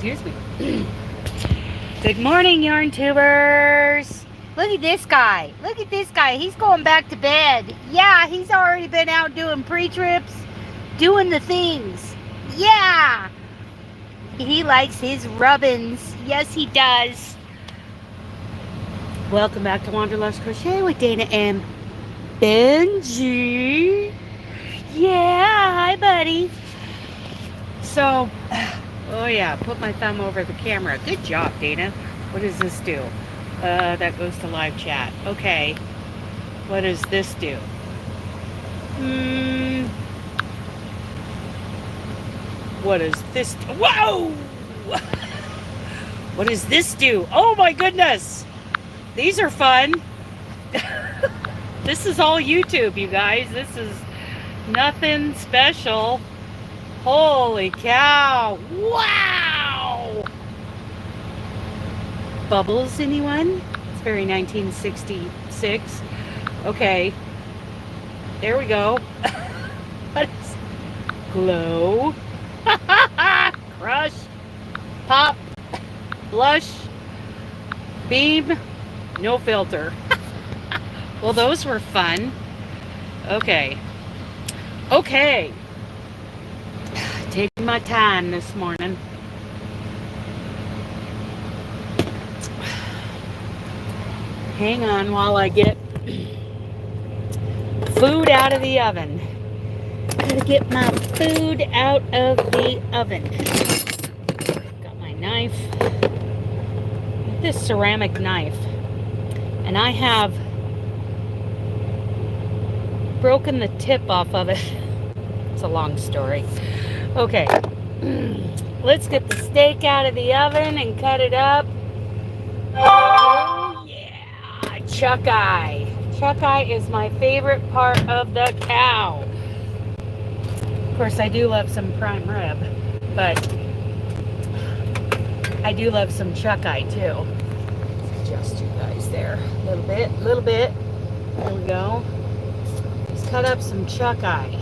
Excuse me. Good morning, yarn tubers. Look at this guy. Look at this guy. He's going back to bed. Yeah, he's already been out doing pre-trips, doing the things. Yeah. He likes his rubbins. Yes, he does. Welcome back to Wanderlust Crochet with Dana and Benji. Yeah, hi, buddy. So, oh yeah, put my thumb over the camera. Good job, Dana. What does this do? That goes to live chat. Okay. What does this do? What does this do? Whoa! What does this do? Oh my goodness! These are fun. This is all YouTube, you guys. This is nothing special. Holy cow! Wow! Bubbles, anyone? It's very 1966. Okay. There we go. What is glow? Crush. Pop. Blush. Beam. No filter. Well, those were fun. Okay. Okay. Taking my time this morning. Hang on while I get food out of the oven. Gotta get my food out of the oven. Got my knife. This ceramic knife. And I have broken the tip off of it. It's a long story. Okay. Let's get the steak out of the oven and cut it up. Oh, yeah. Chuck eye. Chuck eye is my favorite part of the cow. Of course, I do love some prime rib, but I do love some chuck eye too. Adjust you guys there a little bit, There we go. Let's cut up some chuck eye.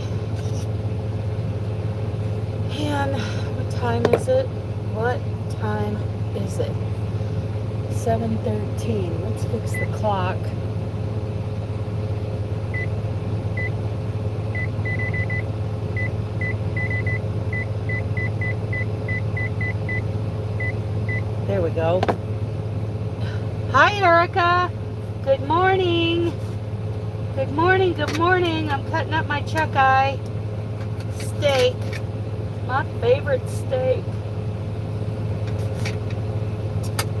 And what time is it? What time is it? 7:13. Let's fix the clock. There we go. Hi, Erica. Good morning. Good morning, good morning. I'm cutting up my chuck eye steak. My favorite steak.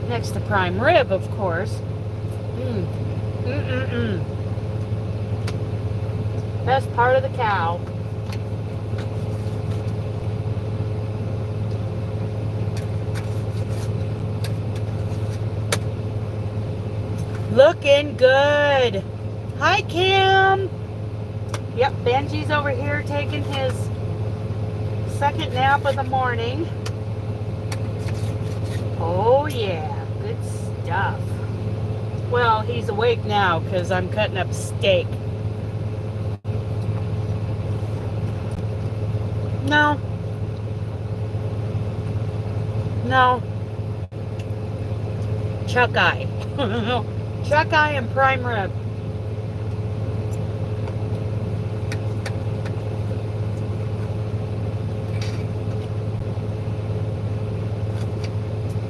Next to prime rib, of course. Best part of the cow. Looking good. Hi, Kim. Yep, Benji's over here taking his second nap of the morning. Oh yeah, good stuff. Well, he's awake now because I'm cutting up steak. No. Chuck eye. Chuck eye and prime rib.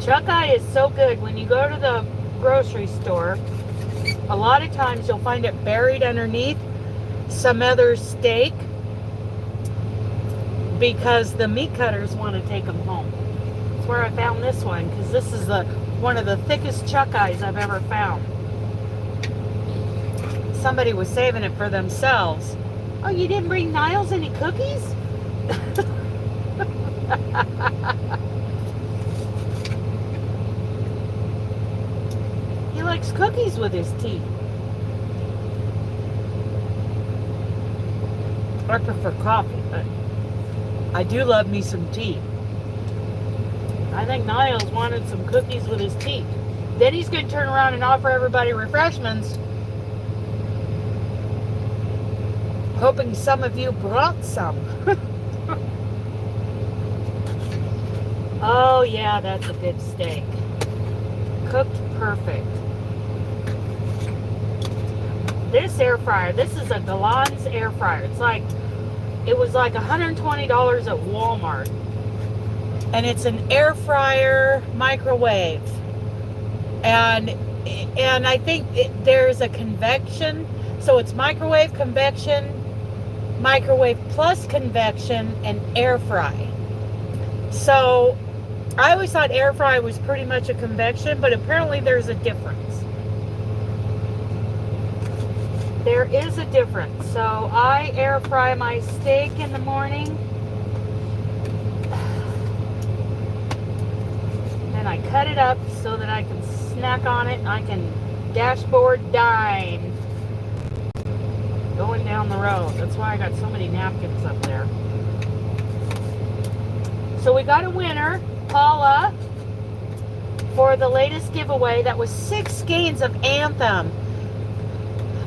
Chuck eye is so good. When you go to the grocery store, a lot of times you'll find it buried underneath some other steak because the meat cutters want to take them home. That's where I found this one, because this is one of the thickest chuck eyes I've ever found. Somebody was saving it for themselves. Oh, you didn't bring Niles any cookies? He likes cookies with his tea. I prefer coffee, but I do love me some tea. I think Niles wanted some cookies with his tea. Then he's going to turn around and offer everybody refreshments, hoping some of you brought some. Oh Oh yeah, that's a good steak. Cooked perfect. This air fryer, this is a Galan's air fryer. It was like $120 at Walmart. And it's an air fryer microwave. And I think there's a convection. So it's microwave, convection, microwave plus convection, and air fry. So I always thought air fry was pretty much a convection, but apparently there's a difference. There is a difference. So I air fry my steak in the morning. Then I cut it up so that I can snack on it. I can dashboard dine going down the road. That's why I got so many napkins up there. So we got a winner, Paula, for the latest giveaway. That was 6 skeins of Anthem.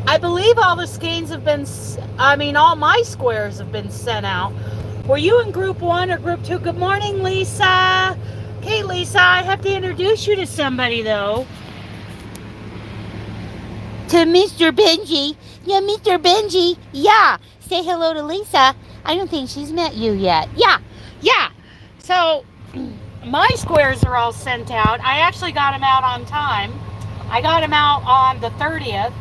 I believe all the skeins have been, all my squares have been sent out. Were you in group 1 or group 2? Good morning, Lisa. Okay, Lisa, I have to introduce you to somebody, though. To Mr. Benji. Yeah, Mr. Benji. Yeah. Say hello to Lisa. I don't think she's met you yet. Yeah. So, my squares are all sent out. I actually got them out on time. I got them out on the 30th.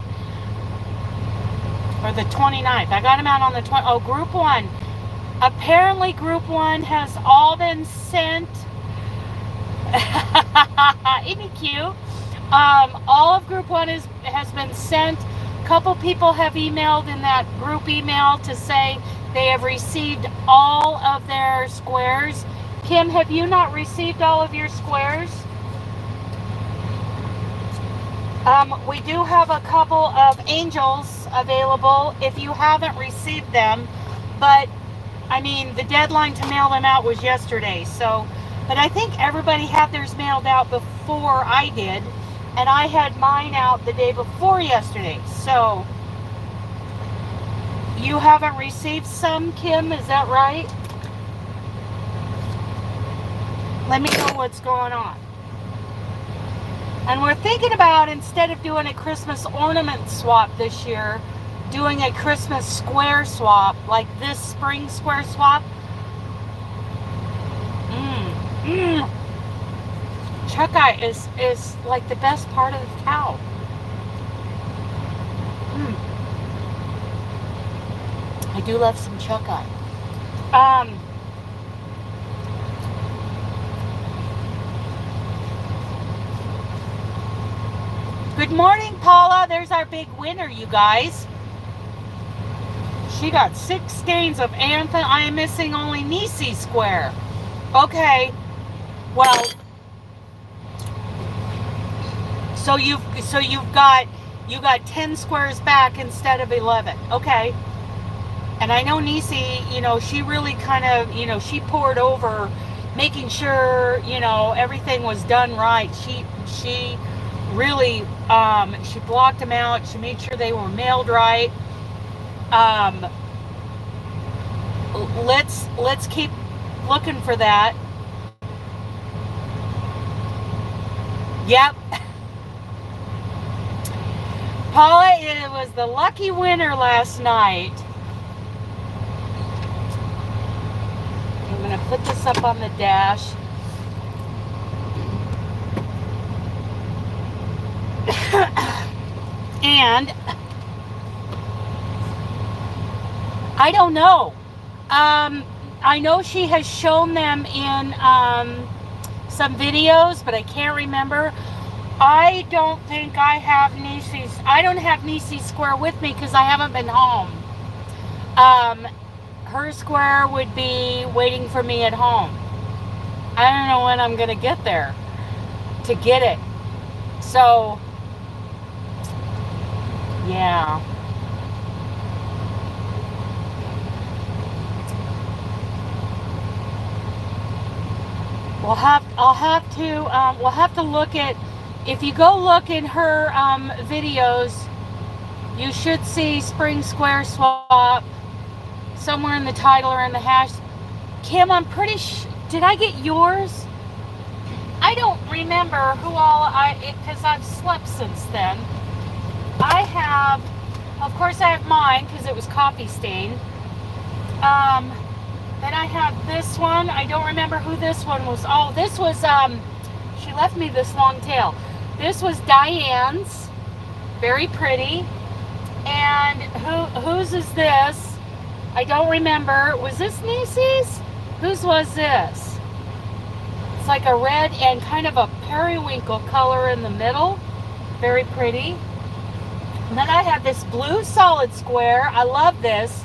Or the 29th. I got them out on the 20th. Oh, group 1. Apparently, group 1 has all been sent. Isn't it cute? All of group 1 has been sent. A couple people have emailed in that group email to say they have received all of their squares. Kim, have you not received all of your squares? We do have a couple of angels available if you haven't received them, but the deadline to mail them out was yesterday, so, but I think everybody had theirs mailed out before I did, and I had mine out the day before yesterday. So you haven't received some, Kim, is that right? Let me know what's going on. And we're thinking about, instead of doing a Christmas ornament swap this year, doing a Christmas square swap, like this spring square swap. Chuck eye is like the best part of the cow. I do love some chuck eye. Good morning, Paula. There's our big winner, you guys. She got 6 skeins of Anthem. I am missing only Nisi square. Okay. Well, so you got 10 squares back instead of 11. Okay. And I know Nisi, she really kind of, she poured over making sure, everything was done right. She really, she blocked them out. She made sure they were mailed right. Let's keep looking for that. Yep. Paula, it was the lucky winner last night. I'm going to put this up on the dash. And I don't know. I know she has shown them in some videos, but I can't remember. I don't think I have Nisi's square with me because I haven't been home. Her square would be waiting for me at home. I don't know when I'm going to get there to get it. So, yeah. We'll have to look at, if you go look in her videos, you should see Spring Square Swap somewhere in the title or in the hash. Kim, I'm pretty sure, did I get yours? I don't remember who all because I've slept since then. I have, of course I have mine because it was coffee stained. Then I have this one. I don't remember who this one was. Oh, this was, she left me this long tail. This was Diane's. Very pretty. And whose is this? I don't remember. Was this Niecy's? Whose was this? It's like a red and kind of a periwinkle color in the middle. Very pretty. And then I have this blue solid square. I love this.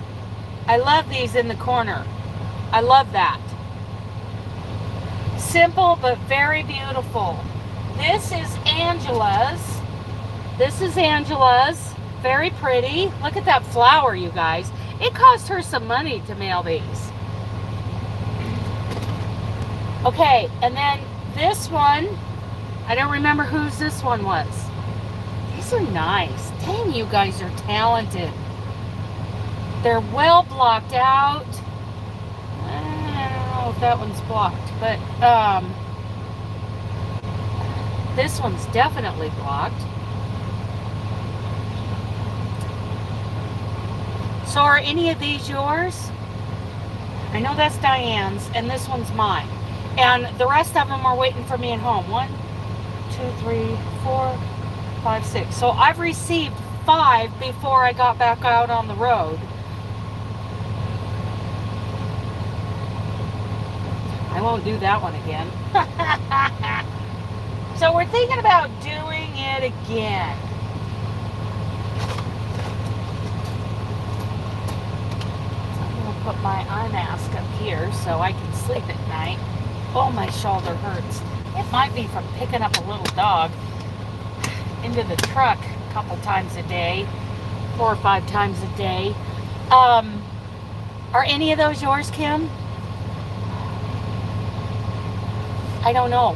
I love these in the corner. I love that. Simple but very beautiful. This is Angela's. This is Angela's. Very pretty. Look at that flower, you guys. It cost her some money to mail these. Okay, and then this one, I don't remember whose this one was. These are nice. Dang, you guys are talented. They're well blocked out. I don't know if that one's blocked, but this one's definitely blocked. So are any of these yours? I know that's Diane's, and this one's mine. And the rest of them are waiting for me at home. 1, 2, 3, 4, 5, 6. So I've received 5 before I got back out on the road. I won't do that one again. So we're thinking about doing it again. I'm going to put my eye mask up here so I can sleep at night. Oh, my shoulder hurts. It might be from picking up a little dog into the truck a couple times a day, 4 or 5 times a day. Are any of those yours, Kim? I don't know.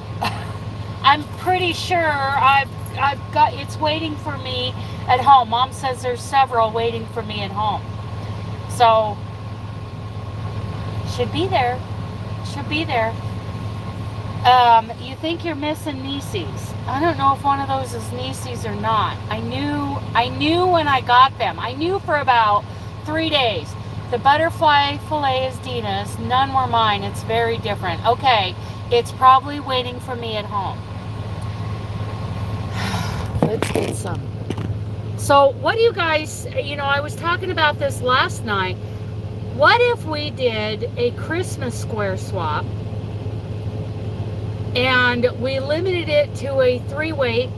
I'm pretty sure I've got, it's waiting for me at home. Mom says there's several waiting for me at home. So, should be there. Should be there. You think you're missing Niecy's. I don't know if one of those is Niecy's or not. I knew when I got them. I knew for about 3 days. The butterfly fillet is Dina's. None were mine. It's very different. Okay. It's probably waiting for me at home. Let's get some. So what do you guys, I was talking about this last night. What if we did a Christmas square swap and we limited it to a 3-weight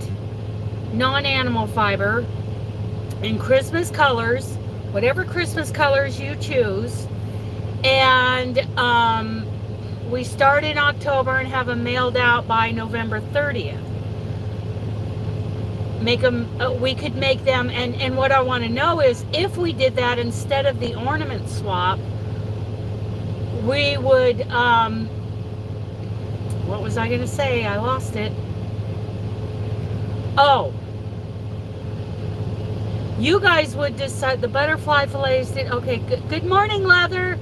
non-animal fiber in Christmas colors, whatever Christmas colors you choose, and we start in October and have them mailed out by November 30th. Make them, we could make them, and what I want to know is if we did that instead of the ornament swap, we would, what was I going to say? I lost it. Oh. You guys would decide, the butterfly fillets did, okay, good morning, Leather.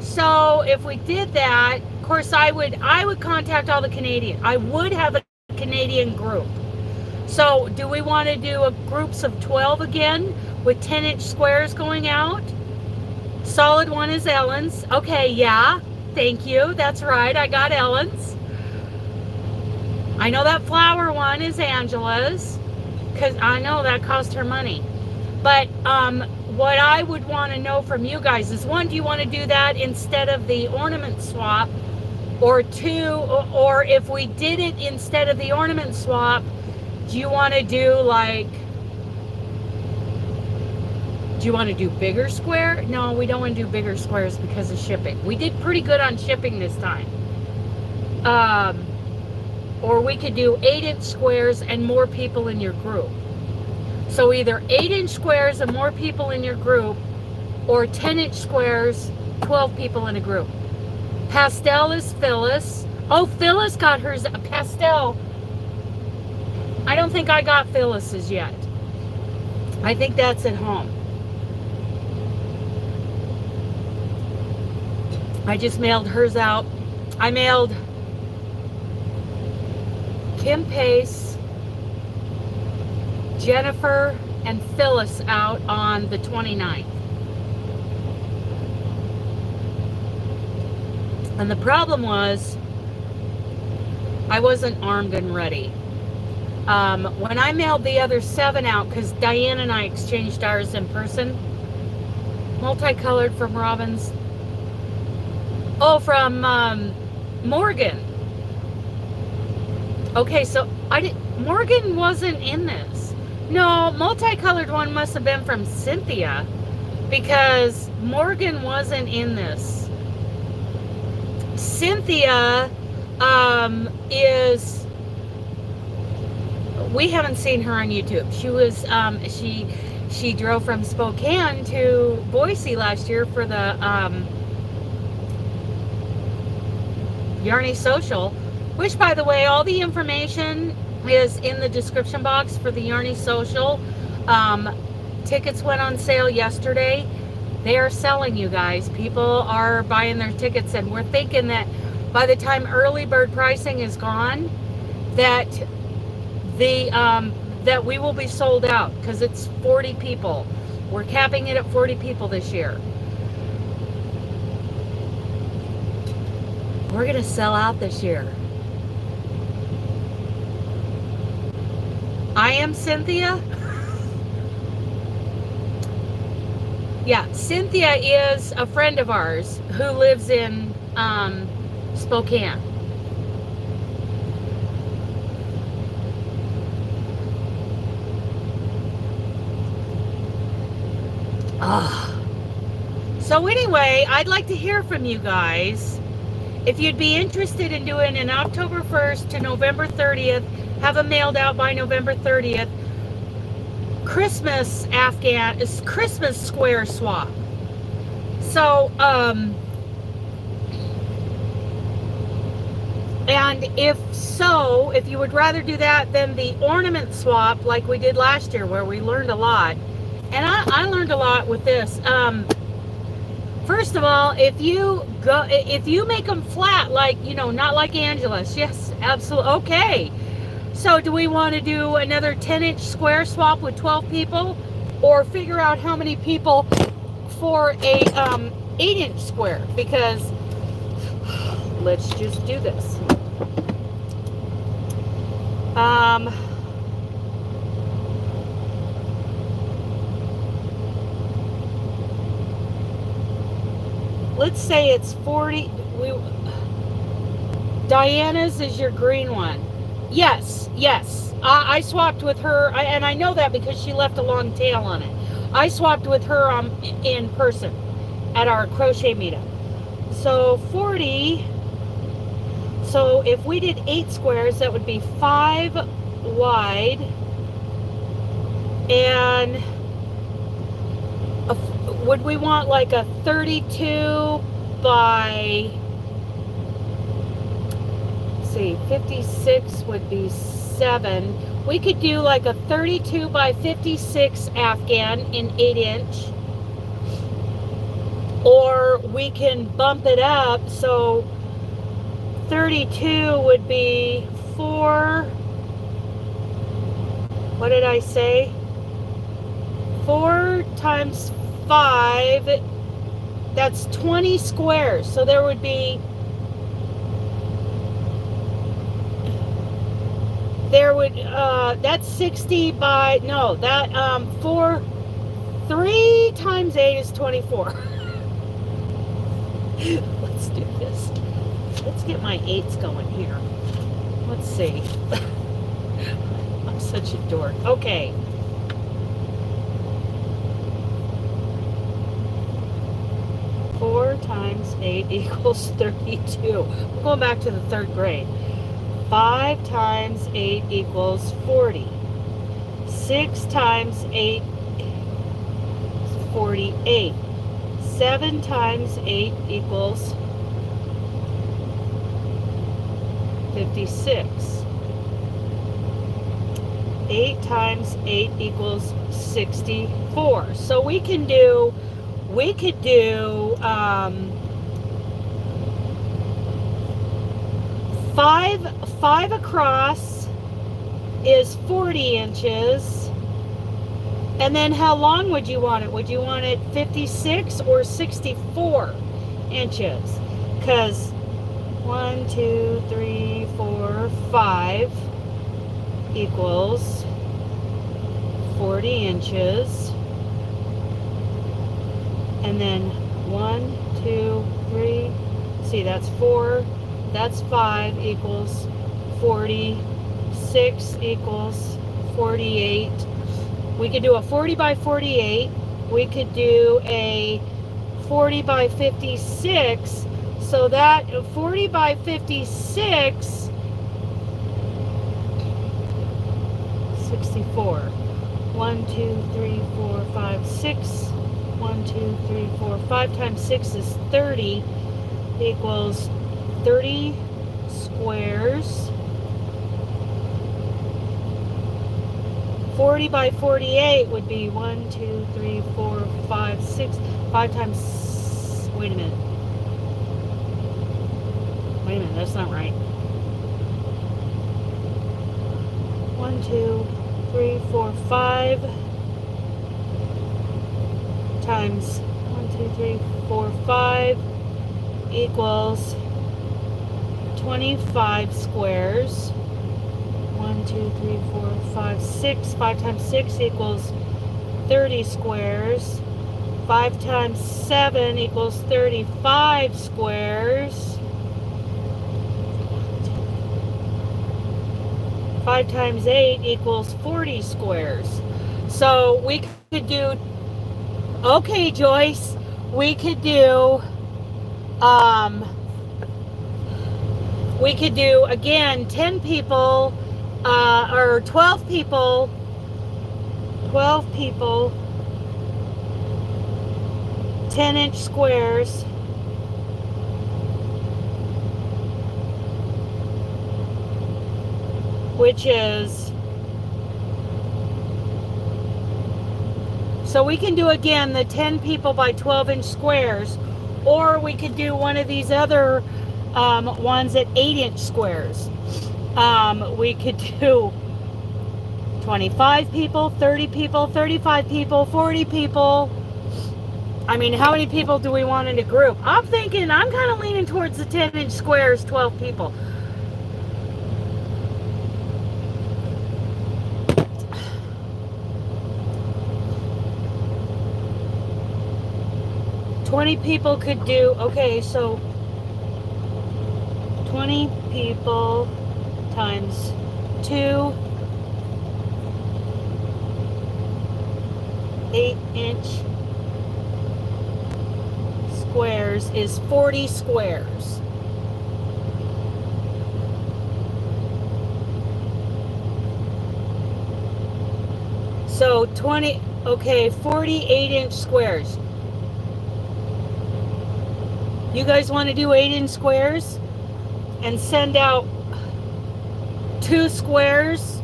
So if we did that, of course, I would contact all the Canadian. I would have a Canadian group. So do we want to do groups of 12 again with 10-inch squares going out? Solid one is Ellen's. Okay, yeah, thank you. That's right, I got Ellen's. I know that flower one is Angela's because I know that cost her money. But what I would want to know from you guys is, one, do you want to do that instead of the ornament swap? Or two, or if we did it instead of the ornament swap, do you want to do do you want to do bigger square? No, we don't want to do bigger squares because of shipping. We did pretty good on shipping this time. Or we could do 8-inch squares and more people in your group. So either 8-inch squares and more people in your group, or 10-inch squares, 12 people in a group. Pastel is Phyllis. Oh, Phyllis got hers. Pastel. I don't think I got Phyllis's yet. I think that's at home. I just mailed hers out. I mailed Kim Pace, Jennifer, and Phyllis out on the 29th. And the problem was, I wasn't armed and ready. When I mailed the other 7 out, because Diane and I exchanged ours in person, multicolored from Robbins. Oh, from Morgan. Okay, so Morgan wasn't in this. No, multicolored one must have been from Cynthia, because Morgan wasn't in this. Cynthia is, we haven't seen her on YouTube. She was she drove from Spokane to Boise last year for the Yarny Social, which, by the way, all the information is in the description box for the Yarny Social. Tickets went on sale yesterday. They are selling, you guys. People are buying their tickets, and we're thinking that by the time early bird pricing is gone, that that we will be sold out, because it's 40 people. We're capping it at 40 people this year. We're gonna sell out this year. I am Cynthia. Yeah, Cynthia is a friend of ours who lives in Spokane. So anyway, I'd like to hear from you guys. If you'd be interested in doing an October 1st to November 30th, have them mailed out by November 30th, Christmas Afghan is Christmas square swap. So and if you would rather do that than the ornament swap like we did last year, where we learned a lot, and I learned a lot with this. First of all, if you make them flat, like, you know, not like Angela's, yes, absolutely, okay. So do we want to do another 10-inch square swap with 12 people, or figure out how many people for a 8-inch square? Because let's just do this. Let's say it's 40. Diana's is your green one. Yes. I swapped with her, and I know that because she left a long tail on it. I swapped with her in person at our crochet meetup. So 40. So if we did 8 squares, that would be 5 wide, and would we want like a 32 by, let's see, 56 would be 7. We could do like a 32 by 56 Afghan in 8-inch, or we can bump it up. So 32 would be 4, what did I say? 4 times 5, that's 20 squares. So there would be, that's 60 by, no, that 3 times 8 is 24. Let's do this. Let's get my 8s going here. Let's see. I'm such a dork. Okay. Times 8 equals 32. We're going back to the 3rd grade. 5 times 8 equals 40. 6 times 8 is 48. 7 times 8 equals 56. 8 times 8 equals 64. So we could do 5 across is 40 inches. And then how long would you want it? Would you want it 56 or 64 inches? Because 1, 2, 3, 4, 5 equals 40 inches. And then 1, 2, 3, see, that's 4, that's 5 equals 40, 6 equals 48. We could do a 40 by 48. We could do a 40 by 56. So that 40 by 56, 64. 1, 2, 3, 4, 5, 6. 1, 2, 3, 4, 5 times 6 is 30 equals 30 squares. 40 by 48 would be 1, 2, 3, 4, 5, 6. 5 times, wait a minute. Wait a minute, that's not right. 1, 2, 3, 4, 5 times 1, 2, 3, 4, 5 equals 25 squares. 1, 2, 3, 4, 5, 6. 5 times 6 equals 30 squares. 5 times 7 equals 35 squares. 5 times 8 equals 40 squares. So we could do, okay, Joyce, we could do again 10 people or 12 people 10-inch squares, which is, so we can do again the 10 people by 12-inch squares, or we could do one of these other ones at 8-inch squares. We could do 25 people, 30 people, 35 people, 40 people. I mean, how many people do we want in a group? I'm kind of leaning towards the 10-inch squares, 12 people. $20 people could do, okay, so 20 people times 2 8-inch squares is 40 squares. So 20, okay, 40 8-inch squares. You guys want to do 8-inch squares and send out 2 squares?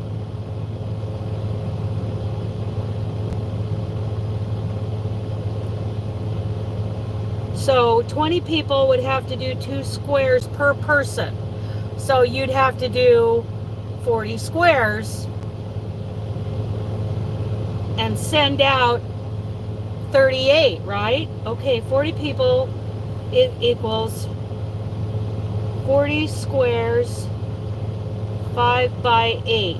So 20 people would have to do 2 squares per person. So you'd have to do 40 squares and send out 38, right? Okay, 40 people, it equals 40 squares, 5 by 8.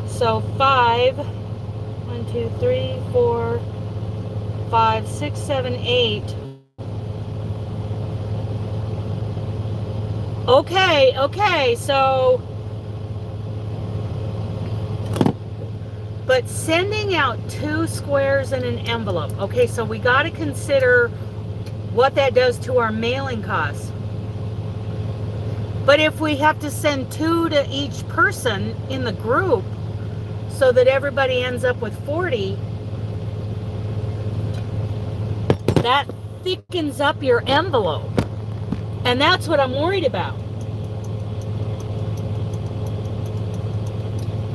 So 5, 1, 2, 3, 4, 5, 6, 7, 8. Okay, so, but sending out 2 squares in an envelope. Okay, so we got to consider what that does to our mailing costs. But if we have to send 2 to each person in the group so that everybody ends up with 40, that thickens up your envelope. And that's what I'm worried about.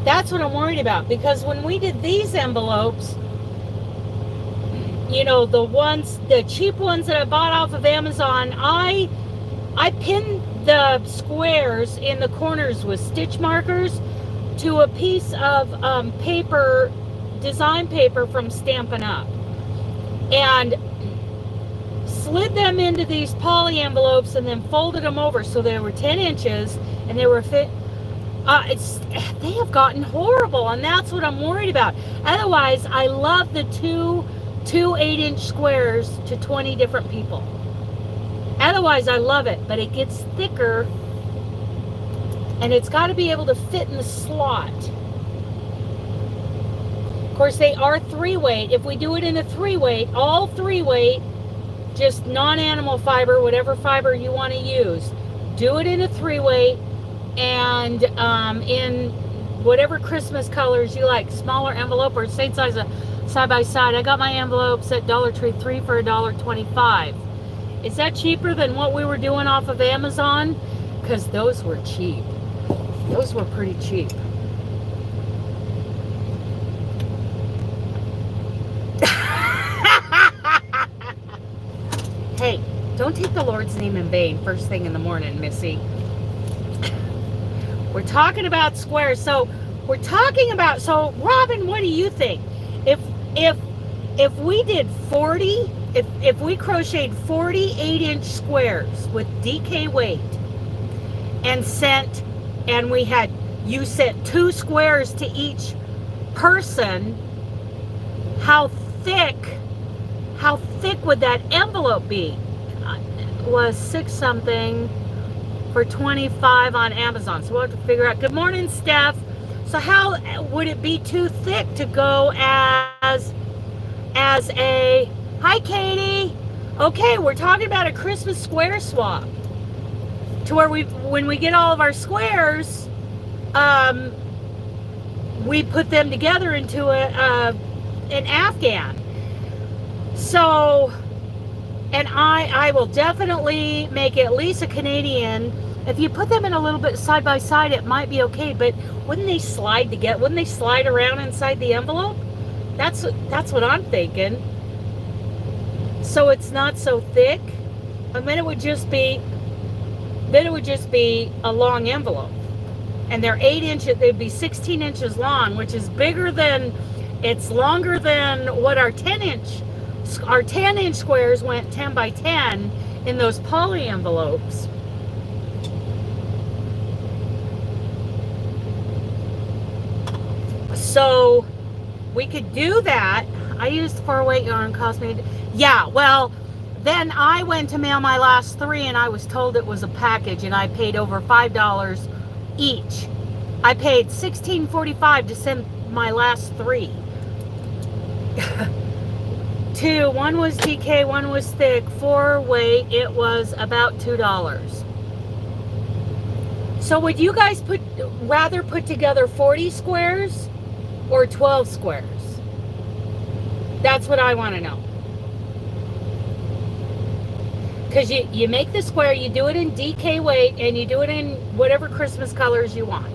That's what I'm worried about, because when we did these envelopes, you know, the cheap ones that I bought off of Amazon, I pinned the squares in the corners with stitch markers, to a piece of paper, design paper from Stampin' Up, and slid them into these poly envelopes and then folded them over so they were 10 inches and they were fit. They have gotten horrible, and that's what I'm worried about. Otherwise, I love the two 8-inch squares to 20 different people. Otherwise, I love it, but it gets thicker, and it's got to be able to fit in the slot. Of course, they are 3-weight. If we do it in a 3-weight, all 3-weight, just non-animal fiber, whatever fiber you want to use, do it in a 3-weight, and in whatever Christmas colors you like, smaller envelope or same size side by side. I got my envelopes at Dollar Tree 3 for $1.25. Is that cheaper than what we were doing off of Amazon? Because those were cheap. Those were pretty cheap. Hey, don't take the Lord's name in vain first thing in the morning, Missy. We're talking about squares. So Robin, what do you think? If we did 40, if we crocheted 40 8-inch squares with DK weight and you sent 2 squares to each person, how thick would that envelope be? It was 6 something for 25 on Amazon. So we'll have to figure out. Good morning, Steph. So how would it be too thick to go as a, hi Katie. Okay, we're talking about a Christmas square swap. To where when we get all of our squares, we put them together into an Afghan. So, and I will definitely make at least a Canadian. If you put them in a little bit side by side, it might be okay, but wouldn't they slide together? Wouldn't they slide around inside the envelope? That's what I'm thinking. So it's not so thick. And then it would just be a long envelope. And they're 8 inches, they'd be 16 inches long, which is it's longer than what our 10-inch squares went 10 by 10 in those poly envelopes. So we could do that. I used 4-weight yarn, cost me, yeah, well, then I went to mail my last 3 and I was told it was a package and I paid over $5 each. I paid $16.45 to send my last 3. 2, one was DK, one was thick, 4-weight, it was about $2. So would you guys rather put together 40 squares or 12 squares? That's what I want to know. Because you make the square, you do it in DK weight, and you do it in whatever Christmas colors you want.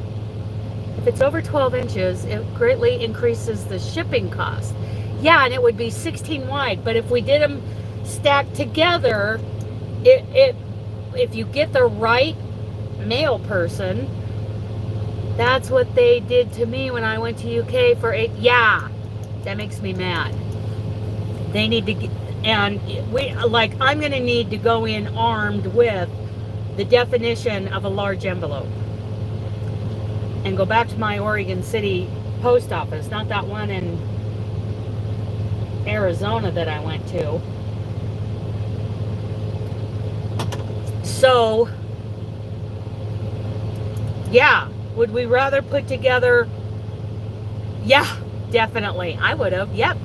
If it's over 12 inches, it greatly increases the shipping cost. Yeah, and it would be 16 wide, but if we did them stacked together, if you get the right mail person, that's what they did to me when I went to UK for 8. Yeah, that makes me mad. They need to get, and I'm going to need to go in armed with the definition of a large envelope and go back to my Oregon City post office, not that one in Arizona that I went to. So, yeah, would we rather put together? Yeah, definitely. I would have, yep.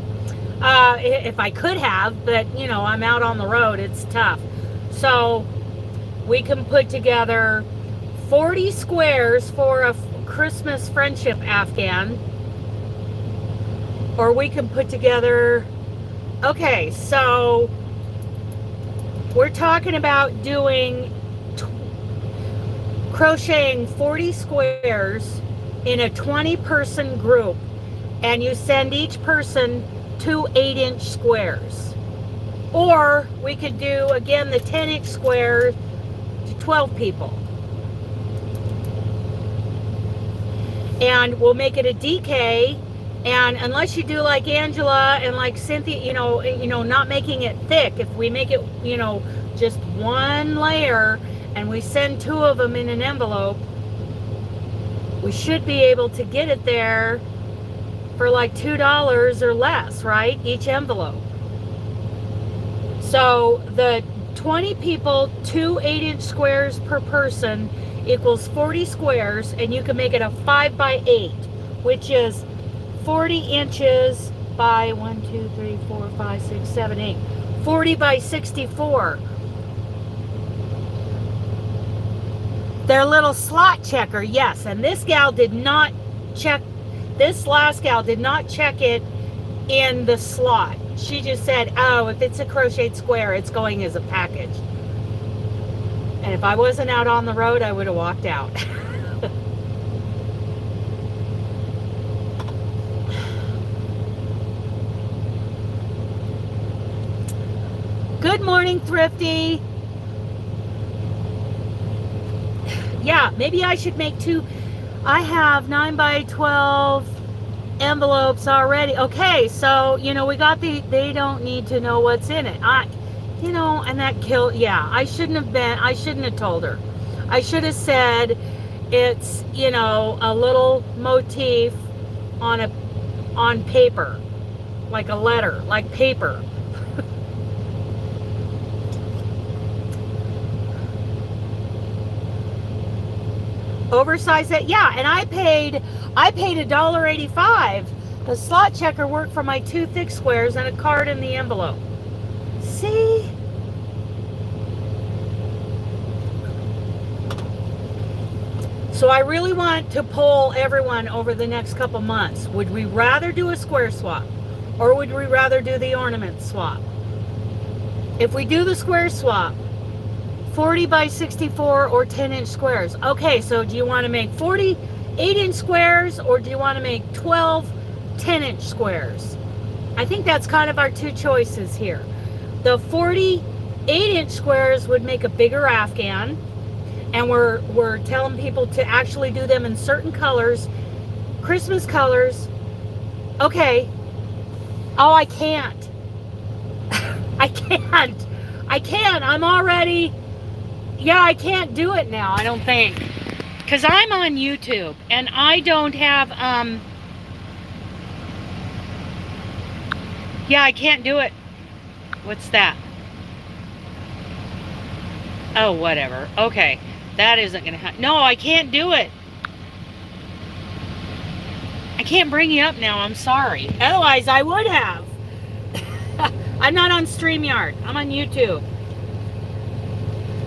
If I could have, but I'm out on the road, it's tough. So we can put together 40 squares for a Christmas friendship Afghan, or we can put together, okay, so we're talking about doing crocheting 40 squares in a 20-person group, and you send each person 2 8-inch squares. Or we could do, again, the 10-inch square to 12 people. and we'll make it a DK. And unless you do like Angela and like Cynthia, not making it thick, if we make it, just one layer and we send 2 of them in an envelope, we should be able to get it there for like $2 or less, right? Each envelope. So the 20 people, 2 8-inch squares per person equals 40 squares, and you can make it a 5 by 8, which is 40 inches by 1, 2, 3, 4, 5, 6, 7, 8. 40 by 64. Their little slot checker, yes. And this gal did not check, this last gal did not check it in the slot. She just said, oh, if it's a crocheted square, it's going as a package. And if I wasn't out on the road, I would have walked out. Good morning, Thrifty. Yeah, maybe I should make 2. I have 9 by 12 envelopes already. Okay, so, we got they don't need to know what's in it. And that yeah, I shouldn't have told her. I should have said it's, a little motif on paper, like a letter, like paper. Oversized it, yeah, and I paid $1.85. The slot checker worked for my 2 thick squares and a card in the envelope. See? So I really want to poll everyone over the next couple months. Would we rather do a square swap, or would we rather do the ornament swap? If we do the square swap, 40 by 64 or 10-inch squares. Okay, so do you want to make 40 8-inch squares, or do you want to make 12 10-inch squares? I think that's kind of our 2 choices here. The 40 8-inch squares would make a bigger Afghan, and we're telling people to actually do them in certain colors, Christmas colors. Okay. Oh, I can't. I can't. I'm already... Yeah, I can't do it now, I don't think. Because I'm on YouTube, and I don't have, yeah, I can't do it. What's that? Oh, whatever. Okay, that isn't going to happen. No, I can't do it. I can't bring you up now, I'm sorry. Otherwise, I would have. I'm not on StreamYard. I'm on YouTube.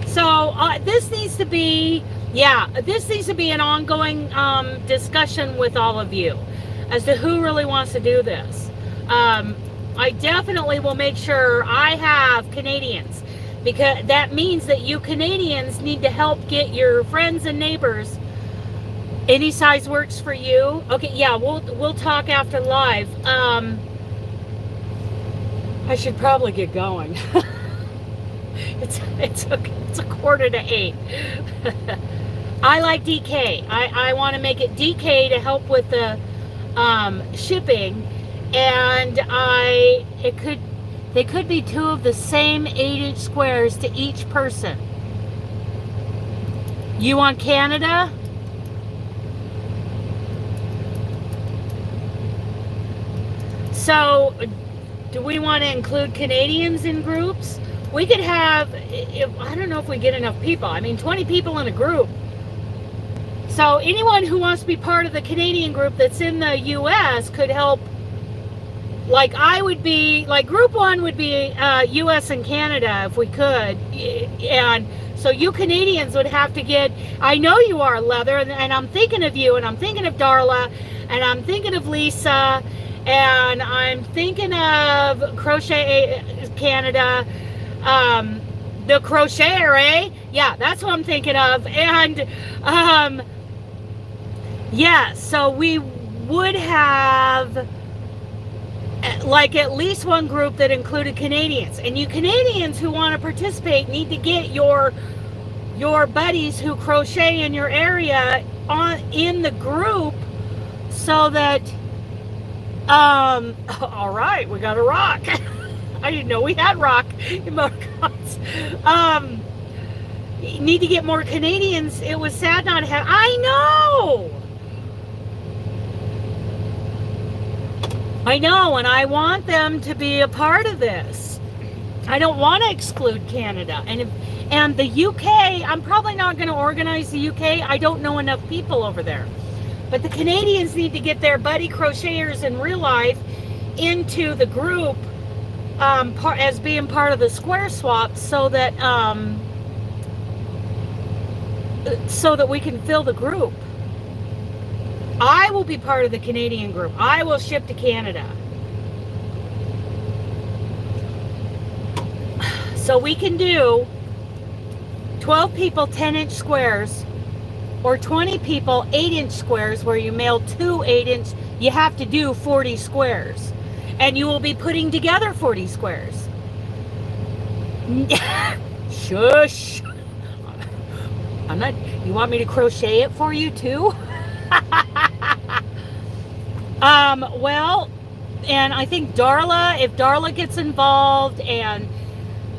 So this needs to be, this needs to be an ongoing discussion with all of you as to who really wants to do this. I definitely will make sure I have Canadians, because that means that you Canadians need to help get your friends and neighbors. Any size works for you. Okay, yeah, we'll talk after live. I should probably get going. It's 7:45. I like DK. I want to make it DK to help with the shipping, and they could be 2 of the same 8-inch squares to each person. You want Canada? So, do we want to include Canadians in groups? We could have, I don't know if we get enough people. I mean, 20 people in a group. So anyone who wants to be part of the Canadian group that's in the U.S. could help. Like I would be, like group 1 would be U.S. and Canada if we could. And so you Canadians would have to get, I know you are, Leather, and I'm thinking of you, and I'm thinking of Darla, and I'm thinking of Lisa, and I'm thinking of Crochet Canada. The crocheter, eh? Yeah, that's what I'm thinking of. And yeah, so we would have like at least one group that included Canadians. And you Canadians who want to participate need to get your buddies who crochet in your area in the group, so that, all right, we got a rock. I didn't know we had rock emoticons. Need to get more Canadians. It was sad not to have, I know, and I want them to be a part of this. I don't want to exclude Canada. And the UK, I'm probably not going to organize the UK. I don't know enough people over there. But the Canadians need to get their buddy crocheters in real life into the group as being part of the square swap, so that we can fill the group. I will be part of the Canadian group. I will ship to Canada. So we can do 12 people 10-inch squares, or 20 people 8-inch squares, where you mail 2 8-inch. You have to do 40 squares, and you will be putting together 40 squares. Shush. I'm not. You want me to crochet it for you too? Well, and I think Darla, if Darla gets involved, and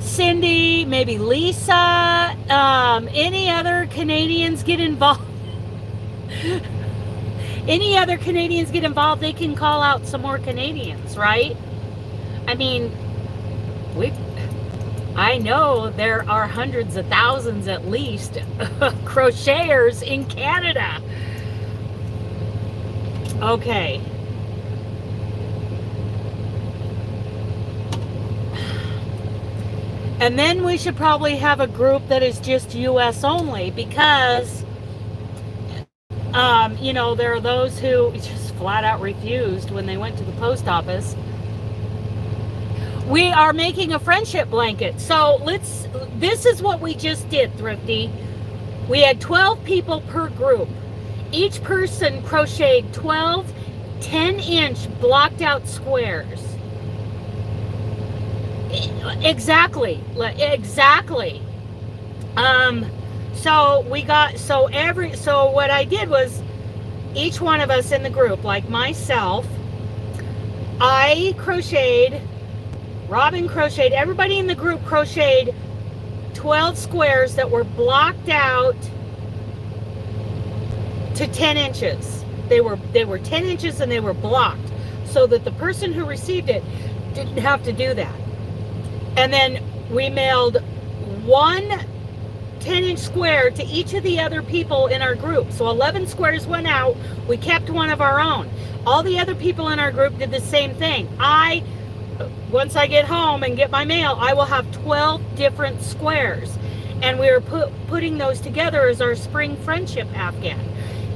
Cindy, maybe Lisa, any other Canadians get involved. Any other Canadians get involved, they can call out some more Canadians, right? I mean, I know there are hundreds of thousands at least crocheters in Canada. Okay. And then we should probably have a group that is just US only, because, you know, there are those who just flat out refused when they went to the post office. We are making a friendship blanket. So this is what we just did, Thrifty. We had 12 people per group. Each person crocheted 12 10-inch blocked out squares. Exactly. So what I did was, each one of us in the group, like myself, I crocheted, Robin crocheted, everybody in the group crocheted 12 squares that were blocked out to 10 inches. They were 10 inches and they were blocked, so that the person who received it didn't have to do that. And then we mailed one 10-inch square to each of the other people in our group. So 11 squares went out. We kept one of our own. All the other people in our group did the same thing. Once I get home and get my mail, I will have 12 different squares. And we were putting those together as our spring friendship Afghan.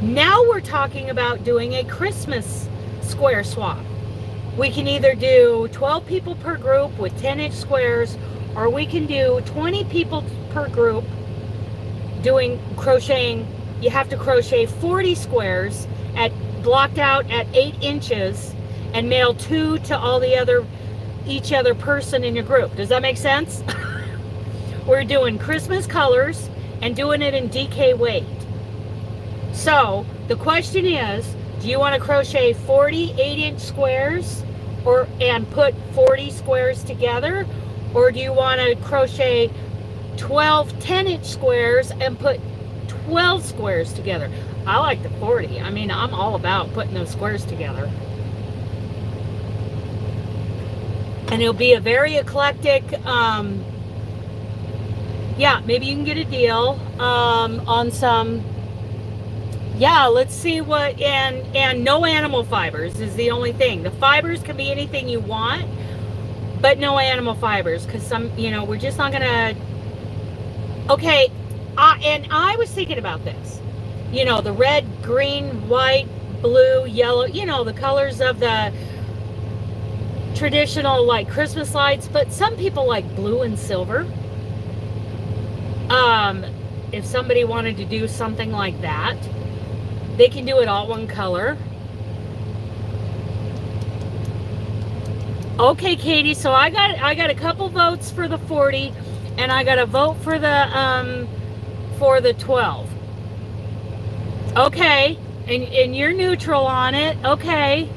Now we're talking about doing a Christmas square swap. We can either do 12 people per group with 10-inch squares, or we can do 20 people per group doing crocheting. You have to crochet 40 squares blocked out at 8 inches and mail 2 to each other person in your group. Does that make sense? We're doing Christmas colors and doing it in DK weight. So the question is, do you want to crochet 40 8-inch squares and put 40 squares together? Or do you want to crochet 12 10-inch squares and put 12 squares together? I like the 40. I mean, I'm all about putting those squares together. And it'll be a very eclectic, yeah, maybe you can get a deal on some. Yeah, let's see what, and no animal fibers is the only thing. The fibers can be anything you want, but no animal fibers, because we're just not gonna. Okay, and I was thinking about this. The red, green, white, blue, yellow, the colors of the traditional, like, Christmas lights, but some people like blue and silver. If somebody wanted to do something like that, they can do it all one color. Okay, Katie, so I got a couple votes for the 40, and I got a vote for the 12. Okay, And you're neutral on it. Okay.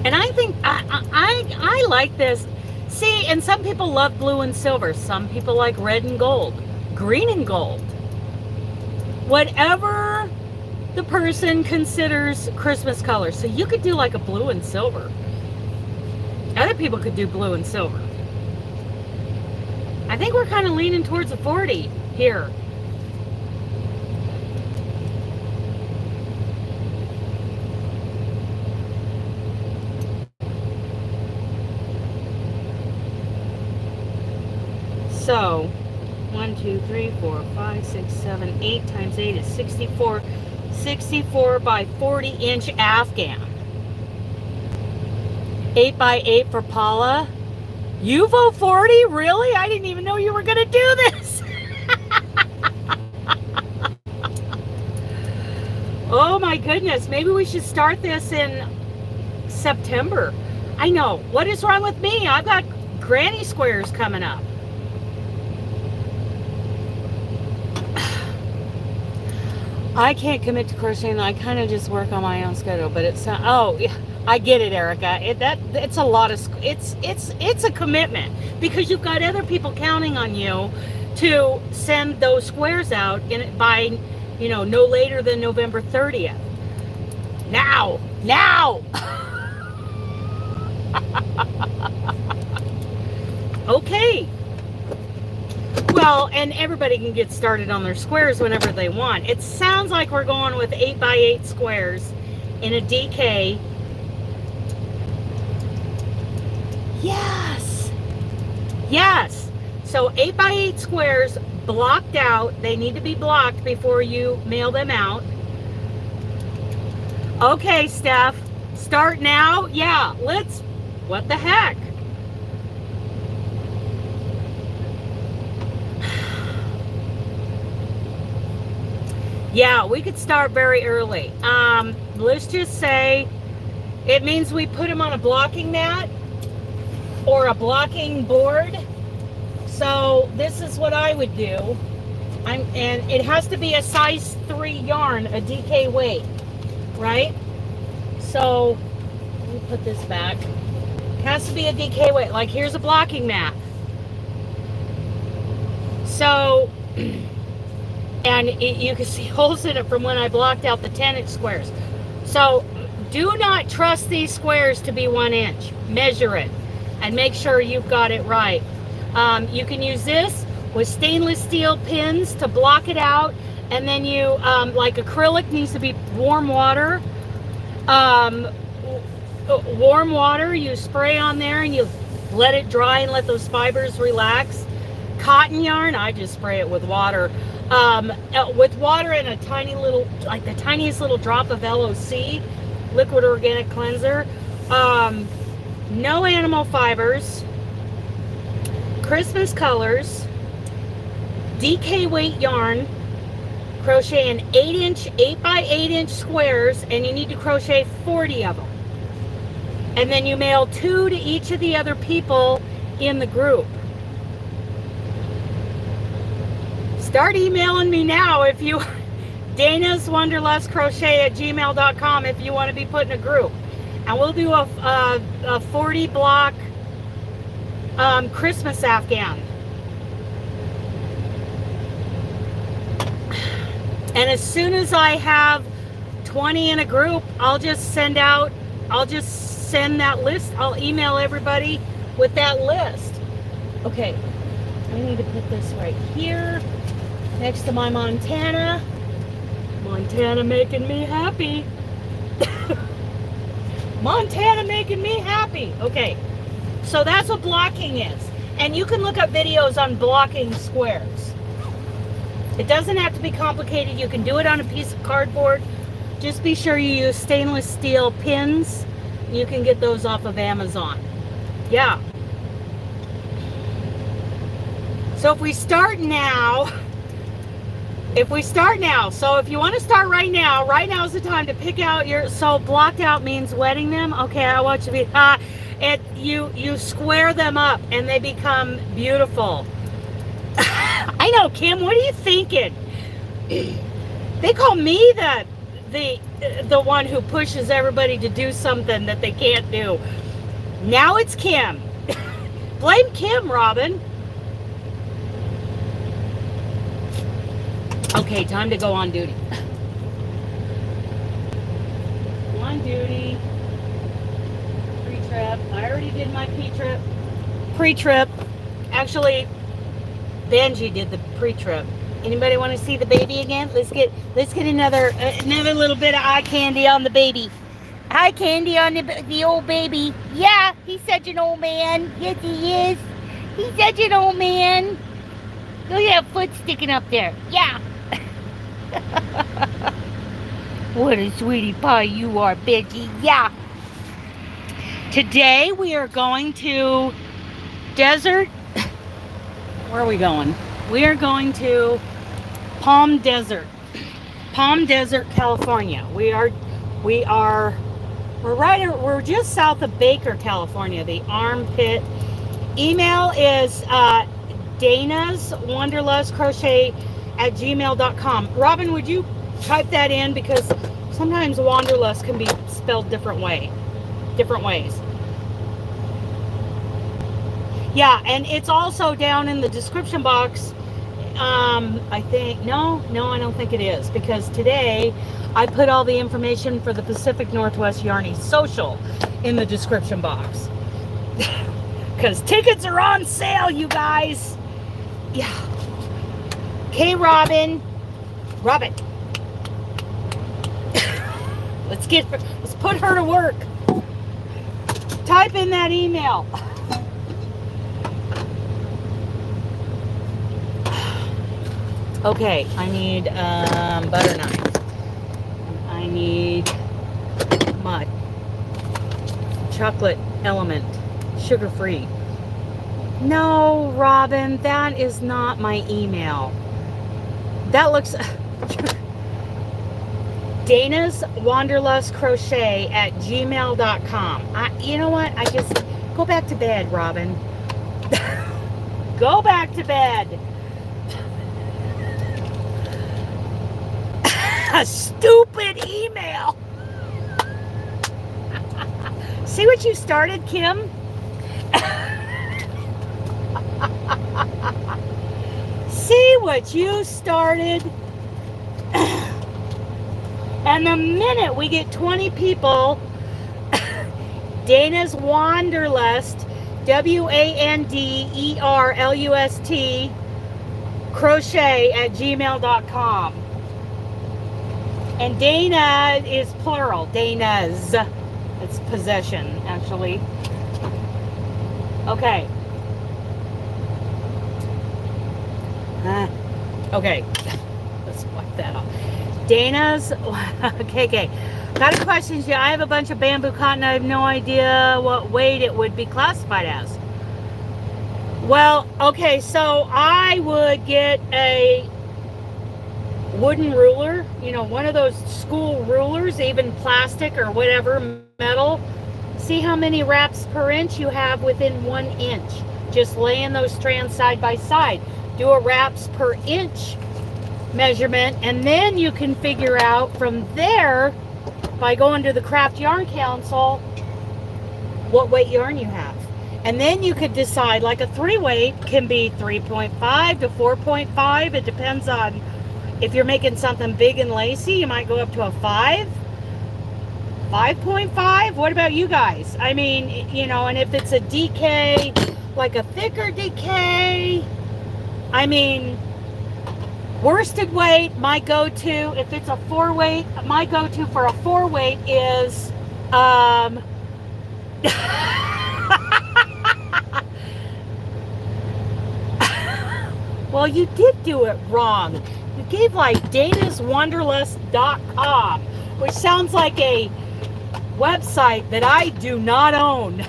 And I think I like this. See, and some people love blue and silver. Some people like red and gold, green and gold. Whatever the person considers Christmas colors. So you could do like a blue and silver. Other people could do blue and silver. I think we're kind of leaning towards a 40 here. So 1, 2, 3, 4, 5, 6, 7, 8 times 8 is 64. 64 by 40 inch Afghan. 8 by 8 for Paula. You vote 40? Really? I didn't even know you were going to do this. Oh my goodness. Maybe we should start this in September. I know. What is wrong with me? I've got granny squares coming up. I can't commit to crocheting. I kind of just work on my own schedule, but it's not. Oh, yeah, I get it, Erica. It's a lot of. It's a commitment because you've got other people counting on you to send those squares out by, no later than November 30th. Now. Okay. Well, and everybody can get started on their squares whenever they want. It sounds like we're going with 8 by 8 squares in a DK. Yes. So 8 by 8 squares blocked out. They need to be blocked before you mail them out. Okay, Steph. Start now? Yeah, what the heck? Yeah, we could start very early. Let's just say it means we put them on a blocking mat or a blocking board. So this is what I would do. And it has to be a size 3 yarn, a DK weight, right? So let me put this back. It has to be a DK weight. Like here's a blocking mat. So and you can see holes in it from when I blocked out the 10-inch squares. So do not trust these squares to be 1 inch. Measure it and make sure you've got it right. You can use this with stainless steel pins to block it out, and then you, like acrylic needs to be warm water. Warm water, you spray on there and you let it dry and let those fibers relax. Cotton yarn, I just spray it with water. With water and a tiny little, like the tiniest little drop of LOC, liquid organic cleanser. No animal fibers, Christmas colors, DK weight yarn, crochet in 8 by 8 inch squares, and you need to crochet 40 of them. And then you mail 2 to each of the other people in the group. Start emailing me now if you, danaswanderlustcrochet@gmail.com if you want to be put in a group. And we'll do a 40 block Christmas Afghan. And as soon as I have 20 in a group, I'll just send that list. I'll email everybody with that list. Okay, I need to put this right here next to my Montana. Montana making me happy. Montana making me happy. Okay, so that's what blocking is. And you can look up videos on blocking squares. It doesn't have to be complicated. You can do it on a piece of cardboard. Just be sure you use stainless steel pins. You can get those off of Amazon. Yeah. So if we start now, so if you want to start right now is the time to pick out your, so blocked out means wetting them. Okay, I want you to be, you square them up and they become beautiful. know, Kim, what are you thinking? They call me the one who pushes everybody to do something that they can't do. Now it's Kim. Blame Kim, Robin. Okay, time to go on duty. On duty. Pre-trip. I already did my pre-trip. Pre-trip. Actually, Benji did the pre-trip. Anybody want to see the baby again? Let's get another little bit of eye candy on the baby. Eye candy on the old baby. Yeah, he's such an old man. Yes, he is. He's such an old man. Look at that foot sticking up there. Yeah. What a sweetie pie you are, Benji. Yeah. Today we are going to desert. Where are we going? We are going to Palm Desert, California. We're just south of Baker, California, the armpit. Email is danaswanderlustcrochet@gmail.com. Robin, would you type that in, because sometimes wanderlust can be spelled different ways. Yeah, and it's also down in the description box. I think, no, I don't think it is, because today I put all the information for the Pacific Northwest Yarny Social in the description box. Because tickets are on sale, you guys. Yeah. Okay, Robin. Let's put her to work. Type in that email. Okay, I need butter knife. I need mud. Chocolate element. Sugar-free. No, Robin, that is not my email. That looks... danaswanderlustcrochet@gmail.com. You know what? I just... Go back to bed, Robin. Go back to bed. A stupid email. See what you started, Kim? See what you started? And the minute we get 20 people, Dana's Wanderlust, WANDERLUST, crochet@gmail.com. And Dana is plural. Dana's. It's possession, actually. Okay. Okay. Let's wipe that off. Dana's. Okay. Got a question here. I have a bunch of bamboo cotton. I have no idea what weight it would be classified as. Well, okay, so I would get a wooden ruler, you know, one of those school rulers, even plastic or whatever, metal. See how many wraps per inch you have within 1 inch. Just laying those strands side by side. Do a wraps per inch measurement, and then you can figure out from there, by going to the Craft Yarn Council, what weight yarn you have. And then you could decide, like a 3 weight can be 3.5 to 4.5. It depends on, if you're making something big and lacy, you might go up to a 5. 5.5? What about you guys? I mean, you know, and if it's a DK, like a thicker DK, I mean, worsted weight, my go-to, if it's a 4 weight, my go-to for a 4 weight is, well, you did do it wrong. You gave like danaswanderlust.com, which sounds like a website that I do not own.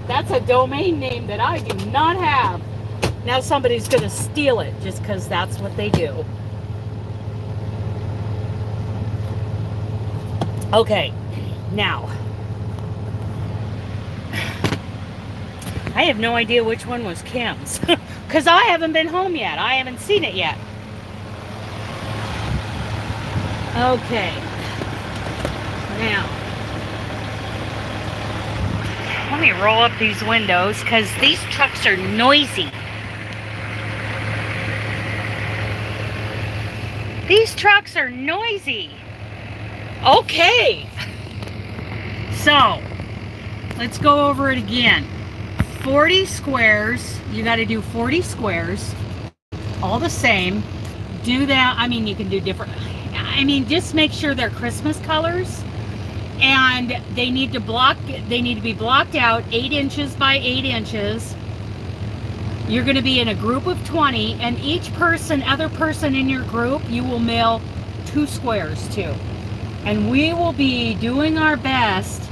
That's a domain name that I do not have. Now somebody's going to steal it just because that's what they do. Okay, now I have no idea which one was Kim's. Because I haven't been home yet. I haven't seen it yet. Okay. Now, let me roll up these windows because these trucks are noisy. These trucks are noisy. Okay. So, let's go over it again. 40 squares. You got to do 40 squares. All the same. Do that. I mean, you can do different. I mean, just make sure they're Christmas colors. And they need to be blocked out 8 inches by 8 inches. You're going to be in a group of 20, and each other person in your group, you will mail 2 squares to. And we will be doing our best.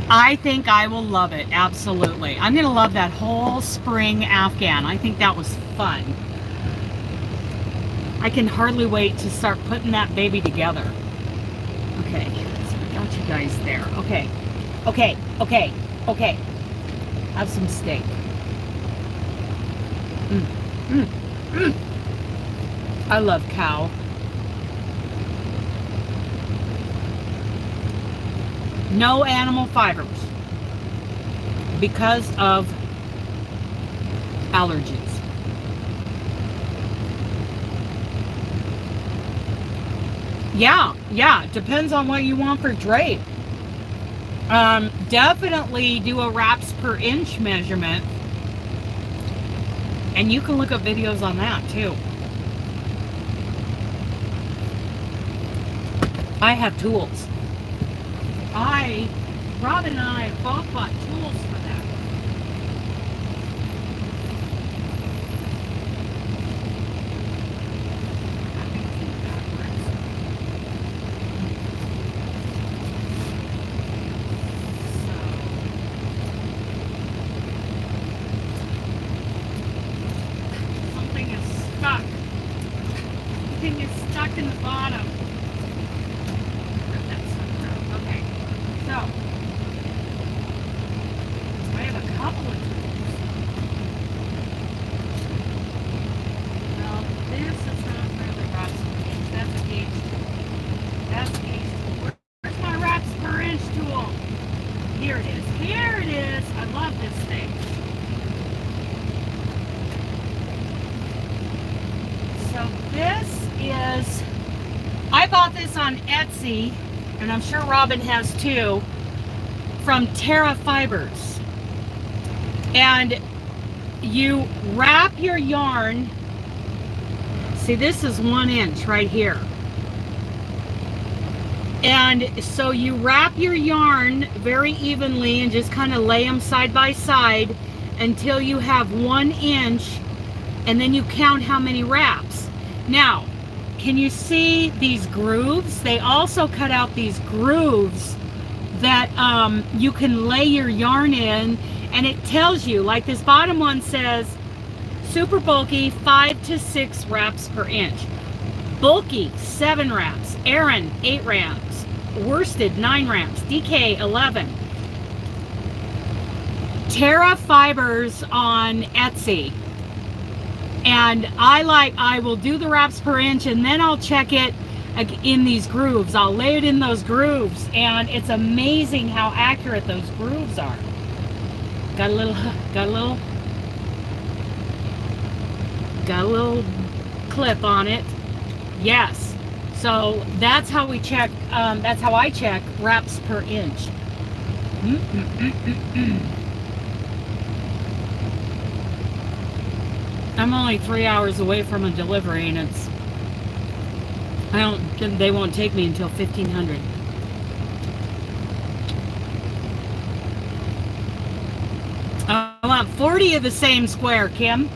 I think I will love it, absolutely. I'm going to love that whole spring Afghan. I think that was fun. I can hardly wait to start putting that baby together. Okay, so I got you guys there. Okay, okay, okay, okay. Have some steak. I love cow. No animal fibers because of allergies. Yeah, depends on what you want for drape. Definitely do a wraps per inch measurement, and you can look up videos on that too. I have tools. Robin and I both bought tools for that. Something is stuck. Something is stuck in the bottom. Okay, so I have a couple of tools. Well, this is not really wraps per inch. That's a gauge tool. That's a gauge tool. Where's my wraps per inch tool? Here it is. Here it is. I love this thing. So this is, I bought this on Etsy, and I'm sure Robin has too, from Terra Fibers. And you wrap your yarn, see, this is 1 inch right here. And so you wrap your yarn very evenly and just kind of lay them side by side until you have 1 inch, and then you count how many wraps. Now, can you see these grooves? They also cut out these grooves that you can lay your yarn in, and it tells you, like this bottom one says, super bulky, 5 to 6 wraps per inch. Bulky, 7 wraps. Aran, 8 wraps. Worsted, 9 wraps. DK, 11. Terra Fibers on Etsy. And I will do the wraps per inch, and then I'll check it in these grooves. I'll lay it in those grooves, and it's amazing how accurate those grooves are. Got a little clip on it. Yes. So that's how we check, that's how I check wraps per inch. I'm only 3 hours away from a delivery, and they won't take me until 1500. I want 40 of the same square, Kim.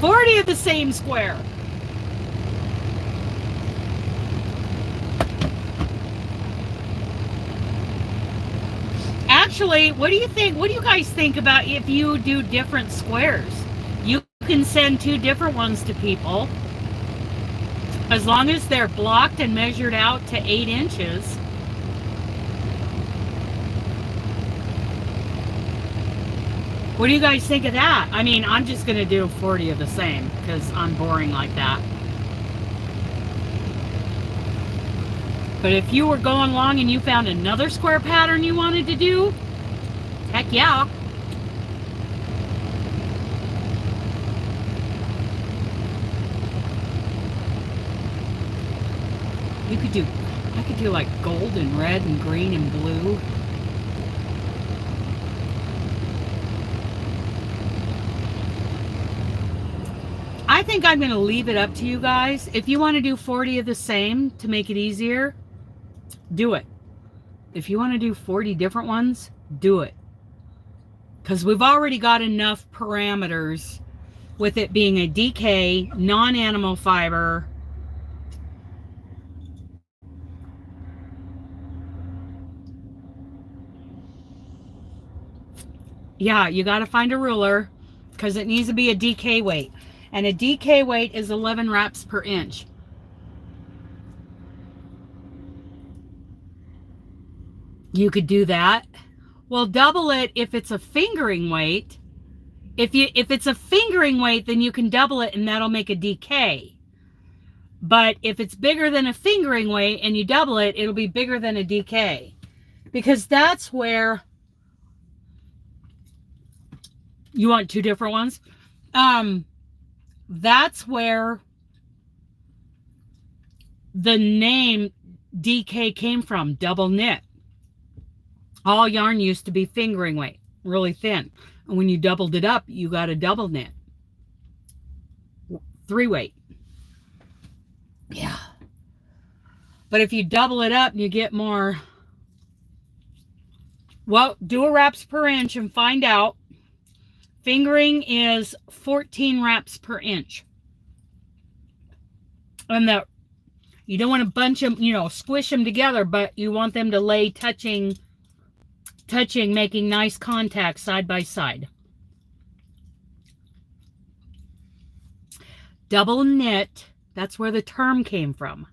40 of the same square. Actually, what do you think? What do you guys think about if you do different squares? You can send 2 different ones to people, as long as they're blocked and measured out to 8 inches. What do you guys think of that? I mean, I'm just going to do 40 of the same because I'm boring like that. But if you were going along and you found another square pattern you wanted to do, heck yeah. You could do, I could do like gold and red and green and blue. I think I'm going to leave it up to you guys. If you want to do 40 of the same to make it easier, do it. If you want to do 40 different ones, do it. Because we've already got enough parameters with it being a DK, non-animal fiber. Yeah, you got to find a ruler because it needs to be a DK weight. And a DK weight is 11 wraps per inch. You could do that. Well, double it if it's a fingering weight. If it's a fingering weight, then you can double it and that'll make a DK. But if it's bigger than a fingering weight and you double it, it'll be bigger than a DK. Because that's where you want two different ones. That's where the name DK came from, double knit. All yarn used to be fingering weight, really thin. And when you doubled it up, you got a double knit. 3 weight. Yeah. But if you double it up and you get more, well, do a wraps per inch and find out. Fingering is 14 wraps per inch. And you don't want to bunch them, squish them together, but you want them to lay touching, making nice contact side by side. Double knit, that's where the term came from.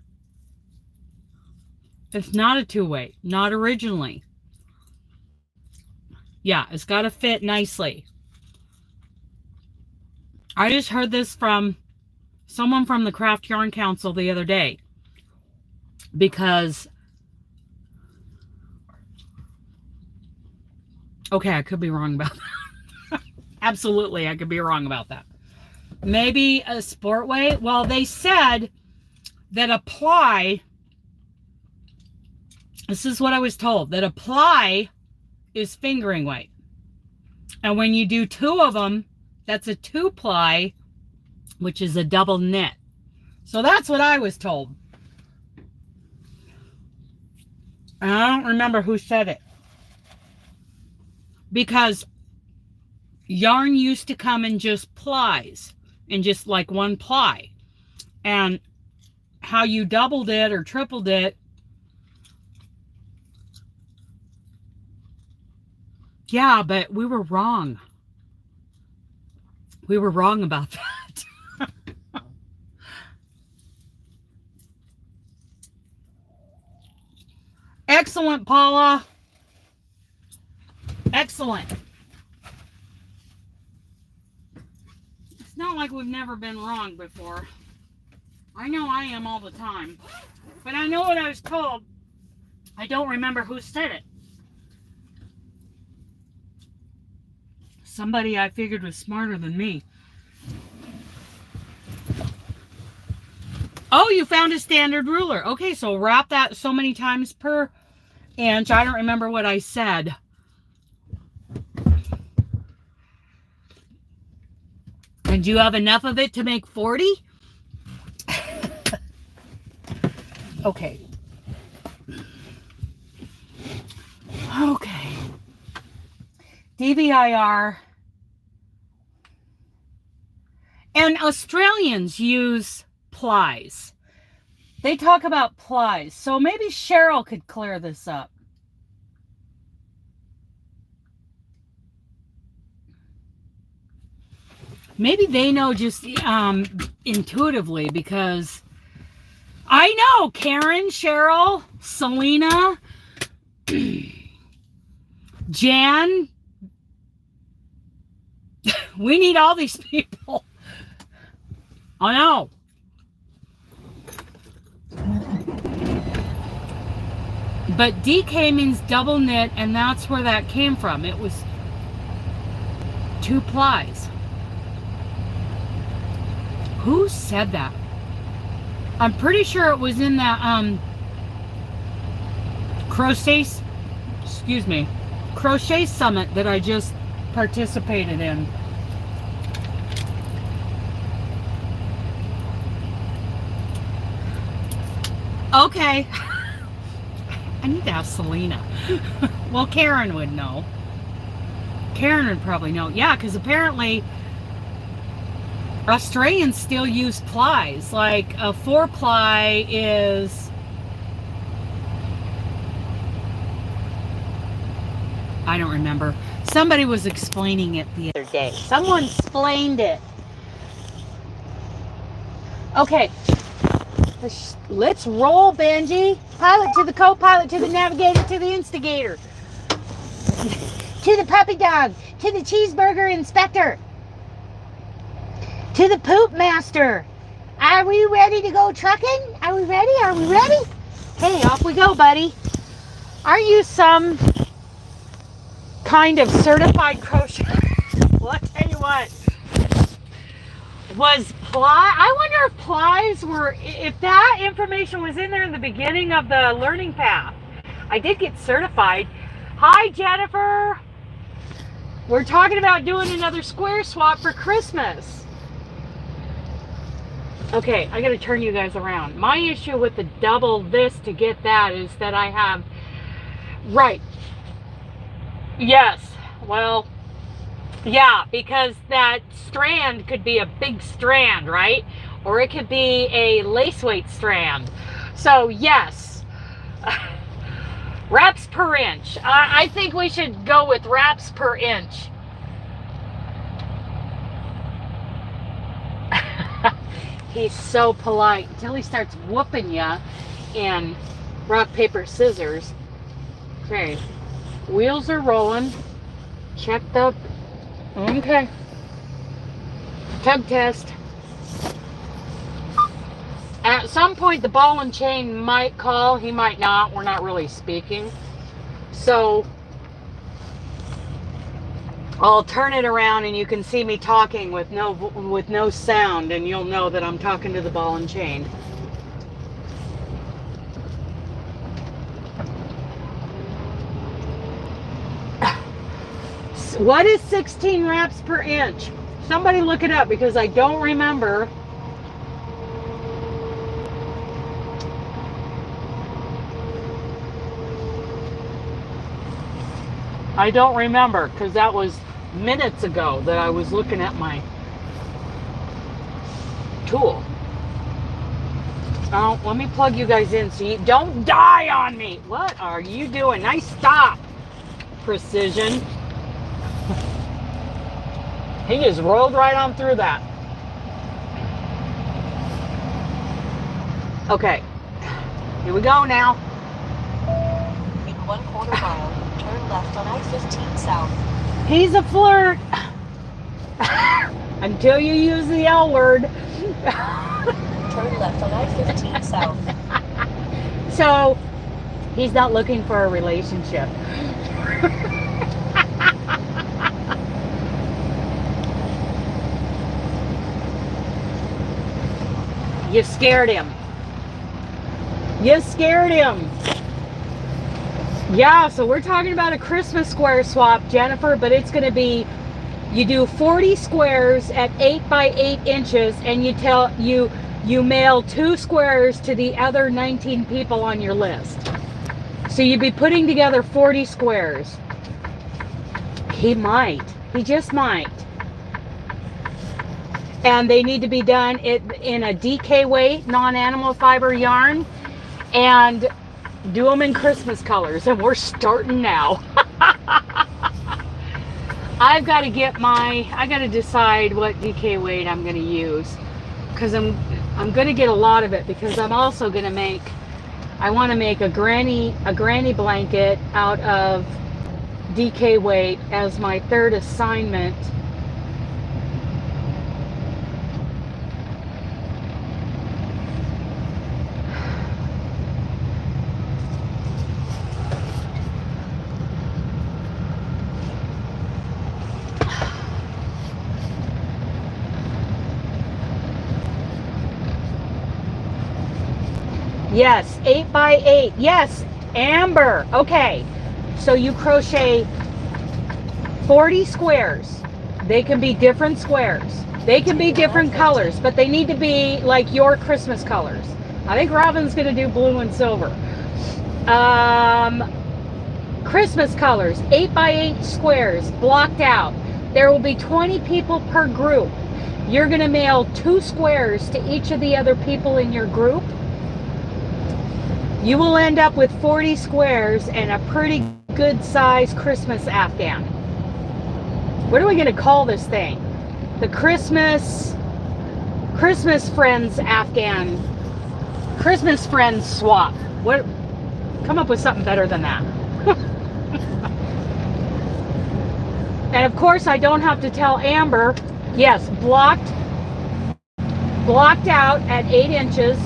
It's not a 2-weight, not originally. Yeah, it's got to fit nicely. I just heard this from someone from the Craft Yarn Council the other day. Because, okay, I could be wrong about that. Absolutely, I could be wrong about that. Maybe a sport weight. Well, they said that a ply, this is what I was told, that a ply is fingering weight. And when you do 2 of them, that's a 2-ply, which is a double knit. So that's what I was told. And I don't remember who said it. Because yarn used to come in just plies, in just like 1 ply. And how you doubled it or tripled it, yeah, but we were wrong. We were wrong about that. Excellent, Paula. Excellent. It's not like we've never been wrong before. I know I am all the time. But I know what I was told. I don't remember who said it. Somebody I figured was smarter than me. Oh, you found a standard ruler. Okay, so wrap that so many times per inch. I don't remember what I said. And do you have enough of it to make 40? Okay. Okay. DVIR. And Australians use plies. They talk about plies. So maybe Cheryl could clear this up. Maybe they know just intuitively, because I know Karen, Cheryl, Selena, Jan, We need all these people. I know. But DK means double knit, and that's where that came from. It was 2 plies. Who said that? I'm pretty sure it was in that crochet summit that I just participated in. Okay. I need to ask Selena. Well, Karen would know. Karen would probably know. Yeah, because apparently Australians still use plies. Like a 4-ply is... I don't remember. Somebody was explaining it the other day. Someone explained it. Okay. Let's roll, Benji. Pilot to the co-pilot, to the navigator, to the instigator. To the puppy dog, to the cheeseburger inspector. To the poop master. Are we ready to go trucking? Are we ready? Are we ready? Hey, off we go, buddy. Are you some kind of certified crochet? Well, I'll tell you what. I wonder if plies were, if that information was in there in the beginning of the learning path. I did get certified. Hi, Jennifer. We're talking about doing another square swap for Christmas. Okay, I gotta turn you guys around. My issue with the double this to get that is that I have, right. Yes, well, yeah, because that strand could be a big strand, right? Or it could be a lace weight strand. So yes, wraps per inch. I think we should go with wraps per inch. He's so polite until he starts whooping you in rock, paper, scissors. Okay, wheels are rolling. Checked up. Okay. Tug test. At some point the ball and chain might call. He might not. We're not really speaking. So I'll turn it around and you can see me talking with no sound, and you'll know that I'm talking to the ball and chain. What is 16 wraps per inch? Somebody look it up because I don't remember. I don't remember because that was minutes ago that I was looking at my tool. Oh, let me plug you guys in so you don't die on me. What are you doing? Nice stop. Precision. He just rolled right on through that. Okay. Here we go now. In 1/4 mile, turn left on I-15 south. He's a flirt. Until you use the L word. Turn left on I-15 south. So, he's not looking for a relationship. You scared him. You scared him. Yeah, so we're talking about a Christmas square swap, Jennifer, but it's going to be, you do 40 squares at 8 by 8 inches, and you mail 2 squares to the other 19 people on your list. So you'd be putting together 40 squares. He might. He just might. And they need to be done in a DK weight, non-animal fiber yarn, and do them in Christmas colors. And we're starting now. I got to decide what DK weight I'm going to use, because I'm going to get a lot of it, because I'm also going to I want to make a granny blanket out of DK weight as my third assignment Yes, 8 by 8. Yes, Amber. Okay, so you crochet 40 squares. They can be different squares. They can be different colors, but they need to be like your Christmas colors. I think Robin's going to do blue and silver. Christmas colors, 8 by 8 squares, blocked out. There will be 20 people per group. You're going to mail 2 squares to each of the other people in your group. You will end up with 40 squares and a pretty good size Christmas Afghan. What are we going to call this thing? The Christmas Friends Afghan. Christmas Friends Swap. What? Come up with something better than that. And of course, I don't have to tell Amber. Yes, blocked out at 8 inches.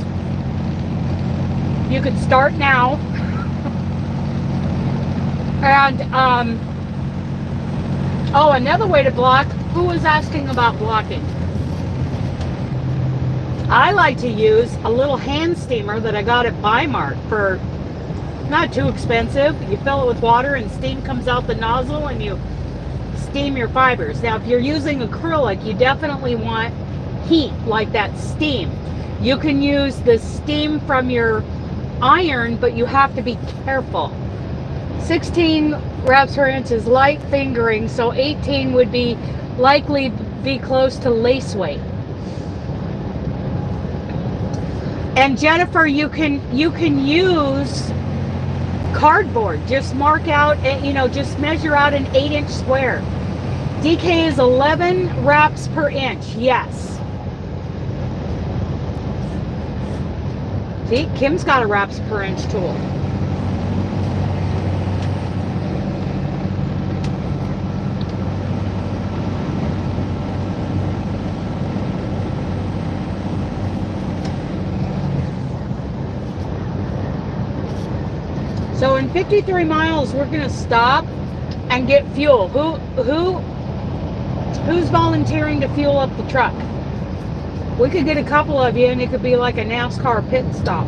You could start now. And oh, another way to block. Who was asking about blocking? I like to use a little hand steamer that I got at Bimart for not too expensive. You fill it with water and steam comes out the nozzle and you steam your fibers. Now, if you're using acrylic, you definitely want heat like that steam. You can use the steam from your iron, but you have to be careful. 16 wraps per inch is light fingering, so 18 would be likely be close to lace weight. And Jennifer, you can use cardboard. Just mark out, just measure out an 8-inch square. DK is 11 wraps per inch. Yes. See, Kim's got a wraps per inch tool. So in 53 miles, we're going to stop and get fuel. Who's volunteering to fuel up the truck? We could get a couple of you, and it could be like a NASCAR pit stop.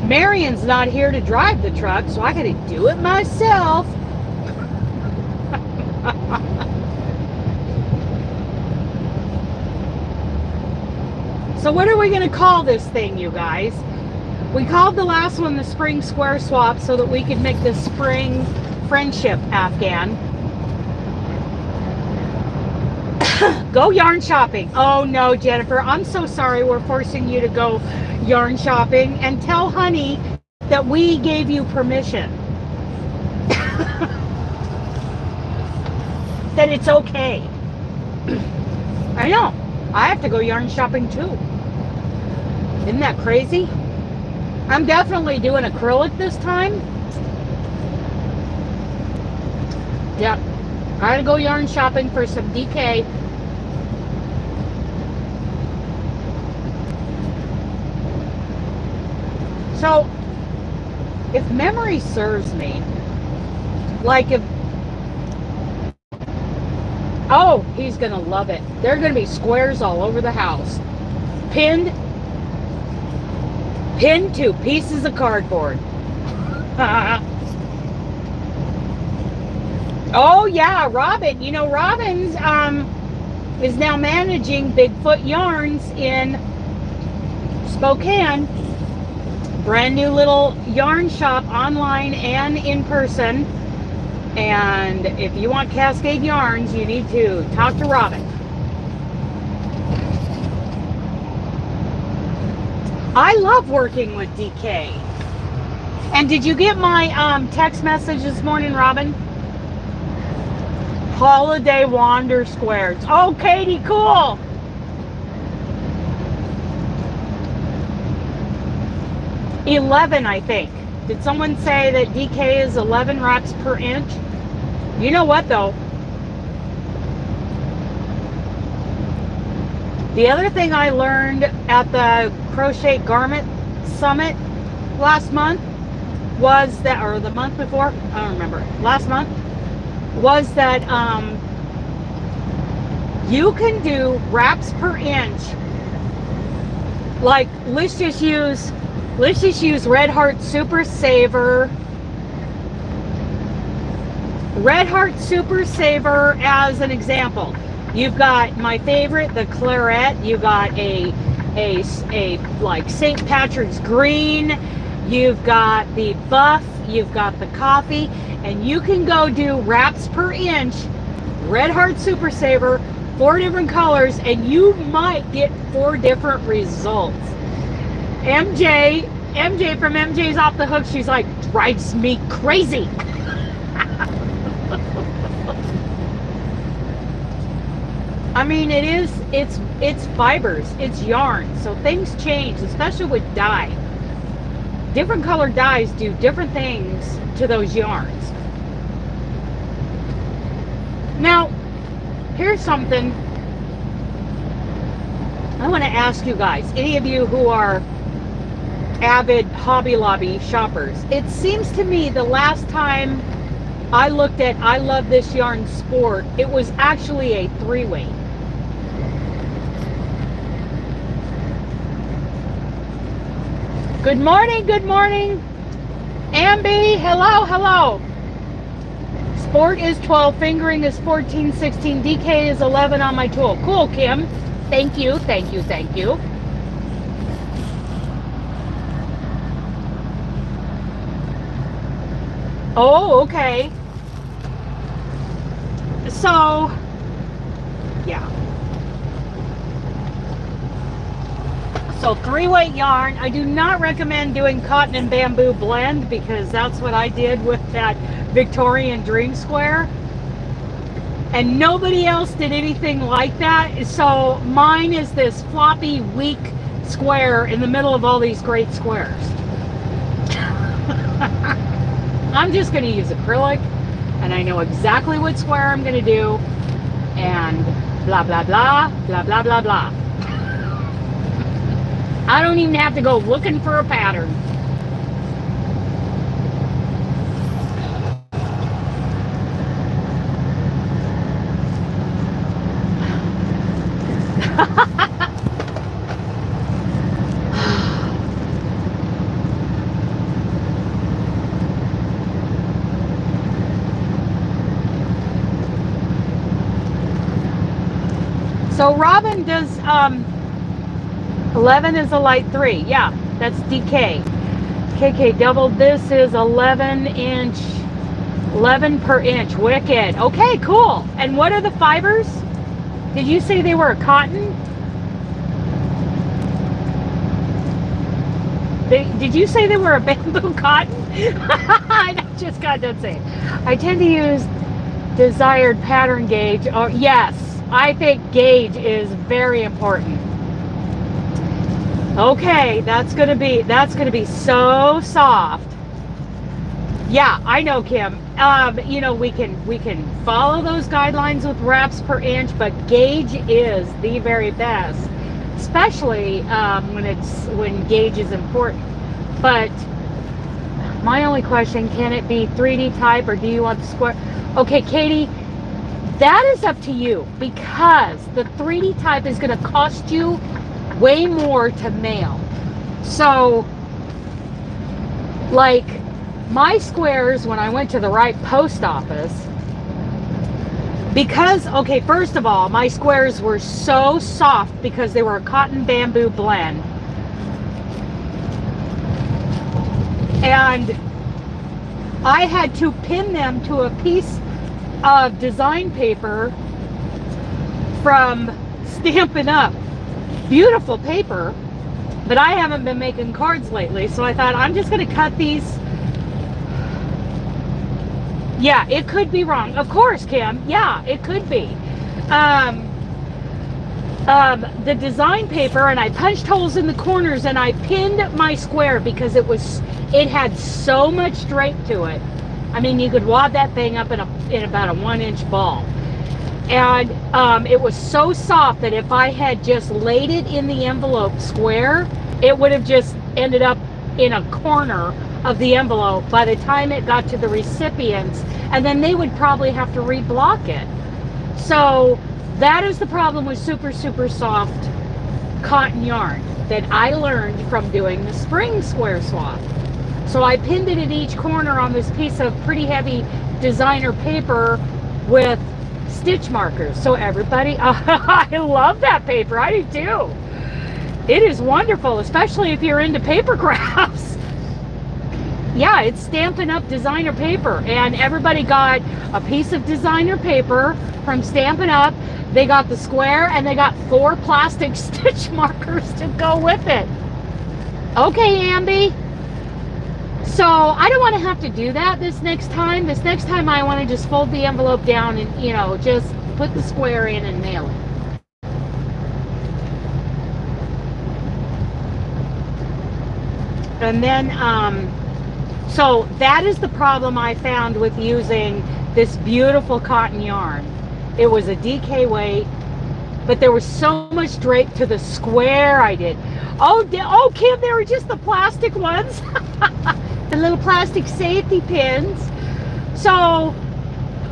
Marion's not here to drive the truck, so I got to do it myself. So what are we going to call this thing, you guys? We called the last one the Spring Square Swap so that we could make the Spring Friendship Afghan. Go yarn shopping. Oh no, Jennifer, I'm so sorry we're forcing you to go yarn shopping. And tell Honey that we gave you permission. That it's okay. I know. I have to go yarn shopping too. Isn't that crazy? I'm definitely doing acrylic this time. Yep. I gotta go yarn shopping for some DK. So, if memory serves me, like if... Oh, he's gonna love it. There are gonna be squares all over the house. Pinned to pieces of cardboard. Oh yeah, Robin. You know, Robin's is now managing Bigfoot Yarns in Spokane. Brand new little yarn shop online and in person. And if you want Cascade yarns, you need to talk to Robin. I love working with DK. And did you get my text message this morning, Robin? Holiday Wander Squares. Oh, Katie, cool. $11, I think. Did someone say that DK is 11 wraps per inch? You know what, though? The other thing I learned at the Crochet Garment Summit last month was that, or the month before, I don't remember, last month, was that You can do wraps per inch. Like, let's just use Red Heart Super Saver. Red Heart Super Saver as an example. You've got my favorite, the Claret. You got a like St. Patrick's Green. You've got the Buff. You've got the Coffee, and you can go do wraps per inch, Red Heart Super Saver, 4 different colors, and you might get 4 different results. MJ from MJ's Off the Hook, she's like, drives me crazy. I mean, it's fibers, it's yarn, so things change, especially with dye. Different colored dyes do different things to those yarns. Now, here's something I want to ask you guys, any of you who are avid Hobby Lobby shoppers. It seems to me the last time I looked at I Love This Yarn Sport, it was actually a 3-weight. Good morning, good morning. Ambi, hello, hello. Sport is 12, fingering is 14, 16, DK is 11 on my tool. Cool, Kim. Thank you, thank you, thank you. Oh, okay. So, yeah. So 3-weight yarn. I do not recommend doing cotton and bamboo blend because that's what I did with that Victorian Dream Square. And nobody else did anything like that. So mine is this floppy, weak square in the middle of all these great squares. I'm just going to use acrylic, and I know exactly what square I'm going to do, and blah, blah, blah, blah, blah, blah, blah. I don't even have to go looking for a pattern. So Robin does 11 is a light 3. Yeah, that's DK. KK doubled. This is 11 per inch. Wicked. Okay, cool. And what are the fibers? Did you say they were a cotton? Did you say they were a bamboo cotton? I just got done saying. I tend to use desired pattern gauge. Oh, yes. I think gauge is very important. Okay, that's gonna be so soft. Yeah, I know, Kim. You know, we can follow those guidelines with wraps per inch, but gauge is the very best, especially when gauge is important. But my only question, can it be 3D type or do you want the square? Okay, Katie, that is up to you because the 3D type is going to cost you way more to mail. So, like my squares, when I went to the right post office, because, okay, first of all, my squares were so soft because they were a cotton bamboo blend. And I had to pin them to a piece of design paper from Stampin' Up. Beautiful paper, but I haven't been making cards lately, so I thought I'm just going to cut these. Yeah, it could be wrong. Of course, Kim. Yeah, it could be. The design paper, and I punched holes in the corners, and I pinned my square because it had so much drape to it. I mean, you could wad that thing up in about a 1-inch ball. And it was so soft that if I had just laid it in the envelope square, it would have just ended up in a corner of the envelope by the time it got to the recipients, and then they would probably have to reblock it. So That is the problem with super, super soft cotton yarn that I learned from doing the spring square swap. So I pinned it at each corner on this piece of pretty heavy designer paper with stitch markers. So everybody, I love that paper. I do too. It is wonderful, especially if you're into paper crafts. Yeah, it's Stampin' Up! Designer paper, and everybody got a piece of designer paper from Stampin' Up! They got the square, and they got 4 plastic stitch markers to go with it. Okay, Ambi. So I don't want to have to do that this next time. This next time I want to just fold the envelope down and, you know, just put the square in and mail it. And then, so that is the problem I found with using this beautiful cotton yarn. It was a DK weight, but there was so much drape to the square I did. Oh, Kim, they were just the plastic ones. The little plastic safety pins. So,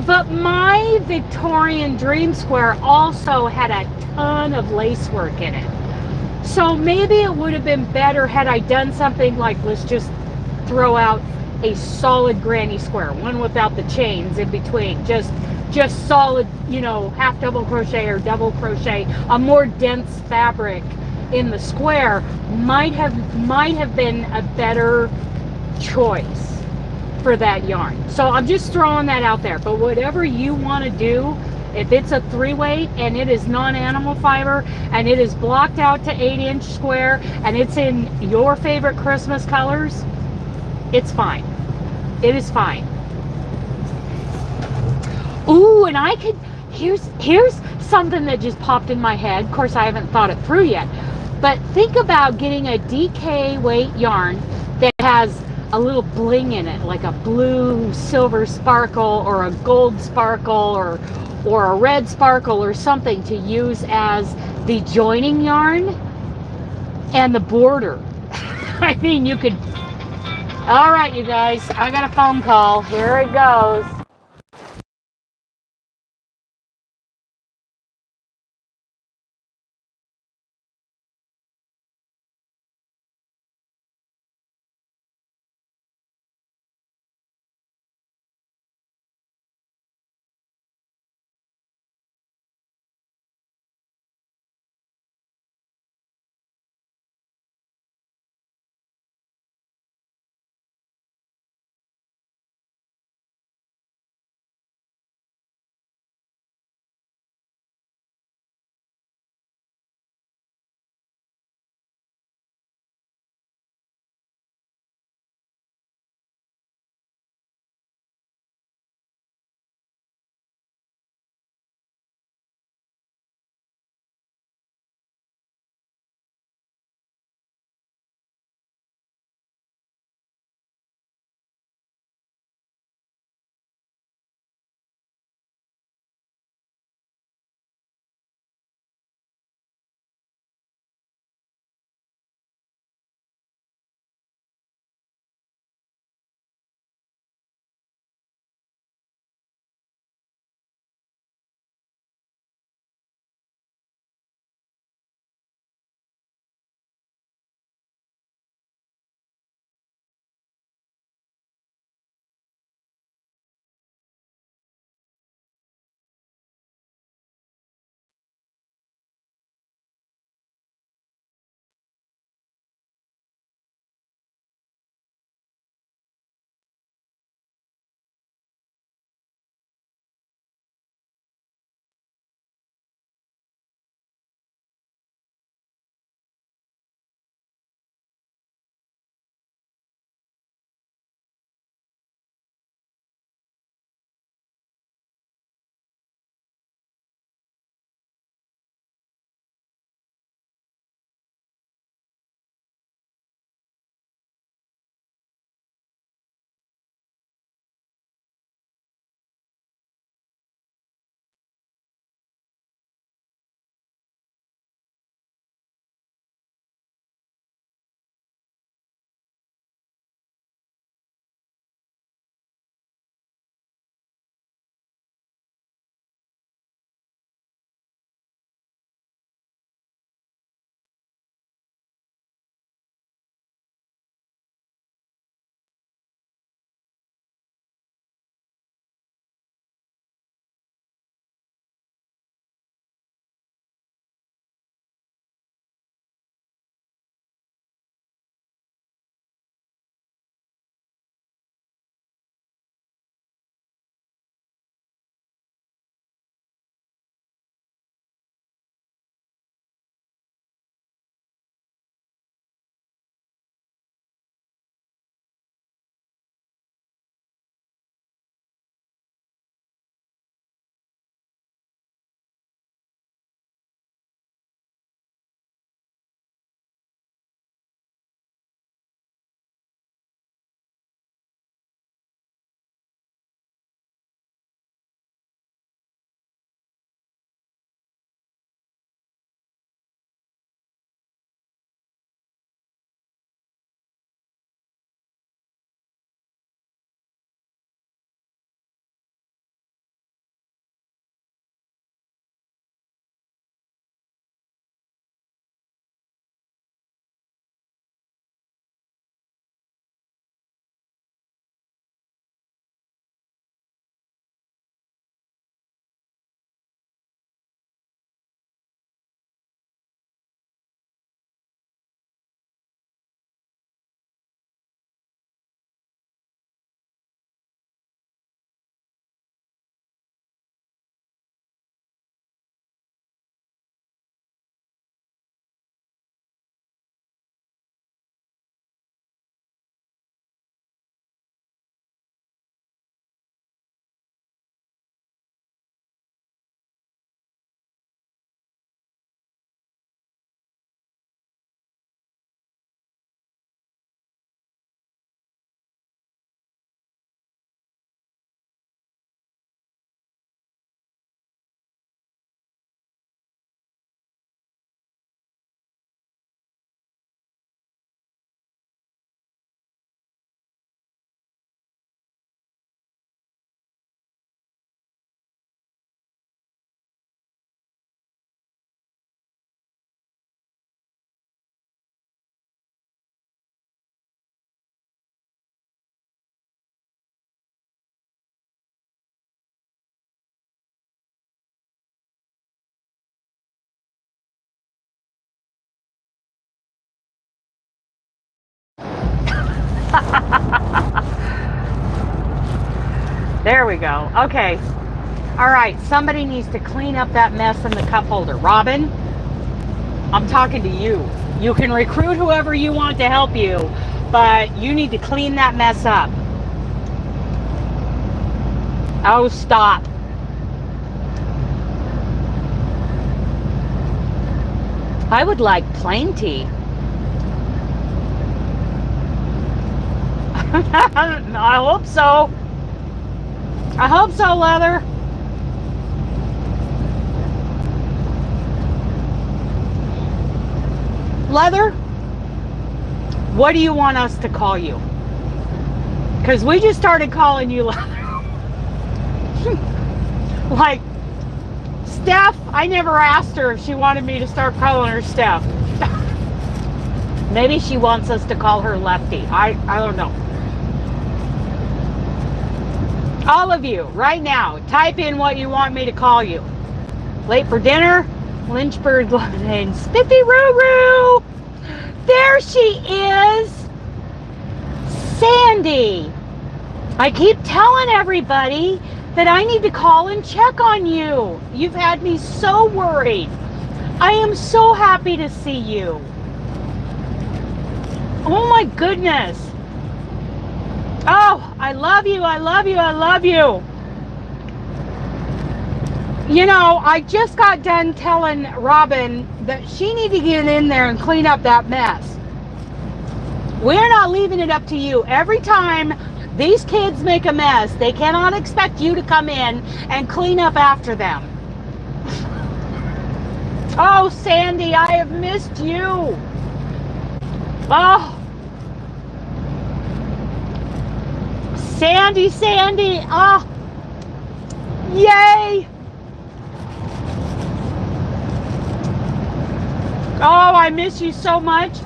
but my Victorian Dream Square also had a ton of lace work in it. So maybe it would have been better had I done something like, let's just throw out a solid granny square, one without the chains in between, just solid, you know, half double crochet or double crochet, a more dense fabric in the square might have been a better choice for that yarn. So I'm just throwing that out there. But whatever you want to do, if it's a 3-weight and it is non-animal fiber and it is blocked out to 8-inch square and it's in your favorite Christmas colors, it's fine. It is fine. Ooh, and I could, here's something that just popped in my head. Of course, I haven't thought it through yet. But think about getting a DK weight yarn that has a little bling in it, like a blue silver sparkle or a gold sparkle or a red sparkle or something to use as the joining yarn and the border. I mean, you could. All right, you guys, I got a phone call. Here it goes. There we go. Okay. All right. Somebody needs to clean up that mess in the cup holder. Robin, I'm talking to you. You can recruit whoever you want to help you, but you need to clean that mess up. Oh, stop. I would like plain tea. I hope so. I hope so, Leather. Leather, what do you want us to call you? Because we just started calling you Leather. Like, Steph, I never asked her if she wanted me to start calling her Steph. Maybe she wants us to call her Lefty. I don't know. All of you, right now, type in what you want me to call you. Late for dinner, Lynchburg Lemonade, Spiffy Roo. There she is. Sandy. I keep telling everybody that I need to call and check on you. You've had me so worried. I am so happy to see you. Oh my goodness. Oh, I love you, I love you, I love you. You know, I just got done telling Robin that she needs to get in there and clean up that mess. We're not leaving it up to you. Every time these kids make a mess, they cannot expect you to come in and clean up after them. Oh, Sandy, I have missed you. Oh. Sandy, oh, yay. Oh, I miss you so much.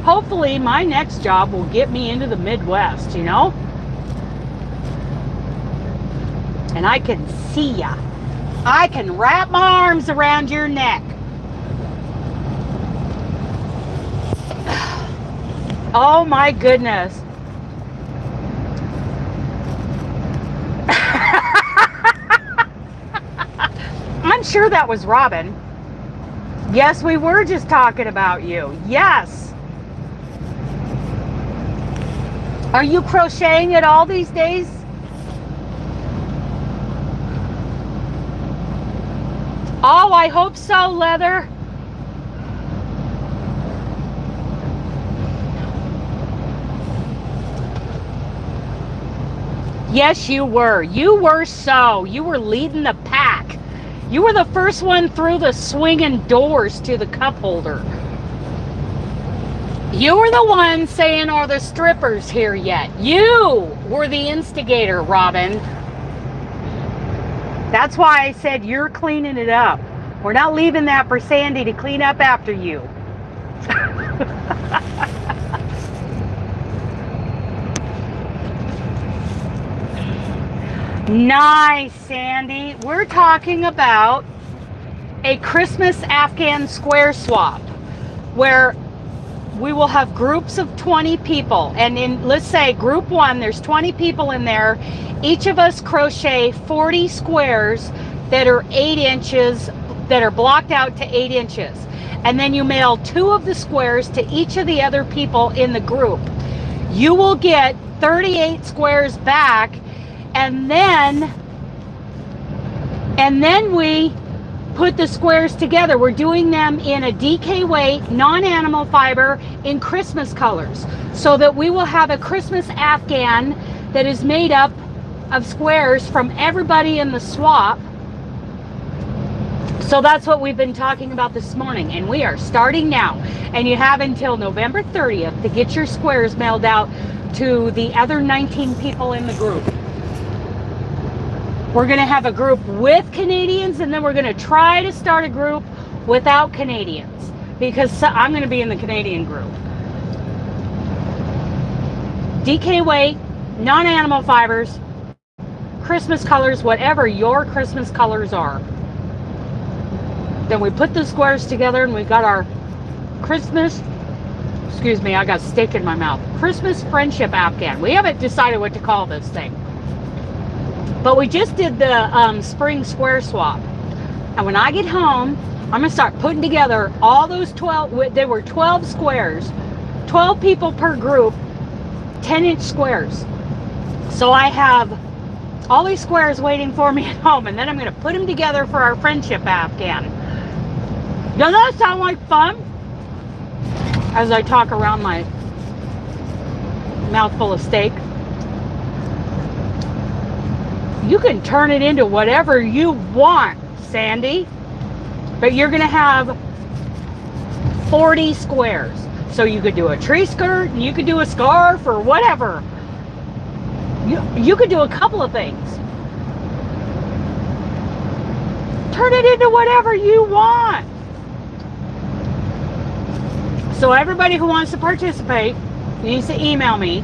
Hopefully my next job will get me into the Midwest, you know? And I can see ya. I can wrap my arms around your neck. Oh my goodness. I'm sure that was Robin. Yes, we were just talking about you. Yes. Are you crocheting at all these days? Oh, I hope so, Leather. Yes, you were. You were so. You were leading the pack. You were the first one through the swinging doors to the cup holder. You were the one saying, are the strippers here yet? You were the instigator, Robin. That's why I said you're cleaning it up. We're not leaving that for Sandy to clean up after you. Nice, Sandy. We're talking about a Christmas Afghan square swap where we will have groups of 20 people. And in, let's say, group one, there's 20 people in there. Each of us crochet 40 squares that are 8 inches, that are blocked out to 8 inches. And then you mail 2 of the squares to each of the other people in the group. You will get 38 squares back. And then we put the squares together. We're doing them in a DK weight, non-animal fiber, in Christmas colors, so that we will have a Christmas Afghan that is made up of squares from everybody in the swap. So that's what we've been talking about this morning, and we are starting now. And you have until November 30th to get your squares mailed out to the other 19 people in the group. We're going to have a group with Canadians, and then we're going to try to start a group without Canadians, because I'm going to be in the Canadian group. DK weight, non-animal fibers, Christmas colors, whatever your Christmas colors are. Then we put the squares together and we've got our Christmas Excuse me, I got steak in my mouth. Christmas friendship Afghan. We haven't decided what to call this thing. But we just did the spring square swap. And when I get home, I'm going to start putting together all those 12. There were 12 squares. 12 people per group. 10-inch squares. So I have all these squares waiting for me at home. And then I'm going to put them together for our friendship Afghan. Doesn't that sound like fun? As I talk around my mouthful of steak. You can turn it into whatever you want, Sandy. But you're going to have 40 squares. So you could do a tree skirt, and you could do a scarf, or whatever. You could do a couple of things. Turn it into whatever you want. So everybody who wants to participate needs to email me,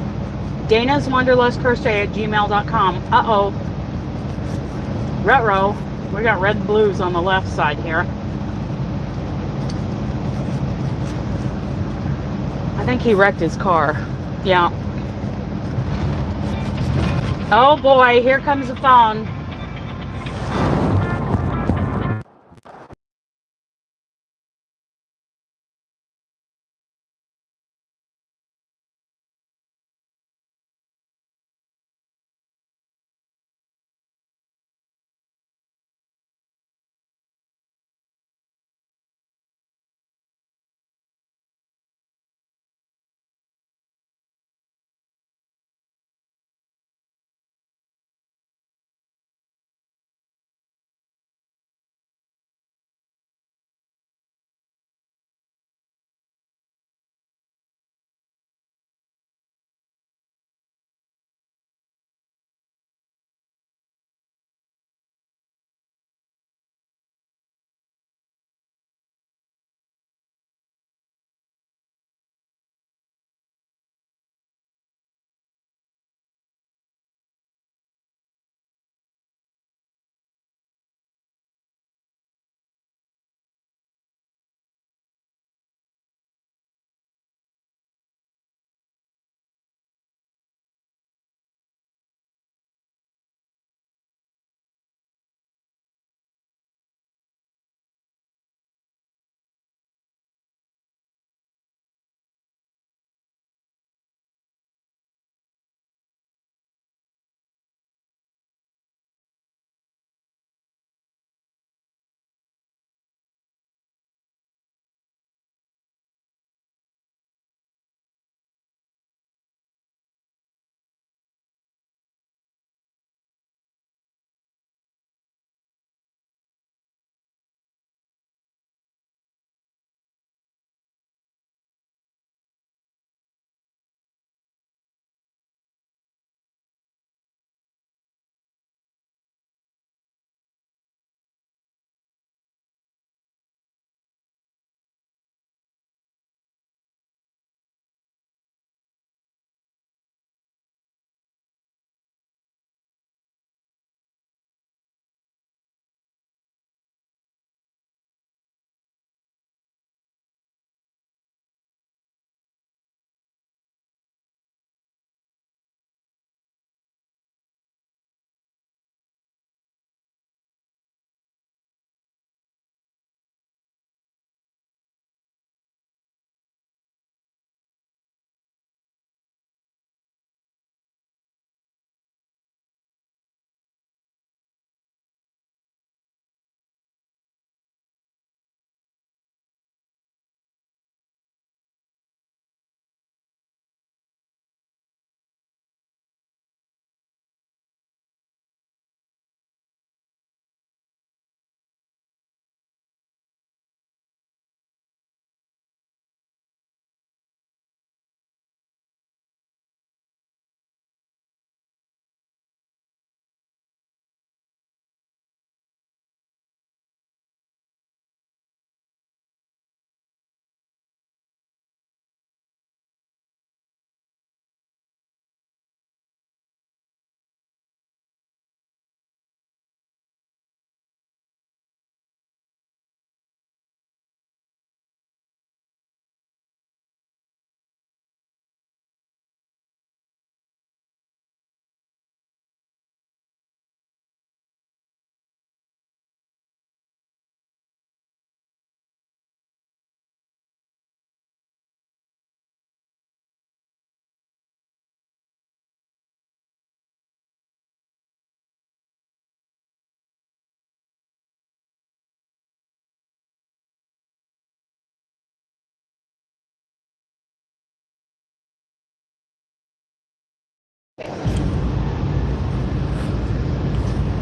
danaswanderlustcrochet@gmail.com. Uh-oh. Retro. We got red and blues on the left side here. I think he wrecked his car. Yeah. Oh boy, here comes the phone.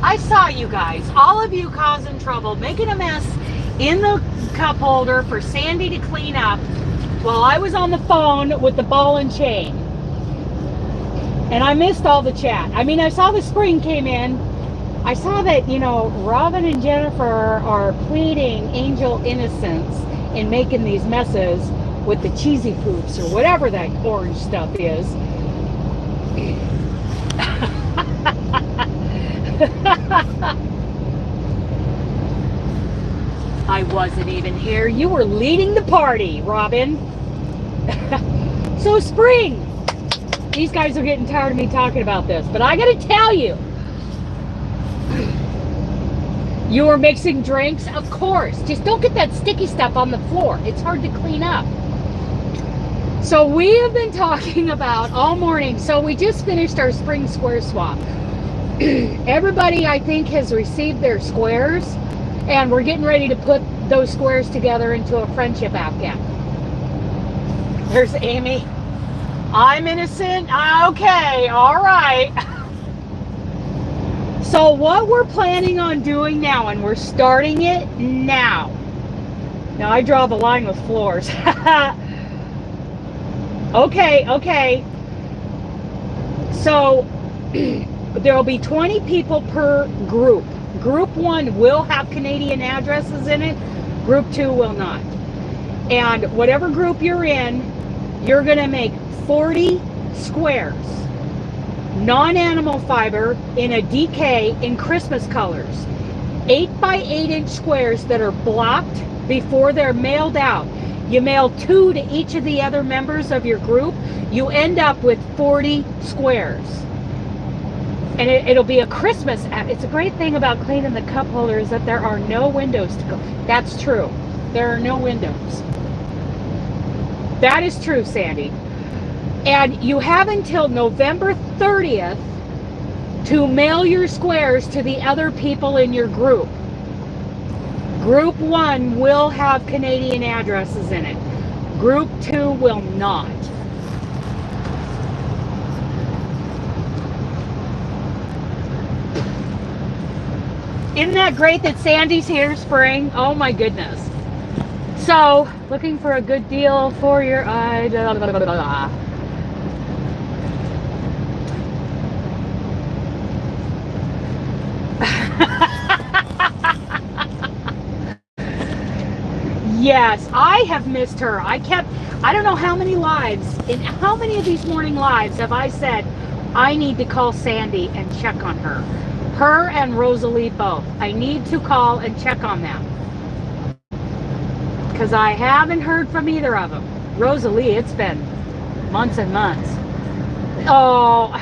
I saw you guys, all of you causing trouble, making a mess in the cup holder for Sandy to clean up while I was on the phone with the ball and chain. And I missed all the chat. I mean, I saw the spring came in. I saw that, you know, Robin and Jennifer are pleading angel innocence in making these messes with the cheesy poops or whatever that orange stuff is. I wasn't even here. You were leading the party, Robin. So spring. These guys are getting tired of me talking about this, but I gotta tell you. You were mixing drinks? Of course. Just don't get that sticky stuff on the floor. It's hard to clean up. So we have been talking about all morning. So we just finished our spring square swap. Everybody, I think, has received their squares, and we're getting ready to put those squares together into a friendship afghan. There's Amy. I'm innocent. Okay, all right. So what we're planning on doing now, and we're starting it now. Now I draw the line with floors. Okay. So there'll be 20 people per group. Group 1 will have Canadian addresses in it. Group 2 will not. And whatever group you're in, you're going to make 40 squares. Non-animal fiber in a DK in Christmas colors. 8 by 8 inch squares that are blocked before they're mailed out. You mail 2 to each of the other members of your group. You end up with 40 squares. And it'll be a Christmas app. It's a great thing about cleaning the cup holder is that there are no windows to go. That's true. There are no windows. That is true, Sandy. And you have until November 30th to mail your squares to the other people in your group. Group 1 will have Canadian addresses in it. Group 2 will not. Isn't that great that Sandy's here, spring? Oh my goodness. So, looking for a good deal for your Yes, I have missed her. I don't know how many lives, in how many of these morning lives have I said, I need to call Sandy and check on her. Her and Rosalie both. I need to call and check on them. Because I haven't heard from either of them. Rosalie, it's been months and months. Oh,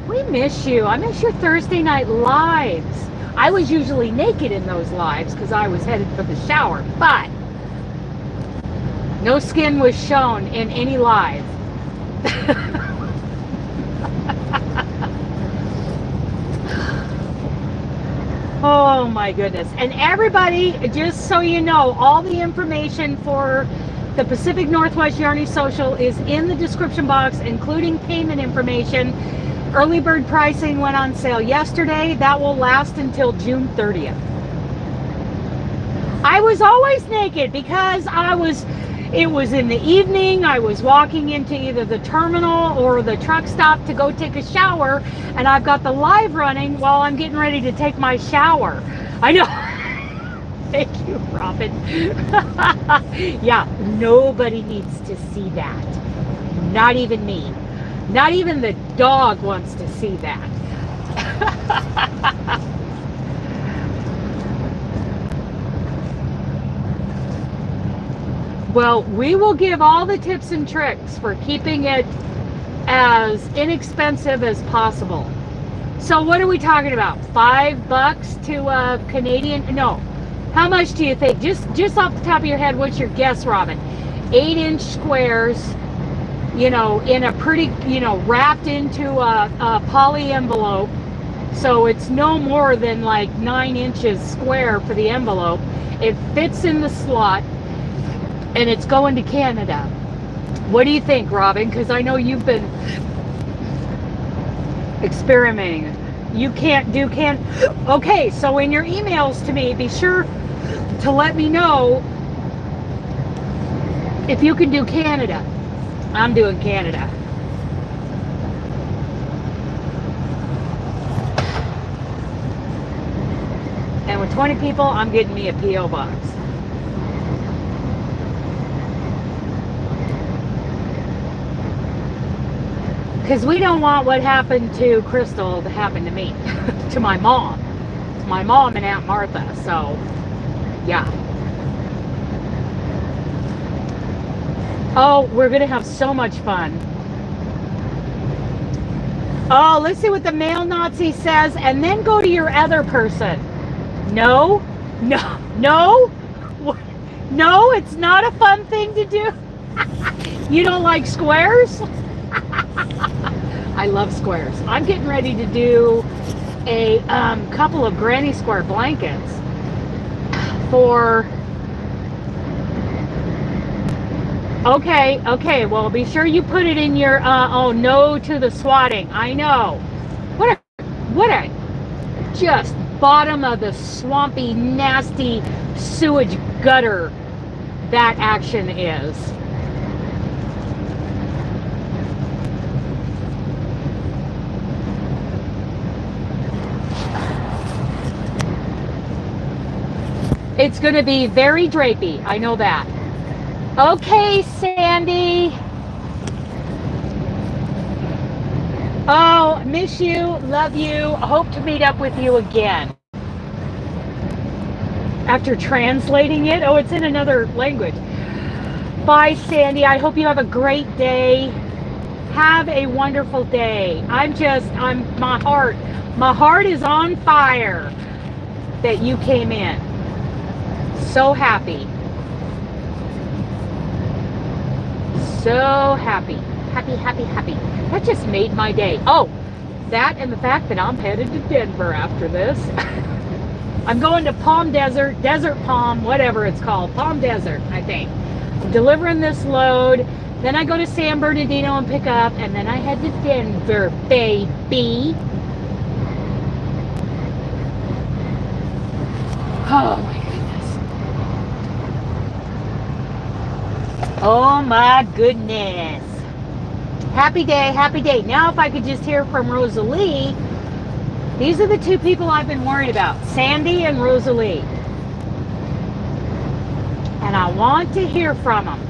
we miss you. I miss your Thursday night lives. I was usually naked in those lives because I was headed for the shower, but no skin was shown in any live. Oh my goodness. And everybody, just so you know, all the information for the Pacific Northwest Yarny Social is in the description box, including payment information. Early bird pricing went on sale yesterday. That will last until June 30th. I was always naked because it was in the evening. I was walking into either the terminal or the truck stop to go take a shower, and I've got the live running while I'm getting ready to take my shower. I know. Thank you, Robin. Yeah, nobody needs to see that. Not even me. Not even the dog wants to see that. Well, we will give all the tips and tricks for keeping it as inexpensive as possible. So what are we talking about? $5 to a Canadian? No. How much do you think? Just off the top of your head, what's your guess, Robin? 8-inch squares, you know, in a pretty, you know, wrapped into a poly envelope. So it's no more than like 9 inches square for the envelope. It fits in the slot. And it's going to Canada. What do you think, Robin? Because I know you've been experimenting. You can't do okay, so in your emails to me, be sure to let me know if you can do Canada. I'm doing Canada. And with 20 people, I'm getting me a P.O. box. Because we don't want what happened to Crystal to happen to me, to my mom and Aunt Martha. So, yeah. Oh, we're going to have so much fun. Oh, let's see what the male Nazi says, and then go to your other person. No, it's not a fun thing to do. You don't like squares? I love squares. I'm getting ready to do a couple of granny square blankets for... Okay, well, be sure you put it in your, oh, no to the swatting. I know. What a just bottom of the swampy, nasty sewage gutter that action is. It's going to be very drapey. I know that. Okay, Sandy. Oh, miss you, love you. Hope to meet up with you again. After translating it, oh, it's in another language. Bye, Sandy. I hope you have a great day. Have a wonderful day. My heart is on fire that you came in. So happy. So happy. Happy. That just made my day. Oh, that and the fact that I'm headed to Denver after this. I'm going to Palm Desert, Desert Palm, whatever it's called. Palm Desert, I think. I'm delivering this load. Then I go to San Bernardino and pick up. And then I head to Denver, baby. Oh, my goodness. Oh, my goodness. Happy day. Now if I could just hear from Rosalie. These are the two people I've been worried about, Sandy and Rosalie. And I want to hear from them.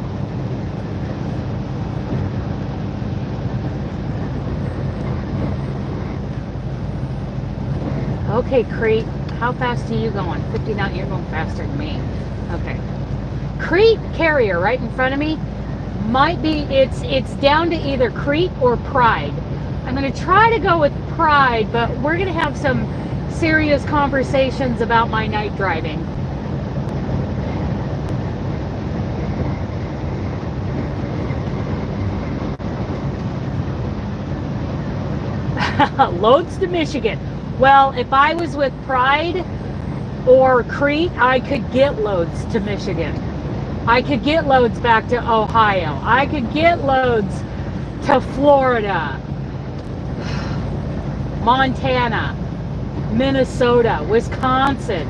Okay, Crete, how fast are you going? 59, you're going faster than me. Okay. Crete carrier right in front of me. Might be, it's down to either Crete or Pride. I'm going to try to go with Pride, but we're going to have some serious conversations about my night driving. Loads to Michigan. Well, if I was with Pride or Crete, I could get loads to Michigan. I could get loads back to Ohio. I could get loads to Florida, Montana, Minnesota, Wisconsin,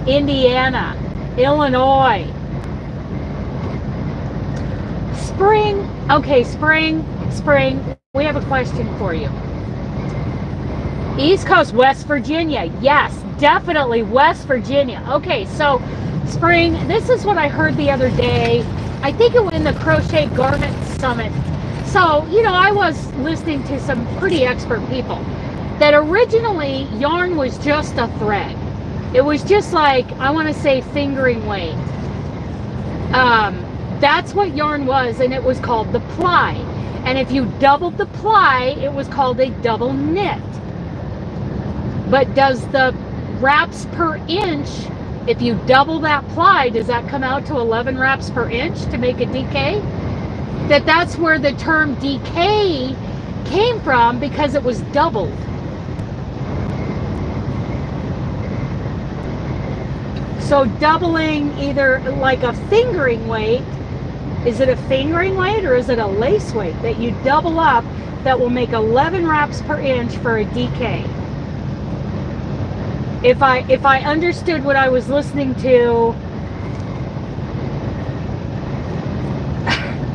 Indiana, Illinois. Spring. Okay, spring. We have a question for you. East Coast, West Virginia. Yes, definitely West Virginia. Okay, so spring, this is what I heard the other day. I think it was in the Crochet Garment Summit. So, you know, I was listening to some pretty expert people that originally yarn was just a thread. It was just like, I want to say fingering weight. That's what yarn was, and it was called the ply. And if you doubled the ply, it was called a double knit. But does the wraps per inch, if you double that ply, does that come out to 11 wraps per inch to make a DK? That's where the term DK came from, because it was doubled. So doubling either like a fingering weight, is it a fingering weight or is it a lace weight that you double up? that will make 11 wraps per inch for a DK. If I understood what I was listening to,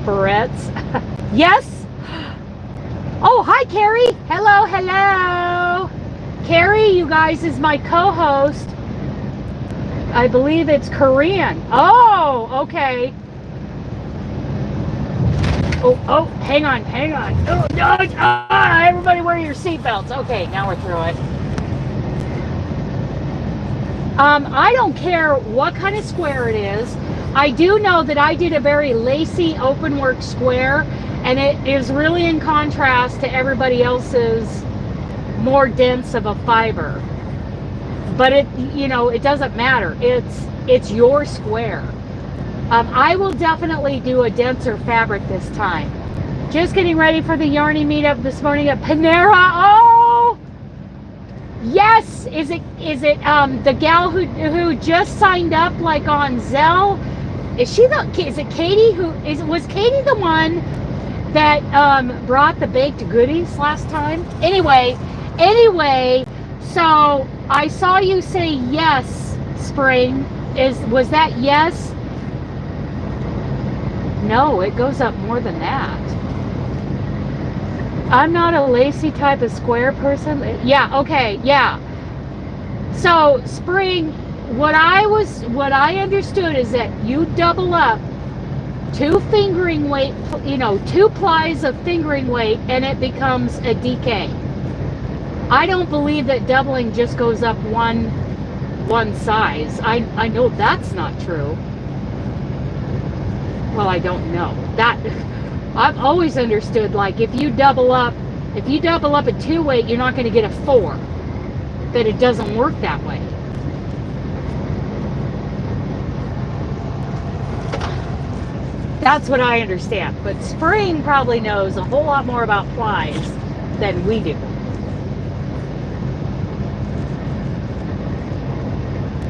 Barrettes. Yes. Oh, hi, Kari. Hello, hello. Kari, you guys, is my co-host. I believe it's Korean. Oh, okay. Oh, hang on. Oh, no, everybody wear your seatbelts. Okay, now we're through it. I don't care what kind of square it is. I do know that I did a very lacy open work square, and it is really in contrast to everybody else's more dense of a fiber. But it doesn't matter. It's your square. I will definitely do a denser fabric this time. Just getting ready for the Yarny meetup this morning at Panera. Oh, yes. Is it the gal who just signed up like on Zelle? Is it Katie was Katie the one that brought the baked goodies last time? Anyway, so I saw you say yes, Spring. Was that yes? No, it goes up more than that. I'm not a lacy type of square person. Yeah, okay, yeah. So, Spring, what I understood is that you double up 2 fingering weight, 2 plies of fingering weight, and it becomes a DK. I don't believe that doubling just goes up one size. I know that's not true. Well, I don't know. That I've always understood, like, if you double up a 2 weight, you're not going to get a 4. That it doesn't work that way. That's what I understand. But Spring probably knows a whole lot more about plies than we do.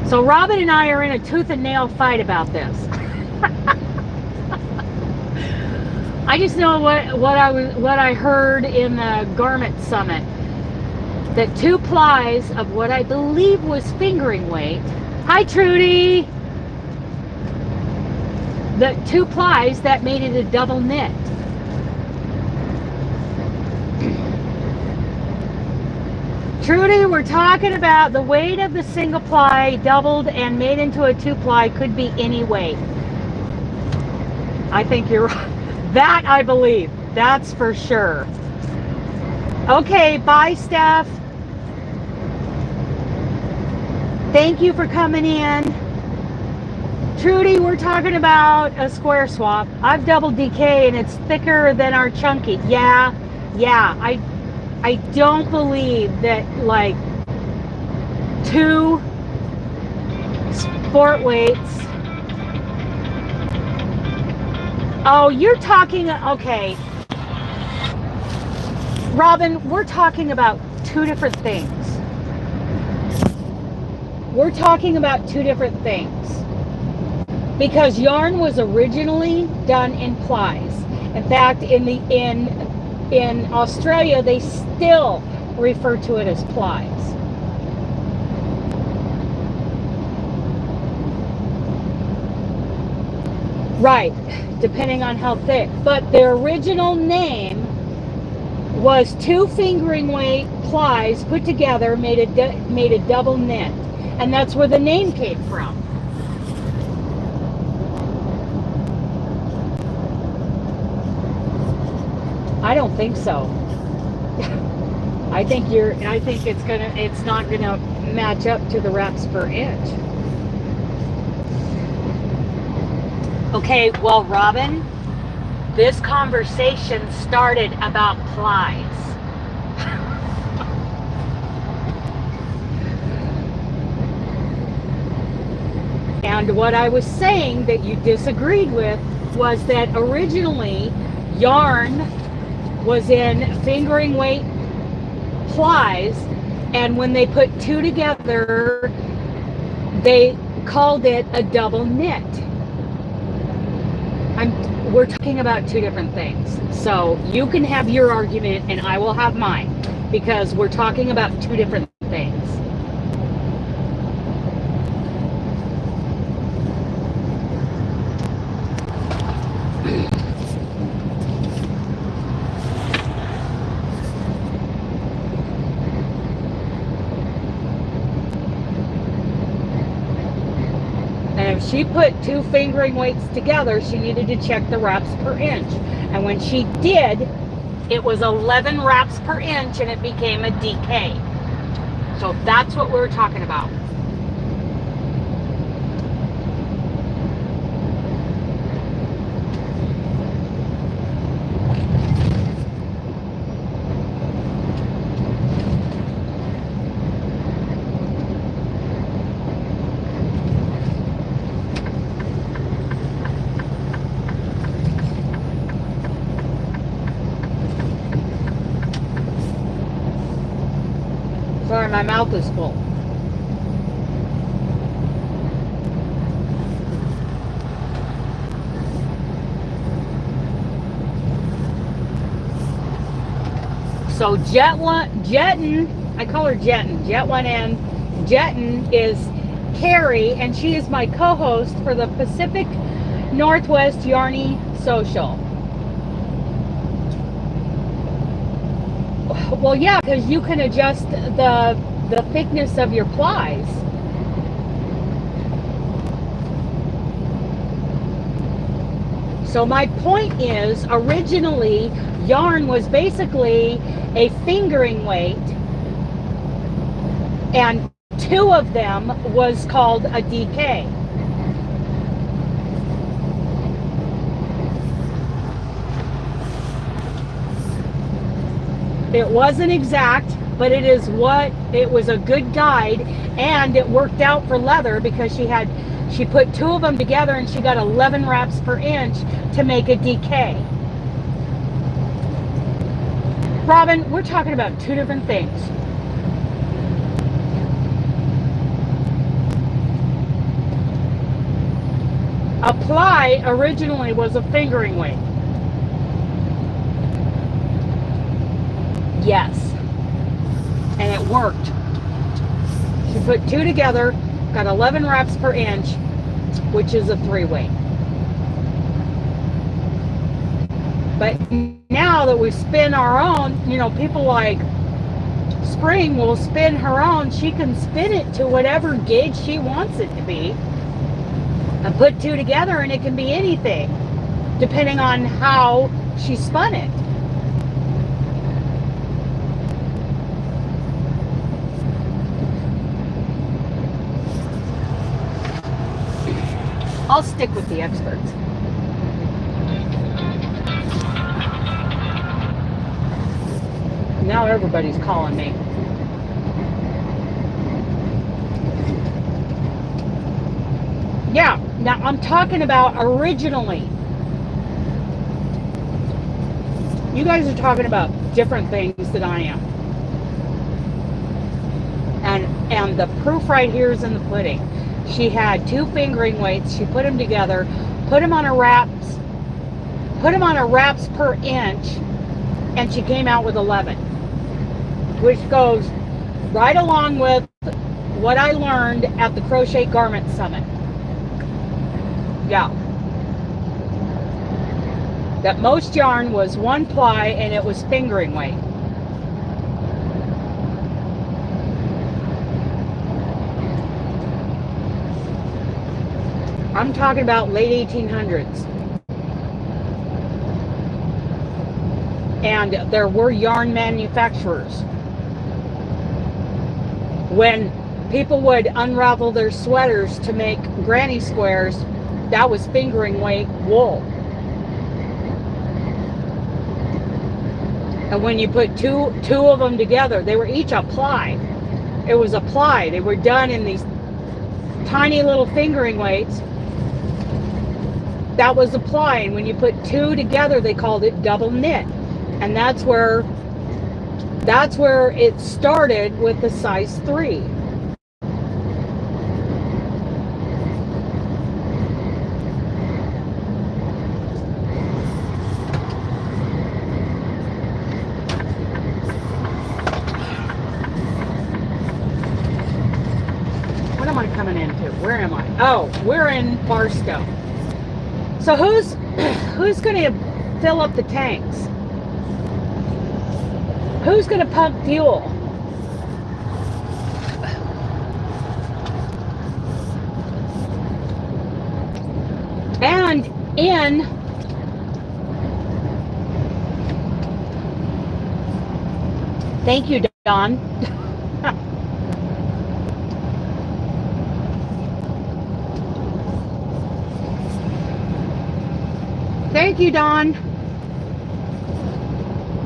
So Robin and I are in a tooth and nail fight about this. I just know what I heard in the garment summit, that 2 plies of what I believe was fingering weight. Hi, Trudy. The 2 plies that made it a double knit. Trudy, we're talking about the weight of the single ply doubled and made into a 2 ply could be any weight. I think you're right. That I believe. That's for sure. Okay, bye, Steph. Thank you for coming in. Trudy, we're talking about a square swap. I've doubled DK and it's thicker than our chunky. Yeah. I don't believe that, like, 2 sport weights. Oh, you're talking, okay. Robin, we're talking about 2 different things. We're talking about 2 different things. Because yarn was originally done in plies. In fact, in Australia, they still refer to it as plies. Right, depending on how thick. But their original name was 2 fingering weight plies put together, made a double knit. And that's where the name came from. I don't think so. I think it's not gonna match up to the wraps per inch. Okay, well, Robin, this conversation started about plies. And what I was saying that you disagreed with was that originally yarn was in fingering weight plies, and when they put 2 together, they called it a double knit. We're talking about two different things. So you can have your argument and I will have mine, because we're talking about two different things. And if she put two fingering weights together, she needed to check the wraps per inch. And when she did, it was 11 wraps per inch and it became a DK. So that's what we're talking about. Sorry, my mouth is full. So Jetton, I call her Jetton. Jetton is Kari, and she is my co-host for the Pacific Northwest Yarny Social. Well, yeah, because you can adjust the thickness of your plies. So my point is, originally, yarn was basically a fingering weight, and two of them was called a DK. It wasn't exact, but it was a good guide, and it worked out for leather because she put two of them together and she got 11 wraps per inch to make a DK. Robin, we're talking about two different things. A ply originally was a fingering weight. Yes, and it worked. She put two together, got 11 wraps per inch, which is a 3-weight. But now that we spin our own, people like Spring will spin her own. She can spin it to whatever gauge she wants it to be and put two together, and it can be anything depending on how she spun it. I'll stick with the experts. Now everybody's calling me. Yeah, now I'm talking about originally. You guys are talking about different things than I am. And the proof right here is in the pudding. She had two fingering weights. She put them together, put them on her wraps per inch, and she came out with 11, which goes right along with what I learned at the Crochet Garment Summit. Yeah. That most yarn was one ply and it was fingering weight. I'm talking about late 1800s. And there were yarn manufacturers. When people would unravel their sweaters to make granny squares, that was fingering weight wool. And when you put two of them together, they were each a ply. It was a ply. They were done in these tiny little fingering weights. That was a ply, and when you put two together, they called it double knit, and that's where it started with the size 3. am I coming into? Where am I? Oh, we're in Barstow. So who's going to fill up the tanks? Who's going to pump fuel? And in thank you, Don. Thank you, Don.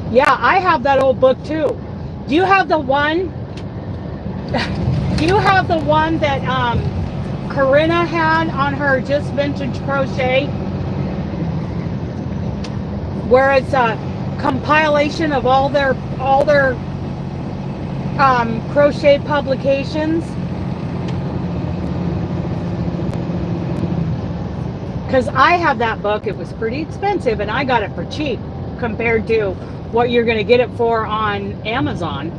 Yeah, I have that old book too. Do you have the one? Do you have the one that Corinna had on her Just Vintage Crochet, where it's a compilation of all their crochet publications? Because I have that book. It was pretty expensive, and I got it for cheap compared to what you're going to get it for on Amazon.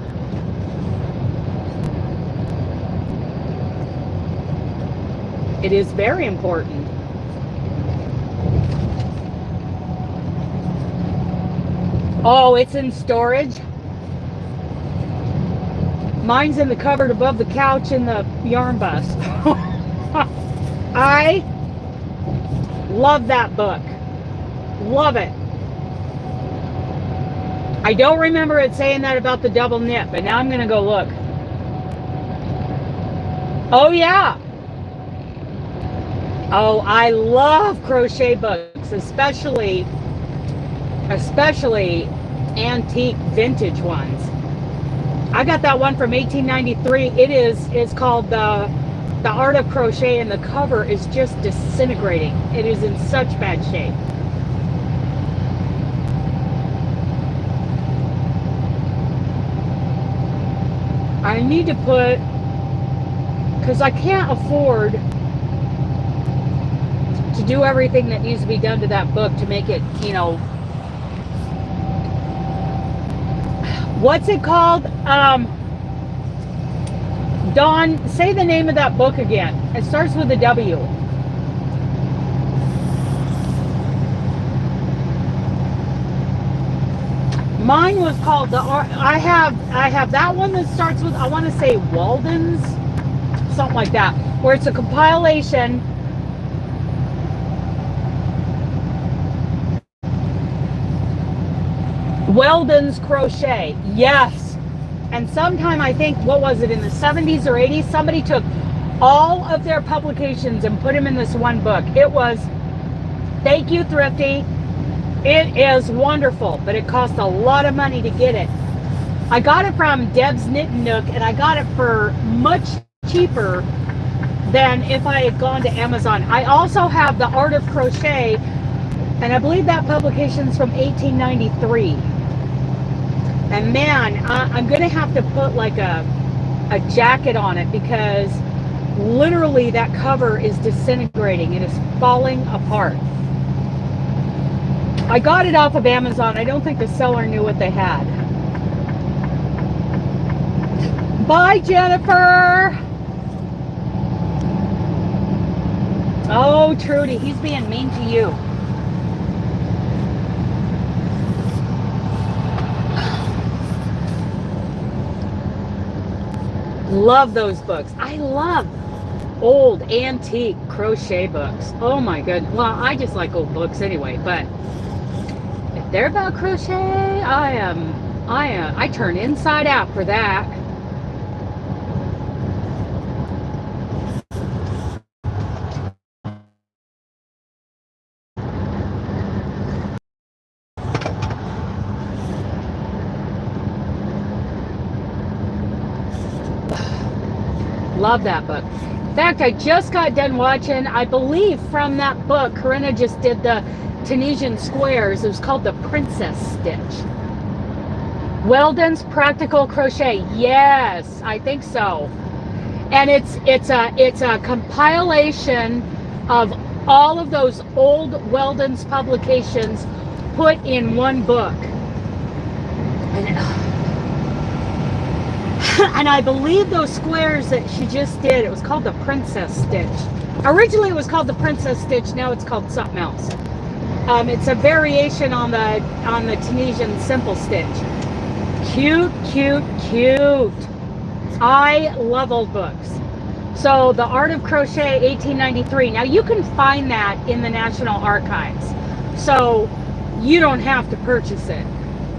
It is very important. Oh, it's in storage. Mine's in the cupboard above the couch in the yarn bus. I love that book. Love it. I don't remember it saying that about the double knit, but now I'm going to go look. Oh, yeah. Oh, I love crochet books, especially antique vintage ones. I got that one from 1893. It's called The Art of Crochet, and the cover is just disintegrating. It is in such bad shape. I need to put, because I can't afford to do everything that needs to be done to that book to make it, you know, what's it called? Dawn, say the name of that book again. It starts with a W. Mine was called the Art. I have that one that starts with, I want to say Walden's, something like that, where it's a compilation. Weldon's Crochet, yes. And sometime, I think, what was it, in the 70s or 80s, somebody took all of their publications and put them in this one book. It was, thank you, Thrifty. It is wonderful, but it cost a lot of money to get it. I got it from Deb's Knitting Nook, and I got it for much cheaper than if I had gone to Amazon. I also have The Art of Crochet, and I believe that publication's from 1893. And man, I'm going to have to put like a jacket on it, because literally that cover is disintegrating. It is falling apart. I got it off of Amazon. I don't think the seller knew what they had. Bye, Jennifer. Oh, Trudy, he's being mean to you. Love those books. I love old antique crochet books. Oh my goodness. Well, I just like old books anyway, but if they're about crochet, I turn inside out for that. Love that book. In fact, I just got done watching, I believe from that book, Corinna just did the Tunisian squares. It was called The Princess Stitch. Weldon's Practical Crochet. Yes, I think so. And it's a compilation of all of those old Weldon's publications put in one book. And And I believe those squares that she just did, it was called the Princess Stitch. Originally it was called the Princess Stitch, now it's called something else. It's a variation on the Tunisian Simple Stitch. Cute, cute, cute. I love old books. So the Art of Crochet 1893. Now you can find that in the National Archives. So you don't have to purchase it.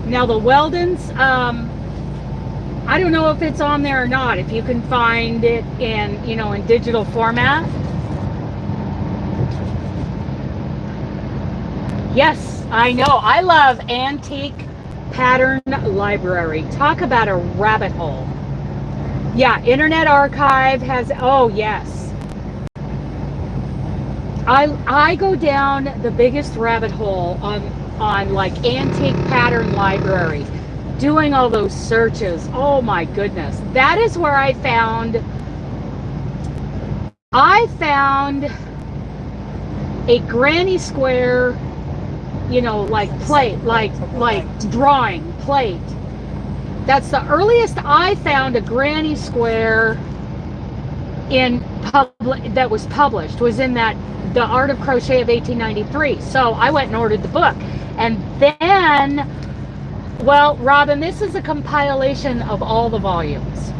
Now the Weldons, I don't know if it's on there or not, if you can find it in, you know, in digital format. Yes, I know. I love Antique Pattern Library. Talk about a rabbit hole. Yeah, Internet Archive has, oh yes. I go down the biggest rabbit hole on like Antique Pattern Library, doing all those searches. Oh my goodness. That is where I found a granny square, you know, like plate, like drawing plate. That's the earliest I found a granny square in that was published, was in that The Art of Crochet of 1893. So I went and ordered the book. And then, well, Robin, this is a compilation of all the volumes.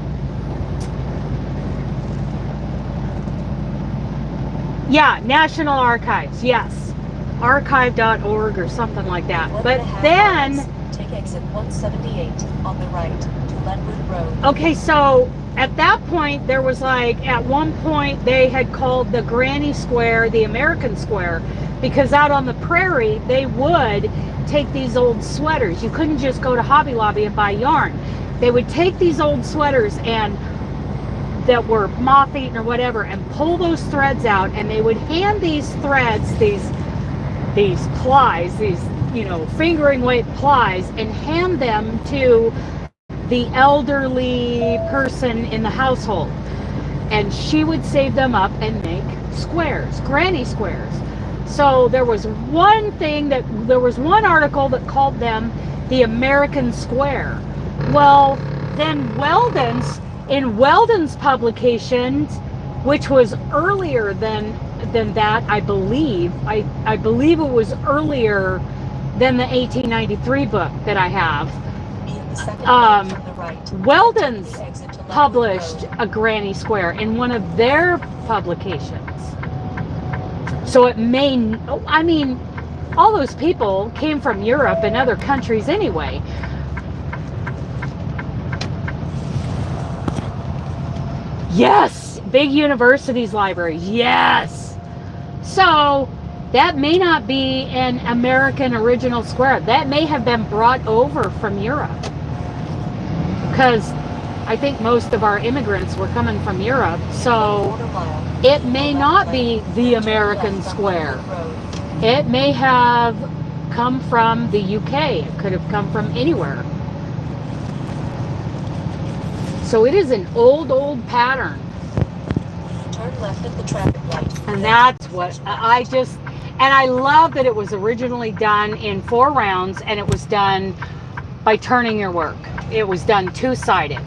Yeah, National Archives, yes. Archive.org or something like that. But then take exit 178 on the right to Lenwood Road. Okay, so at that point there was like, at one point they had called the Granny Square the American Square, because out on the prairie they would take these old sweaters. You couldn't just go to Hobby Lobby and buy yarn. They would take these old sweaters and that were moth-eaten or whatever, and pull those threads out, and they would hand these threads, these plies, these, you know, fingering weight plies, and hand them to the elderly person in the household, and she would save them up and make squares, granny squares. So there was one article that called them the American Square. Well, then in Weldon's publications, which was earlier than that, I believe it was earlier than the 1893 book that I have. Weldon's published a granny square in one of their publications. So it may, I mean, all those people came from Europe and other countries anyway. Yes, big universities libraries, yes. So that may not be an American original square. That may have been brought over from Europe, because I think most of our immigrants were coming from Europe. So it may not be the American Square. It may have come from the UK. It could have come from anywhere. So it is an old pattern. Turn left at the traffic light. And that's what I love that it was originally done in 4 rounds, and it was done by turning your work. It was done two-sided.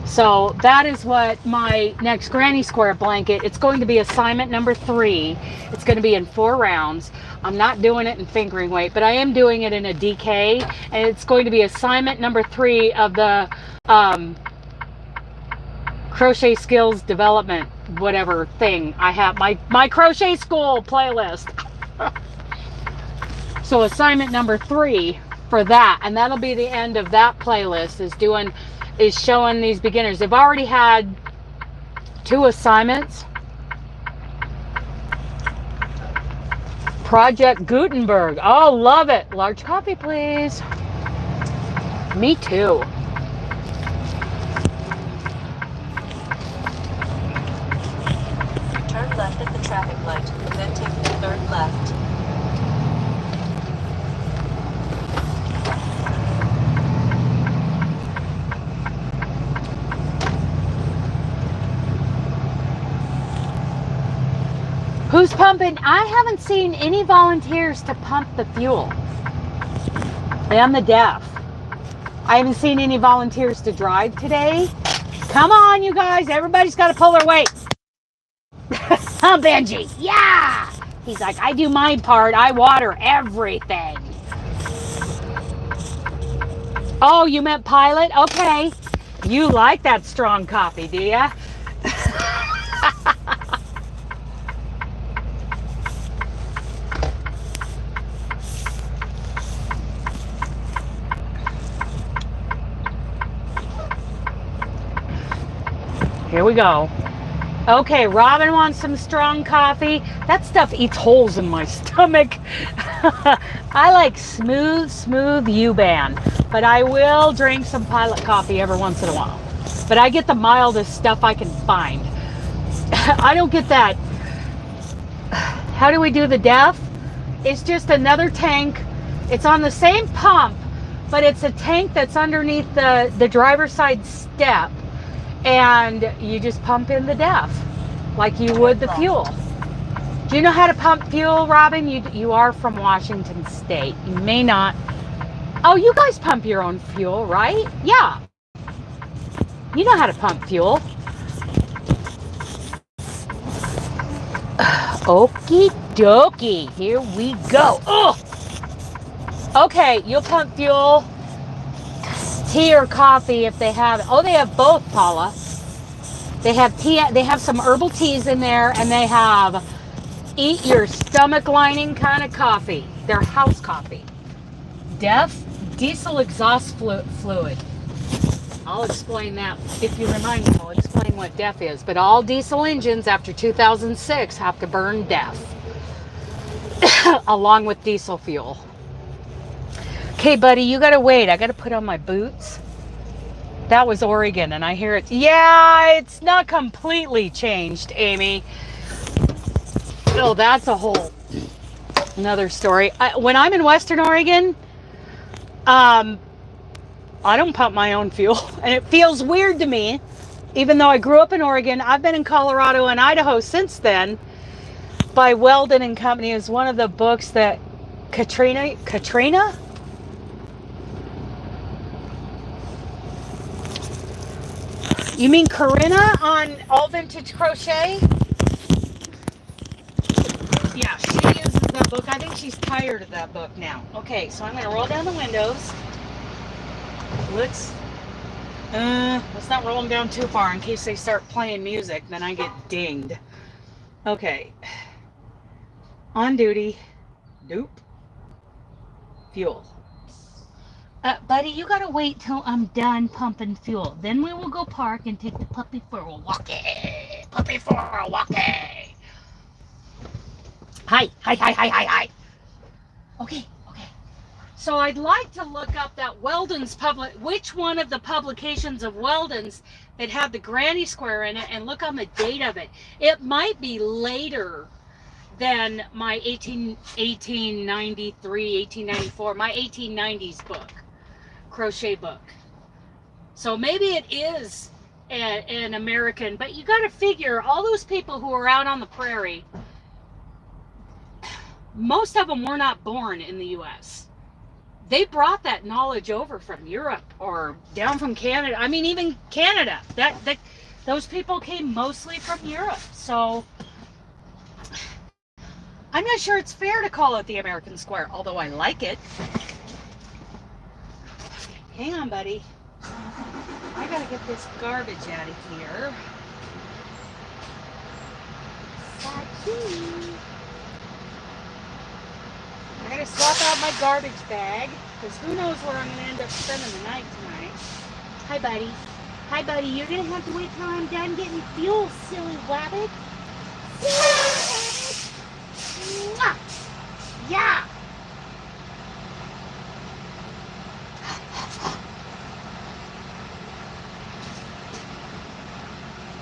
So that is what my next granny square blanket, it's going to be assignment number 3. It's going to be in 4 rounds. I'm not doing it in fingering weight, but I am doing it in a DK, and it's going to be assignment number 3 of the crochet skills development, whatever thing I have, my crochet school playlist. So assignment number 3 for that, and that'll be the end of that playlist, is showing these beginners. They've already had 2 assignments. Project Gutenberg. Oh, love it. Large copy, please. Me too. Turn left at the traffic light, and then take the 3rd left. Who's pumping? I haven't seen any volunteers to pump the fuel. And the deaf. I haven't seen any volunteers to drive today. Come on, you guys. Everybody's got to pull their weight. Huh, Benji? Yeah. He's like, I do my part. I water everything. Oh, you meant pilot? Okay. You like that strong coffee, do ya? Here we go. Okay, Robin wants some strong coffee. That stuff eats holes in my stomach. I like smooth U-Ban, but I will drink some pilot coffee every once in a while. But I get the mildest stuff I can find. I don't get that. How do we do the DEF? It's just another tank. It's on the same pump, but it's a tank that's underneath the driver's side step. And you just pump in the DEF like you would the fuel. Do you know how to pump fuel, Robin? You are from Washington State. You may not. Oh, you guys pump your own fuel, right? Yeah. You know how to pump fuel. Okie dokie. Here we go. Ugh. Okay, you'll pump fuel. Tea or coffee if they have it. Oh, they have both, Paula. They have tea. They have some herbal teas in there, and they have eat your stomach lining kind of coffee. They're house coffee. DEF, diesel exhaust fluid. I'll explain that if you remind me. I'll explain what DEF is. But all diesel engines after 2006 have to burn DEF along with diesel fuel. Okay, buddy, you gotta wait. I gotta put on my boots. That was Oregon, and I hear it. Yeah, it's not completely changed, Amy. Oh, that's a whole another story. When I'm in Western Oregon, I don't pump my own fuel, and it feels weird to me. Even though I grew up in Oregon, I've been in Colorado and Idaho since then. By Weldon and Company is one of the books that Katrina. You mean Corinna on All Vintage Crochet? Yeah, she uses that book. I think she's tired of that book now. Okay, so I'm going to roll down the windows. Let's not roll them down too far in case they start playing music. Then I get dinged. Okay. On duty. Doop. Fuel. Buddy, you gotta wait till I'm done pumping fuel. Then we will go park and take the puppy for a walkie. Puppy for a walkie. Hi. Okay. So I'd like to look up that Weldon's which one of the publications of Weldon's that had the granny square in it, and look on the date of it. It might be later than my 1893, 1894, my 1890s book. Crochet book. So maybe it is an American, but you got to figure all those people who are out on the prairie, most of them were not born in the US. They brought that knowledge over from Europe or down from Canada. I mean, even Canada. Those people came mostly from Europe. So I'm not sure it's fair to call it the American square, although I like it. Hang on, buddy. I gotta get this garbage out of here. I gotta swap out my garbage bag, because who knows where I'm gonna end up spending the night tonight. Hi, buddy. Hi, buddy. You're gonna have to wait till I'm done getting fuel, silly rabbit. Yeah!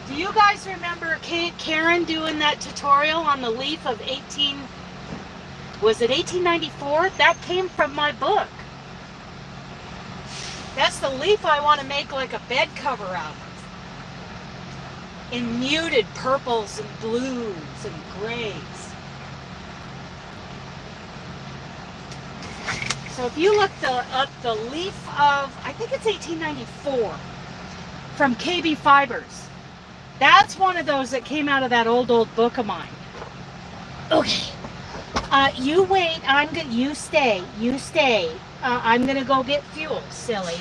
Do you guys remember Karen doing that tutorial on the leaf of 1894? That came from my book. That's the leaf I want to make like a bed cover out of. In muted purples and blues and grays. So if you look up the leaf of, I think it's 1894, from KB Fibers. That's one of those that came out of that old book of mine. Okay. You wait. You stay. You stay. I'm gonna go get fuel, silly.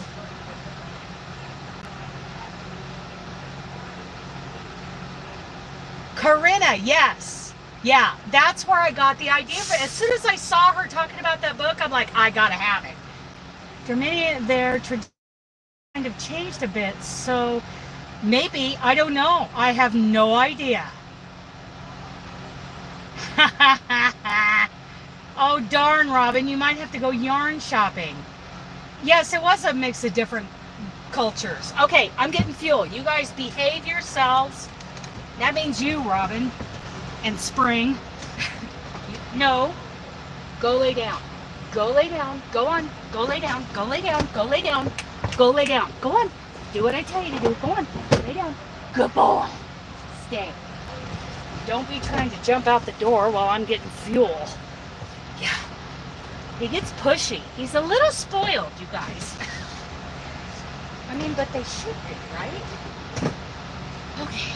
Corinna, yes. Yeah, that's where I got the idea for it. As soon as I saw her talking about that book, I'm like, I gotta have it. For many, their tradition kind of changed a bit, so maybe, I don't know. I have no idea. Oh, darn, Robin, you might have to go yarn shopping. Yes, it was a mix of different cultures. Okay, I'm getting fuel. You guys behave yourselves. That means you, Robin, and Spring. No, go lay down. Go lay down. Go on. Go lay down. Go lay down. Go lay down. Go lay down. Go on. Do what I tell you to do. Go on. Lay down. Good boy. Stay. Don't be trying to jump out the door while I'm getting fuel. Yeah. He gets pushy. He's a little spoiled, you guys. I mean, but they should be, right? Okay.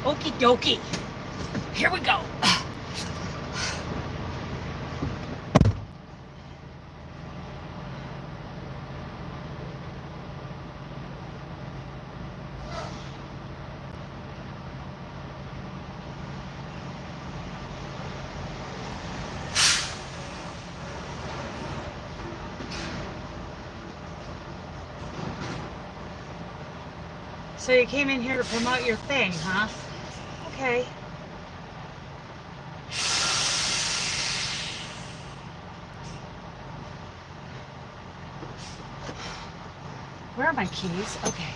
Okie dokie. Here we go. So you came in here to promote your thing, huh? Okay. Where are my keys? Okay.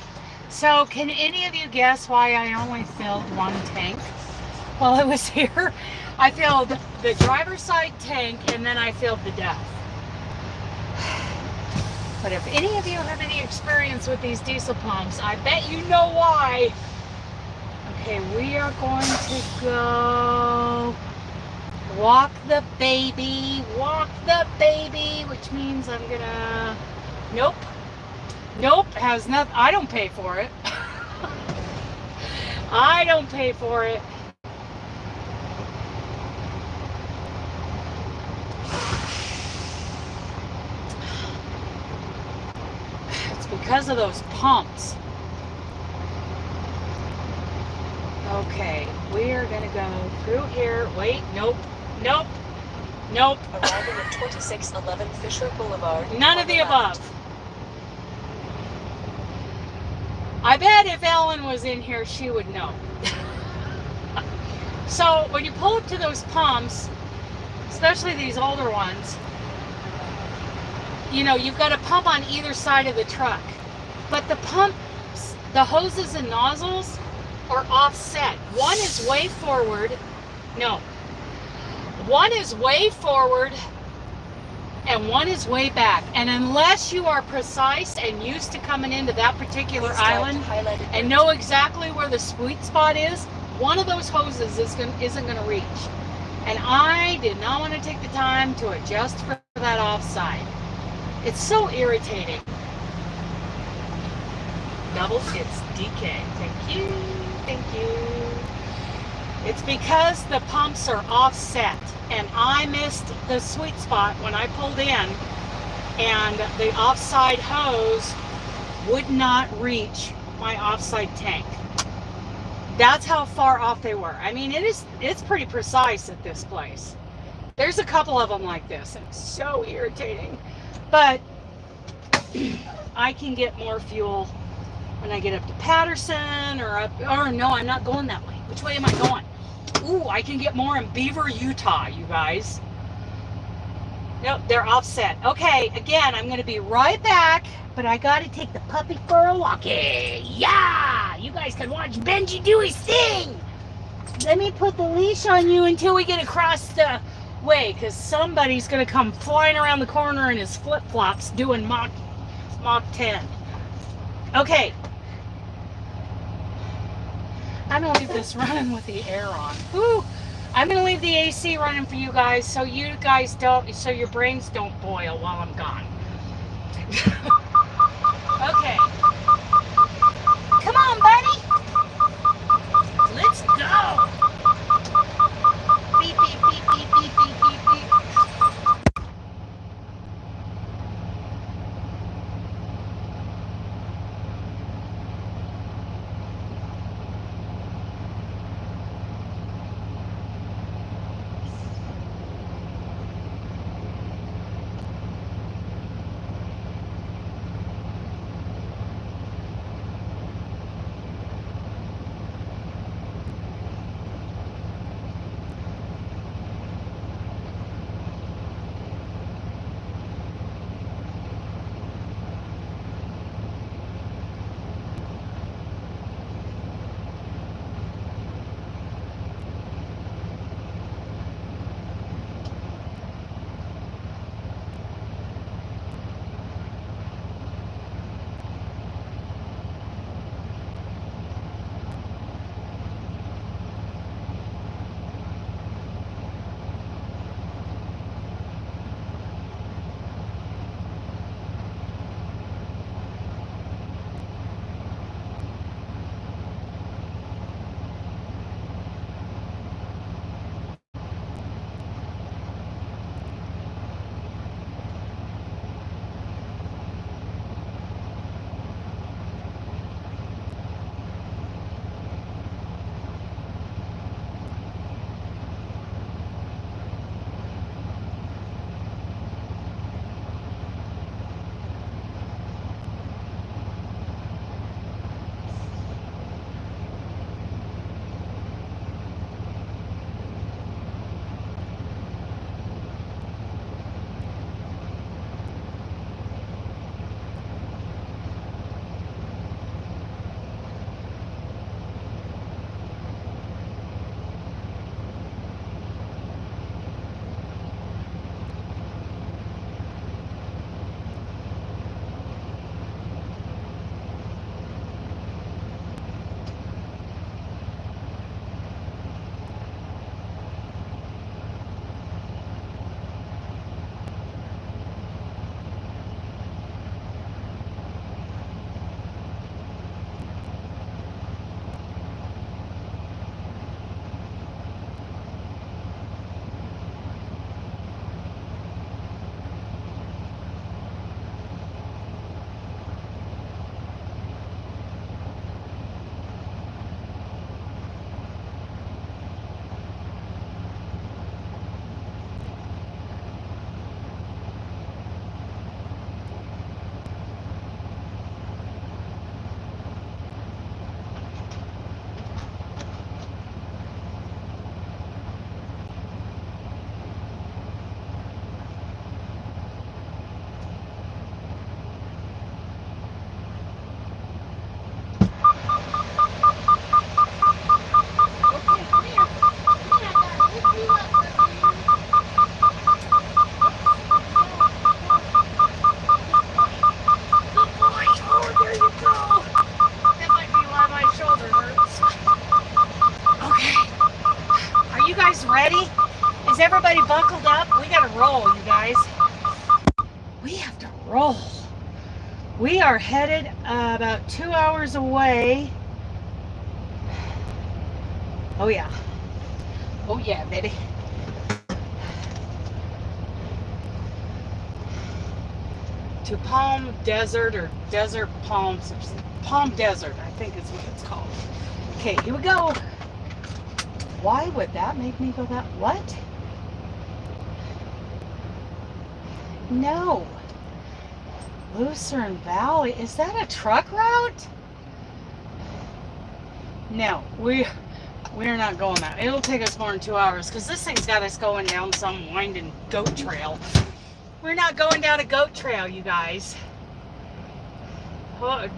So can any of you guess why I only filled one tank while I was here? I filled the driver's side tank and then I filled the DEF. But if any of you have any experience with these diesel pumps, I bet you know why. Okay, we are going to go walk the baby, which means I'm gonna, nope, has nothing, I don't pay for it. I don't pay for it. It's because of those pumps. Okay, we are gonna go through here. Wait, nope. Arriving at 2611 Fisher Boulevard. None of the above. I bet if Ellen was in here, she would know. So when you pull up to those pumps, especially these older ones, you know, you've got a pump on either side of the truck. But the pumps, the hoses and nozzles are offset. One is way forward. No. One is way forward and one is way back. And unless you are precise and used to coming into that particular island and know exactly where the sweet spot is, one of those hoses isn't going to reach. And I did not want to take the time to adjust for that offside. It's so irritating. Double, it's DK. Thank you. Thank you. It's because the pumps are offset and I missed the sweet spot when I pulled in and the offside hose would not reach my offside tank. That's how far off they were. I mean, it's pretty precise at this place. There's a couple of them like this and it's so irritating. But I can get more fuel when I get up to Patterson or no, I'm not going that way. Which way am I going? Ooh, I can get more in Beaver, Utah, you guys. Nope, they're offset. Okay, again, I'm going to be right back, but I got to take the puppy for a walk. Yeah! You guys can watch Benji do his thing. Let me put the leash on you until we get across the way, because somebody's going to come flying around the corner in his flip-flops doing Mach 10. Okay. I'm going to leave this running with the air on. Ooh, I'm going to leave the AC running for you guys so you guys don't, so your brains don't boil while I'm gone. Okay. Come on, buddy. Let's go. Beep, beep, beep, beep, beep, beep, beep, beep. everybody buckled up? We gotta roll, you guys. We have to roll. We are headed about 2 hours away. Oh yeah. Oh yeah, baby. To Palm Desert or Desert Palms. Palm Desert, I think is what it's called. Okay, here we go. Why would that make me go that? What? No. Lucerne Valley. Is that a truck route? No, we're not going that. It'll take us more than 2 hours because this thing's got us going down some winding goat trail. We're not going down a goat trail, you guys. What?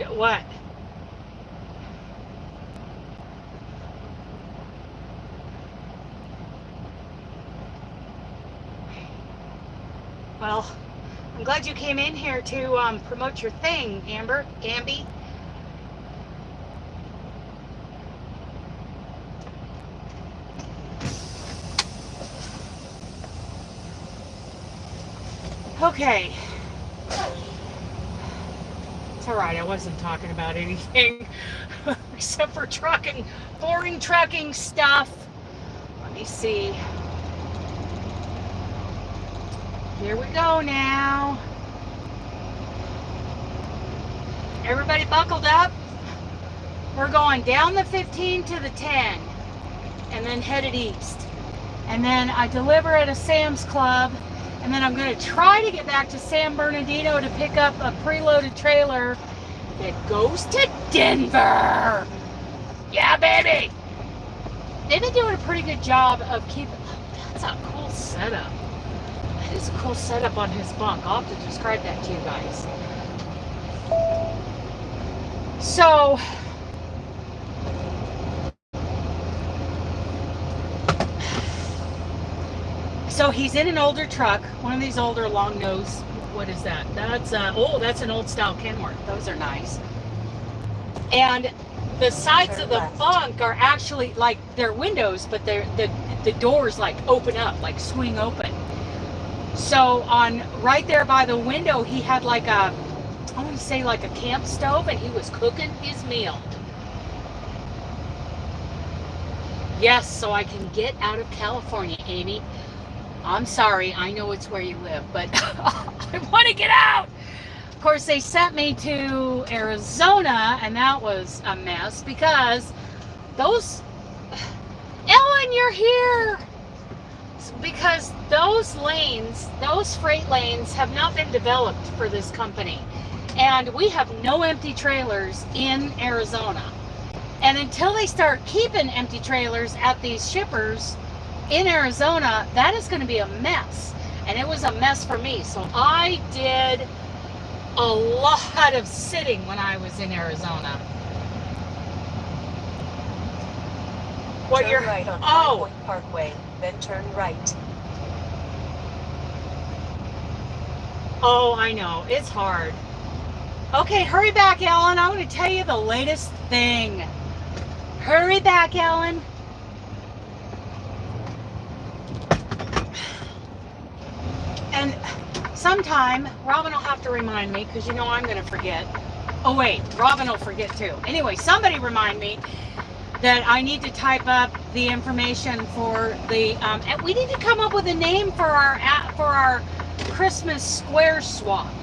Well, I'm glad you came in here to promote your thing, Amby. Okay. It's all right. I wasn't talking about anything except for trucking, boring trucking stuff. Let me see. Here we go now. Everybody buckled up? We're going down the 15 to the 10 and then headed east. And then I deliver at a Sam's Club. And then I'm going to try to get back to San Bernardino to pick up a preloaded trailer that goes to Denver. Yeah, baby. They've been doing a pretty good job of keeping... Oh, that's a cool setup. That is a cool setup on his bunk. I'll have to describe that to you guys. So he's in an older truck, one of these older long nose. What is that? That's that's an old style Kenworth. Those are nice. And the sides of the bunk are actually like they're windows, but the doors like open up, like swing open. So on right there by the window, he had like I want to say like a camp stove, and he was cooking his meal. Yes, so I can get out of California, Amy. I'm sorry, I know it's where you live, but I want to get out. Of course, they sent me to Arizona, and that was a mess because those... Ellen, you're here! Because those lanes, those freight lanes have not been developed for this company. And we have no empty trailers in Arizona. And until they start keeping empty trailers at these shippers in Arizona, that is going to be a mess. And it was a mess for me. So I did a lot of sitting when I was in Arizona. What turn you're right on High Point Parkway, then turn right. Oh, I know. It's hard. Okay, hurry back, Ellen. I want to tell you the latest thing. Hurry back, Ellen. And sometime, Robin will have to remind me, because you know I'm going to forget. Oh, wait, Robin will forget too. Anyway, somebody remind me that I need to type up the information for the, and we need to come up with a name for our Christmas square swap.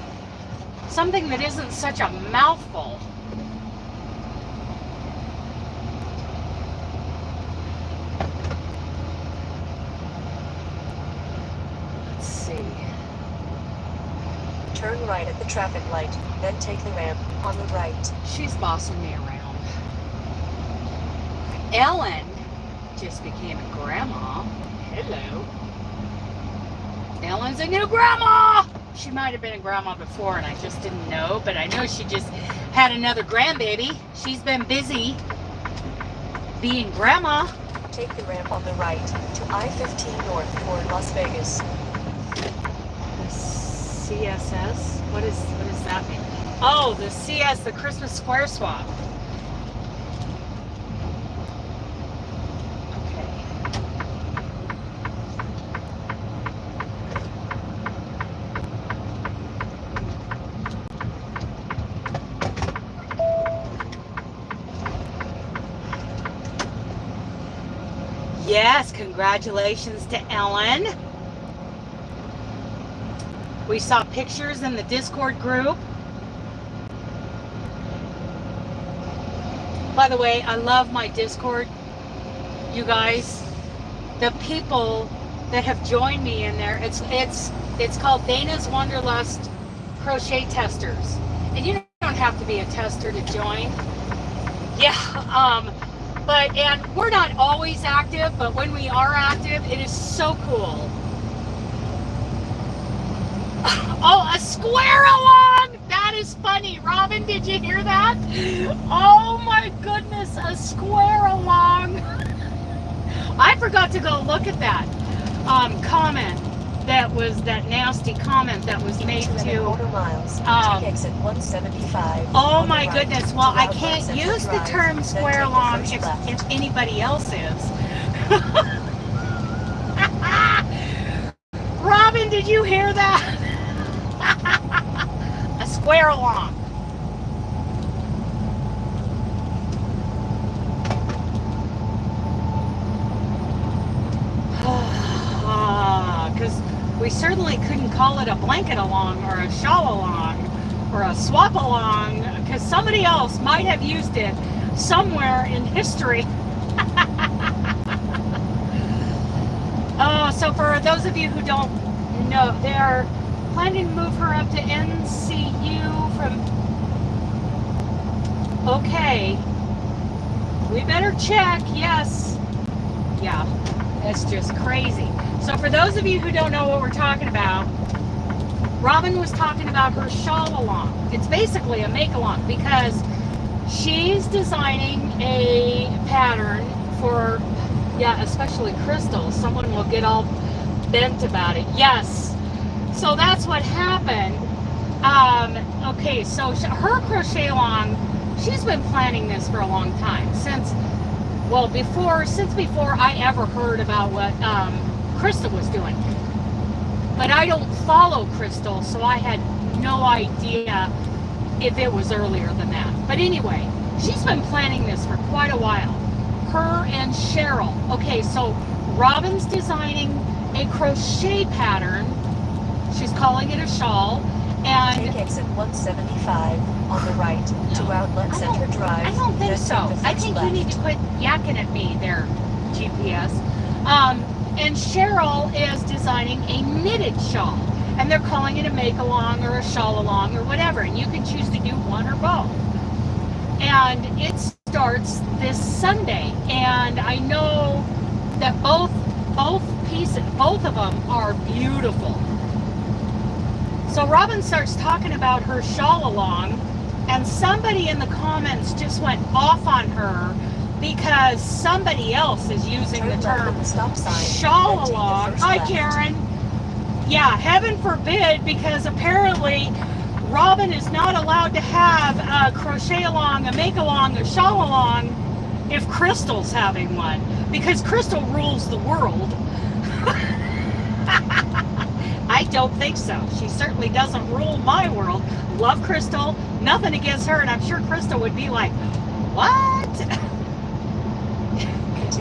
Something that isn't such a mouthful. Let's see. Turn right at the traffic light, then take the ramp on the right. She's bossing me around. Ellen just became a grandma. Hello. Ellen's a new grandma. She might have been a grandma before and I just didn't know, but I know she just had another grandbaby. She's been busy being grandma. Take the ramp on the right to I-15 north toward Las Vegas. The CSS? What does that mean? Oh, the CS, the Christmas Square Swap. Okay. Yes, congratulations to Ellen. We saw pictures in the Discord group. By the way, I love my Discord, you guys. The people that have joined me in there, it's called Dana's Wanderlust Crochet Testers. And you don't have to be a tester to join. Yeah, and we're not always active, but when we are active, it is so cool. Oh, a square along! That is funny. Robin, did you hear that? Oh my goodness, a square along. I forgot to go look at that comment. That nasty comment that was made to miles, exit 175. Oh my goodness. Well, I can't use the term square along if anybody else is. Robin, did you hear that? A square along. Because we certainly couldn't call it a blanket along or a shawl along or a swap along, because somebody else might have used it somewhere in history. Oh, so for those of you who don't know, they're planning to move her up to NCU from... Okay. We better check, yes. Yeah, it's just crazy. So for those of you who don't know what we're talking about, Robin was talking about her shawl along. It's basically a make-along because she's designing a pattern for, yeah, especially crystals. Someone will get all bent about it. Yes. So that's what happened. Okay, so her crochet along, she's been planning this for a long time. Since before I ever heard about what Crystal was doing. But I don't follow Crystal, so I had no idea if it was earlier than that. But anyway, she's been planning this for quite a while. Her and Cheryl. Okay, so Robin's designing a crochet pattern. She's calling it a shawl. And take exit 175 on the right to Outlet Center Drive. I don't think so. I think you need to quit yakking at me there, GPS. And Cheryl is designing a knitted shawl, and they're calling it a make-along or a shawl-along or whatever, and you can choose to do one or both. And it starts this Sunday, and I know that both of them are beautiful. So Robin starts talking about her shawl-along, and somebody in the comments just went off on her because somebody else is using the term shawl along. Hi, Karen. Yeah, heaven forbid, because apparently Robin is not allowed to have a crochet along, a make along, a shawl along if Crystal's having one, because Crystal rules the world. I don't think so. She certainly doesn't rule my world. Love Crystal, nothing against her, and I'm sure Crystal would be like, what?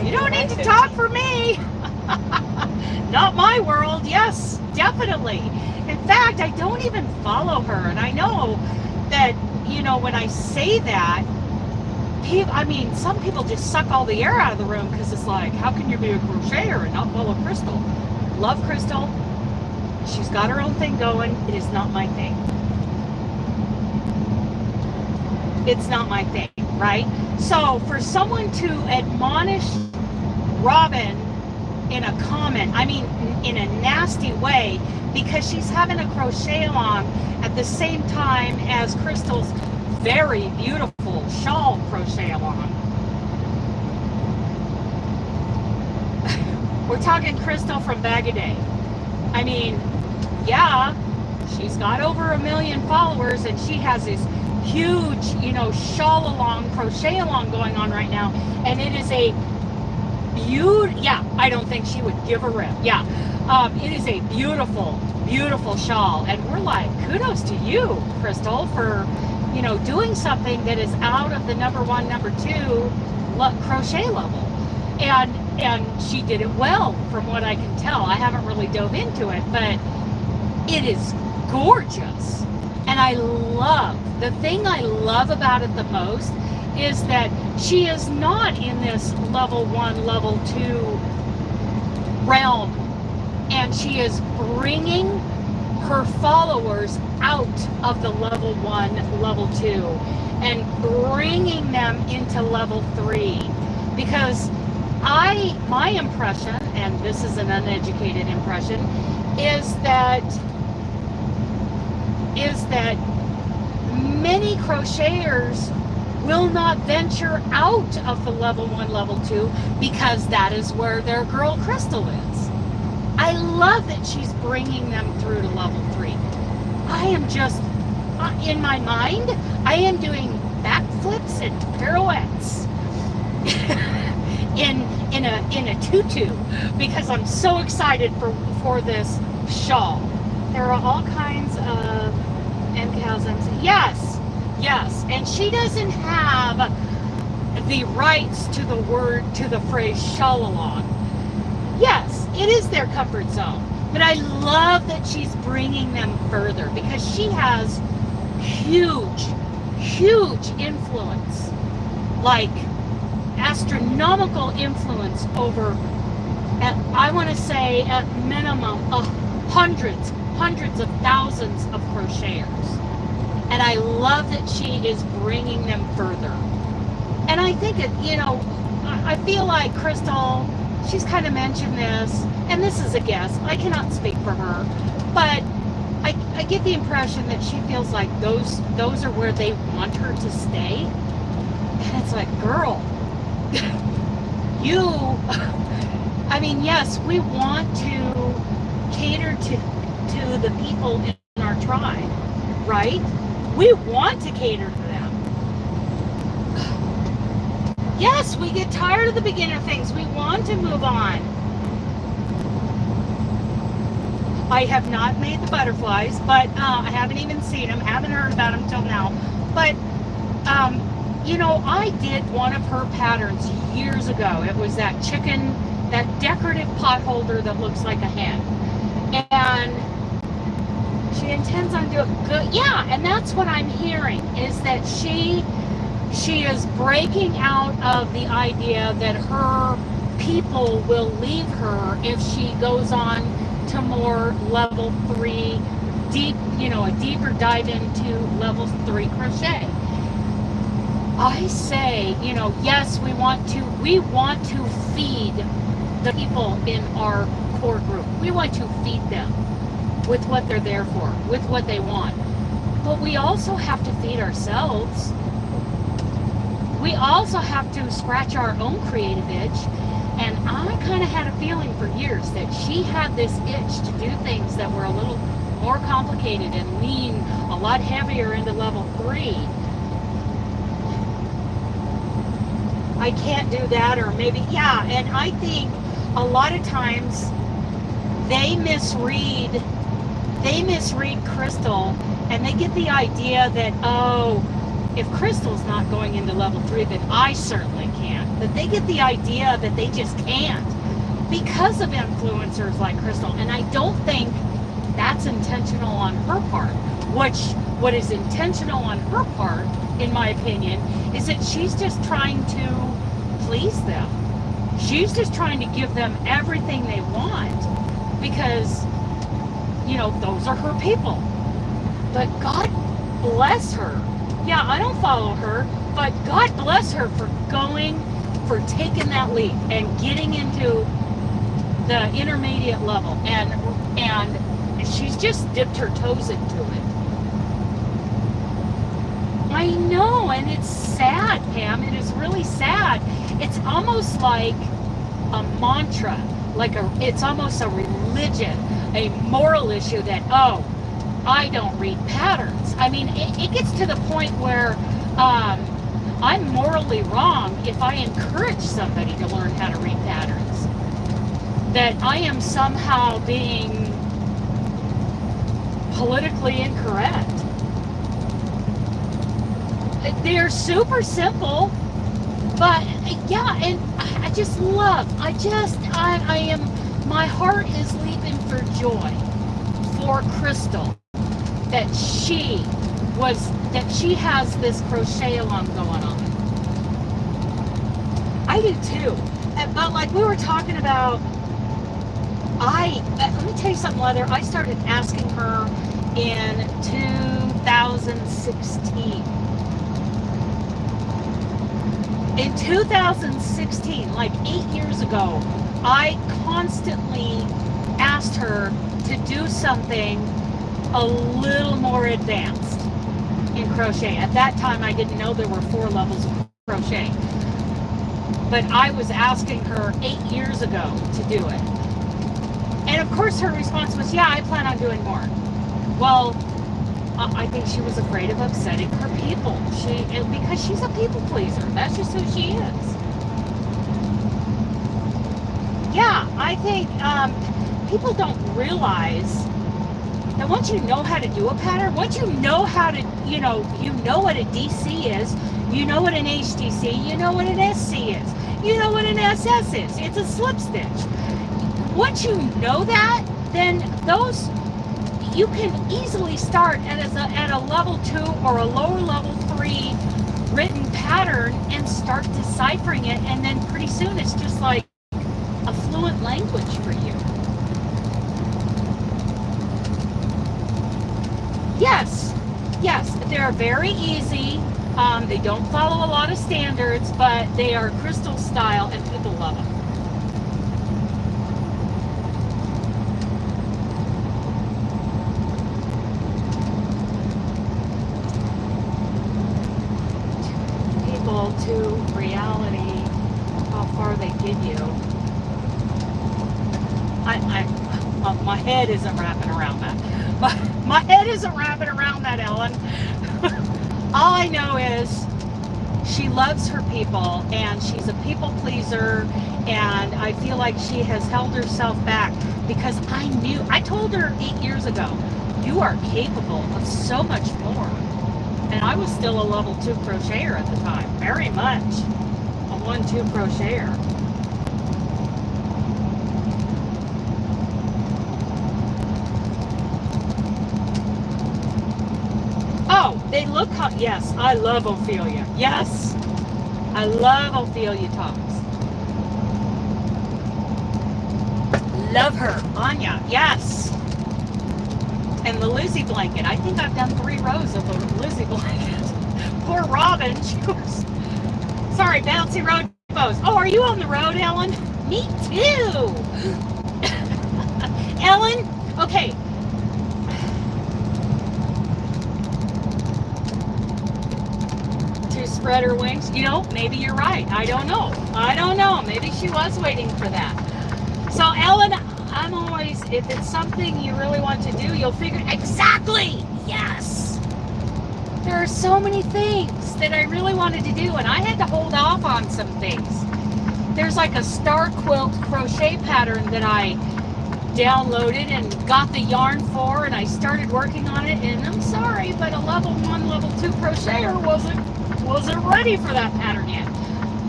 You don't need to talk for me. Not my world. Yes, definitely. In fact, I don't even follow her. And I know that, you know, when I say that, some people just suck all the air out of the room because it's like, how can you be a crocheter and not follow Crystal? Love Crystal. She's got her own thing going. It is not my thing. It's not my thing, right? So for someone to admonish Robin in a comment, I mean in a nasty way, because she's having a crochet along at the same time as Crystal's very beautiful shawl crochet along. We're talking Crystal from Bag a Day. I mean, yeah, she's got over 1 million followers, and she has this huge, you know, shawl along, crochet along going on right now, and it is a yeah, I don't think she would give a rip. Yeah, it is a beautiful, beautiful shawl, and we're like, kudos to you, Crystal, for, you know, doing something that is out of the number 1, number 2 crochet level. And And she did it well, from what I can tell. I haven't really dove into it, but it is gorgeous. And the thing I love about it the most is that she is not in this level 1, level 2 realm. And she is bringing her followers out of the level 1, level 2, and bringing them into level 3. Because my impression, and this is an uneducated impression, is that many crocheters will not venture out of the level 1, level 2, because that is where their girl Crystal is. I love that she's bringing them through to level 3. I am just, in my mind, I am doing backflips and pirouettes in a tutu, because I'm so excited for this shawl. There are all kinds of MCALs. Yes, and she doesn't have the rights to the phrase shawl along. Yes, it is their comfort zone, but I love that she's bringing them further, because she has huge influence, like astronomical influence over, I want to say at minimum, hundreds of thousands of crocheters. And I love that she is bringing them further. And I think I feel like Crystal, she's kind of mentioned this, and this is a guess, I cannot speak for her, but I get the impression that she feels like those are where they want her to stay. And it's like, girl, yes, we want to cater to the people in our tribe, right? We want to cater to them. Yes, we get tired of the beginner things. We want to move on. I have not made the butterflies, but I haven't even seen them, haven't heard about them till now. But, I did one of her patterns years ago. It was that decorative pot holder that looks like a hen. And she intends on doing good. Yeah, and that's what I'm hearing, is that she is breaking out of the idea that her people will leave her if she goes on to more level 3, a deeper dive into level 3 crochet. I say, yes, we want to feed the people in our core group. We want to feed them with what they're there for, with what they want. But we also have to feed ourselves. We also have to scratch our own creative itch. And I kind of had a feeling for years that she had this itch to do things that were a little more complicated and lean a lot heavier into level 3. I can't do that, or maybe, yeah, and I think a lot of times they misread Crystal, and they get the idea that, if Crystal's not going into level 3, then I certainly can't. That they get the idea that they just can't because of influencers like Crystal. And I don't think that's intentional on her part. What is intentional on her part, in my opinion, is that she's just trying to please them. She's just trying to give them everything they want, because, those are her people. But God bless her. Yeah, I don't follow her, but God bless her for taking that leap and getting into the intermediate level, and she's just dipped her toes into it. I know, and it's sad, Pam. It is really sad. It's almost like a mantra, it's almost a religion, a moral issue that, I don't read patterns. I mean, it gets to the point where I'm morally wrong if I encourage somebody to learn how to read patterns. That I am somehow being politically incorrect. They're super simple, but yeah, and I just love, I am, my heart is leaping for joy for Crystal that she has this crochet along going on. I do too. But like we were talking about, let me tell you something, Leather. I started asking her in 2016. In 2016, like 8 years ago, I constantly asked her to do something a little more advanced in crochet. At that time, I didn't know there were 4 levels of crochet. But I was asking her 8 years ago to do it. And of course her response was, yeah, I plan on doing more. Well, I think she was afraid of upsetting her people. Because she's a people pleaser. That's just who she is. Yeah, I think people don't realize that once you know how to do a pattern, once you know how to, you know what a DC is, you know what an HDC, you know what an SC is, you know what an SS is. It's a slip stitch. Once you know that, then those, you can easily start at a level 2 or a lower level 3 written pattern and start deciphering it, and then pretty soon it's just like a fluent language for you. Yes, they're very easy. They don't follow a lot of standards, but they are Crystal style and people love them. People to reality, how far they get you. My head isn't wrapping around that. My head isn't wrapping around that, Ellen. All I know is she loves her people, and she's a people pleaser, and I feel like she has held herself back because I told her 8 years ago, you are capable of so much more. And I was still a level 2 crocheter at the time, very much a 1-2 crocheter. Oh, they look hot. Yes, I love Ophelia. Yes, I love Ophelia tops. Love her. Anya, yes. And the Lizzie blanket. I think I've done 3 rows of the Lizzie blanket. Poor Robin. She was, sorry, bouncy road pose. Oh, are you on the road, Ellen? Me too. Ellen, okay. To spread her wings. You know, maybe you're right. I don't know. Maybe she was waiting for that. So, Ellen, I'm always, if it's something you really want to do, you'll figure, exactly, yes. There are so many things that I really wanted to do, and I had to hold off on some things. There's like a star quilt crochet pattern that I downloaded and got the yarn for, and I started working on it, and I'm sorry, but a level 1, level 2 crocheter wasn't ready for that pattern yet.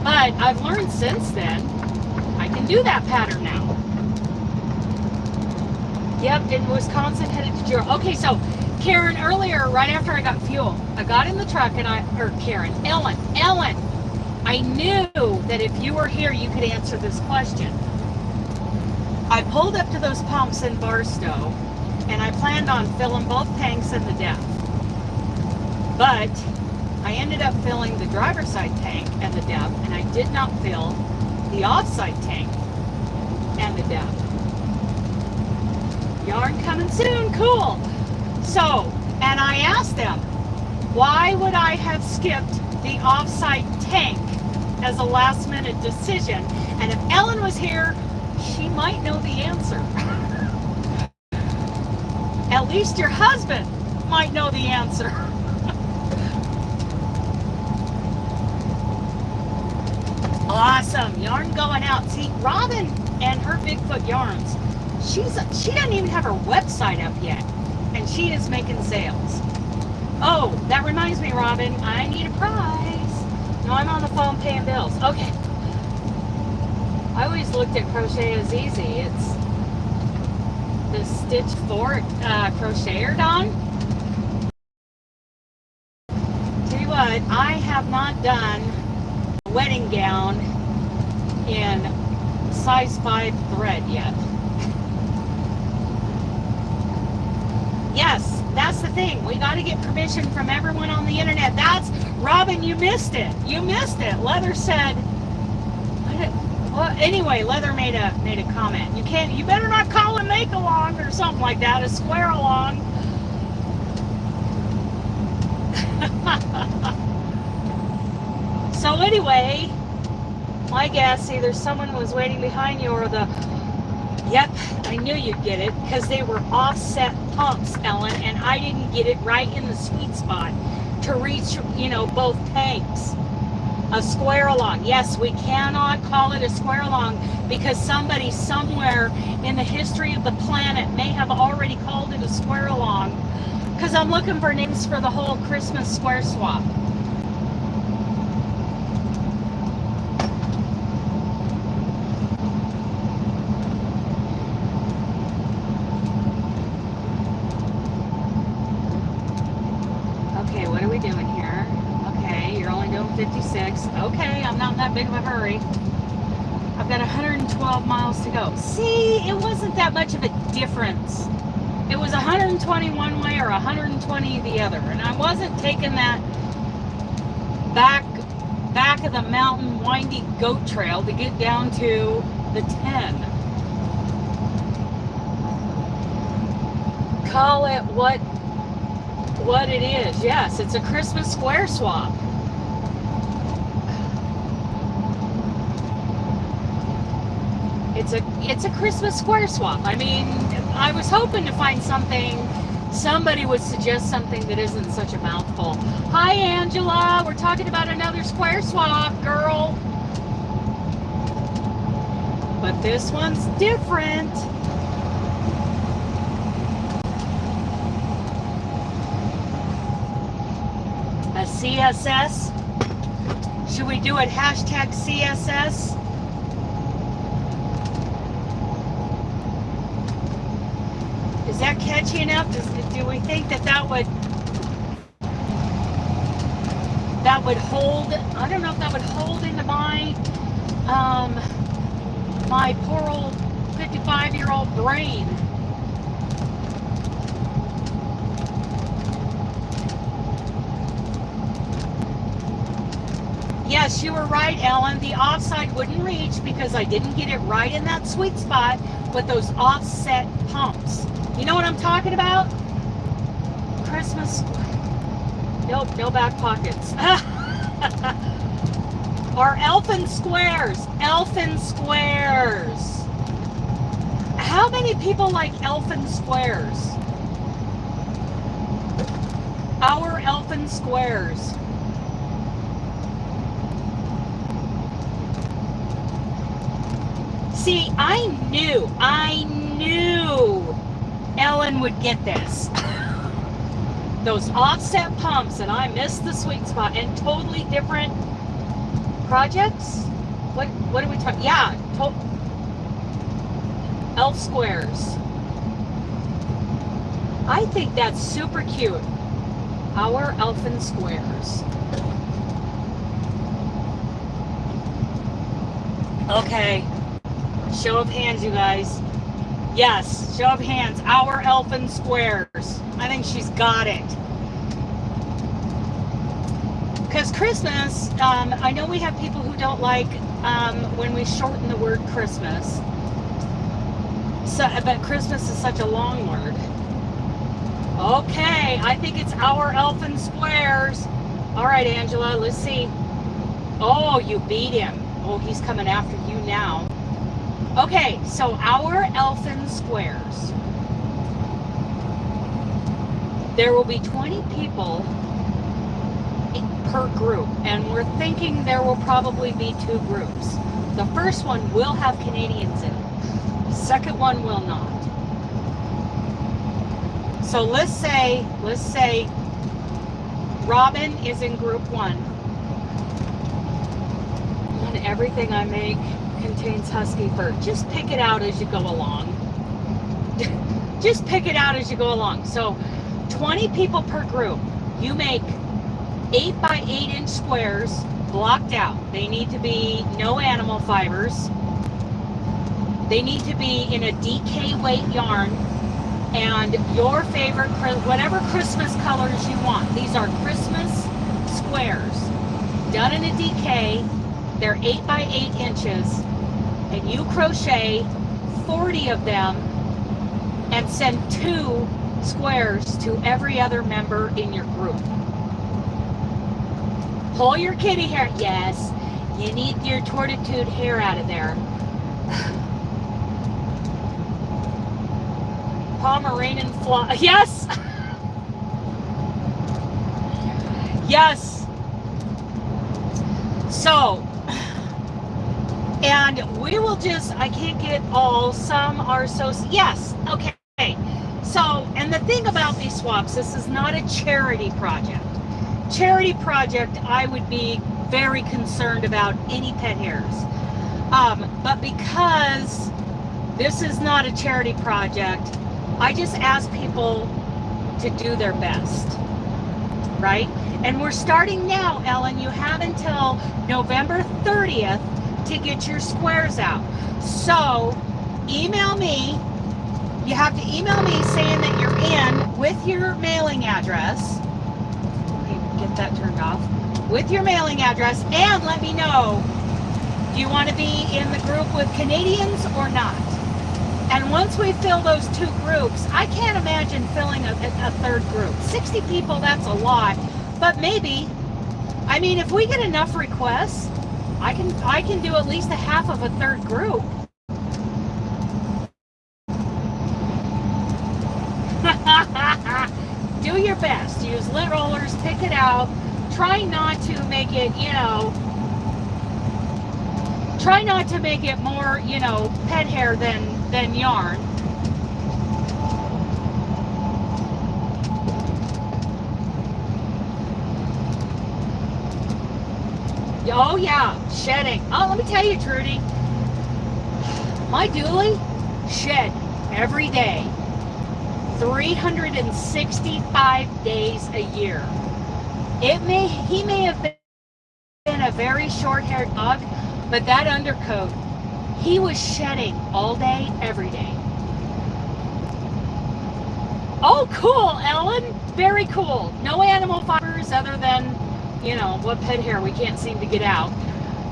But I've learned since then, I can do that pattern now. Yep, in Wisconsin, headed to Jura. Okay, so Karen, earlier, right after I got fuel, I got in the truck and Ellen, I knew that if you were here, you could answer this question. I pulled up to those pumps in Barstow, and I planned on filling both tanks in the depth. But I ended up filling the driver's side tank and the depth, and I did not fill the off-side tank and the depth. Yarn coming soon, cool. So, and I asked them, why would I have skipped the off-side tank as a last-minute decision? And if Ellen was here, she might know the answer. At least your husband might know the answer. Awesome, yarn going out. See, Robin and her Bigfoot yarns, she doesn't even have her website up yet, and she is making sales. Oh, that reminds me, Robin, I need a prize. No, I'm on the phone paying bills. Okay. I always looked at crochet as easy. It's the stitch fort crocheter, Dawn. Tell you what, I have not done a wedding gown in size 5 thread yet. Yes, that's the thing. We got to get permission from everyone on the internet. That's Robin. You missed it. You missed it. Leather said. Well, anyway, Leather made a comment. You can't. You better not call it make along or something like that. A square along. So anyway, my guess either someone was waiting behind you or the. Yep, I knew you'd get it because they were offset pumps, Ellen, and I didn't get it right in the sweet spot to reach, you know, both tanks. A square along. Yes, we cannot call it a square along because somebody somewhere in the history of the planet may have already called it a square along because I'm looking for names for the whole Christmas square swap. Okay, what are we doing here? Okay, you're only doing 56. Okay, I'm not in that big of a hurry. I've got 112 miles to go. See, it wasn't that much of a difference. It was 120 one way or 120 the other. And I wasn't taking that back of the mountain windy goat trail to get down to the 10. Call it what it is. Yes, it's a Christmas square swap. It's a Christmas square swap. I mean, I was hoping to find somebody would suggest something that isn't such a mouthful. Hi Angela, we're talking about another square swap, girl. But this one's different. A CSS? Should we do it hashtag CSS? Is that catchy enough? Do we think that would hold? I don't know if that would hold into my my poor old 55-year-old brain. Yes, you were right, Ellen. The offside wouldn't reach because I didn't get it right in that sweet spot with those offset pumps. You know what I'm talking about? Christmas. Nope, no back pockets. Or elfin squares. Elfin squares. How many people like elfin squares? Our elfin squares. See, I knew Ellen would get this. Those offset pumps, and I missed the sweet spot. And totally different projects. What are we talking? Yeah, elf squares. I think that's super cute. Our elfin squares. Okay. Show of hands, you guys. Yes, show of hands. Our elfin squares. I think she's got it. Because Christmas, I know we have people who don't like when we shorten the word Christmas. So, but Christmas is such a long word. Okay, I think it's our elfin squares. All right, Angela, let's see. Oh, you beat him. Oh, he's coming after you now. Okay, so our elfin squares. There will be 20 people per group, and we're thinking there will probably be 2 groups. The first one will have Canadians in it. The second one will not. So let's say Robin is in group 1. And everything I make contains husky fur. Just pick it out as you go along. Just pick it out as you go along. So 20 people per group. You make 8 by 8 inch squares blocked out. They need to be no animal fibers. They need to be in a DK weight yarn and your favorite, whatever Christmas colors you want. These are Christmas squares done in a DK. They're 8 by 8 inches, and you crochet 40 of them and send 2 squares to every other member in your group. Pull your kitty hair. Yes, you need your tortitude hair out of there. Pomeranian fly. Yes. Yes. So, and we will just, I can't get all, some are so, yes, okay. So, and the thing about these swaps, this is not a charity project. Charity project, I would be very concerned about any pet hairs. But because this is not a charity project, I just ask people to do their best, right? And we're starting now, Ellen. You have until November 30th to get your squares out. So email me. You have to email me saying that you're in with your mailing address. Okay, get that turned off. With your mailing address, and let me know, do you want to be in the group with Canadians or not? And once we fill those 2 groups, I can't imagine filling a 3rd group. 60 people, that's a lot. But maybe, I mean, if we get enough requests, I can do at least a half of a 3rd group. Do your best. Use lint rollers, pick it out. Try not to make it, you know, try not to make it more, you know, pet hair than yarn. Oh yeah, shedding. Oh, let me tell you, Trudy, my dually shed every day, 365 days a year. He may have been a very short-haired dog, but that undercoat, he was shedding all day, every day. Oh, cool, Ellen. Very cool. No animal fibers other than, you know, what pet hair we can't seem to get out.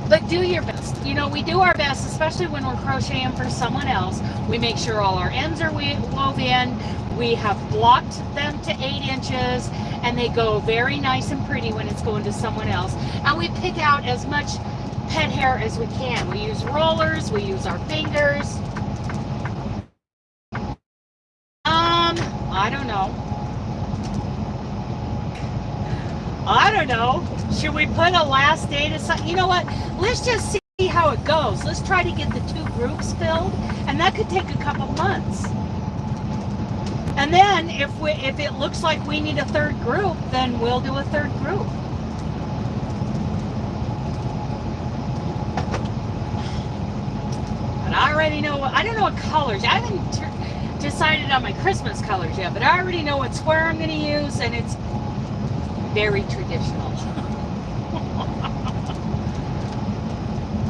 But do your best. You know, we do our best, especially when we're crocheting for someone else. We make sure all our ends are wove in. We have blocked them to 8 inches, and they go very nice and pretty when it's going to someone else. And we pick out as much pet hair as we can. We use rollers, we use our fingers. I don't know. Should we put a last day to something? You know what? Let's just see how it goes. Let's try to get the 2 groups filled, and that could take a couple months. And then if it looks like we need a 3rd group, then we'll do a 3rd group. But I already know, I don't know what colors. I haven't decided on my Christmas colors yet, but I already know what square I'm going to use, and it's very traditional.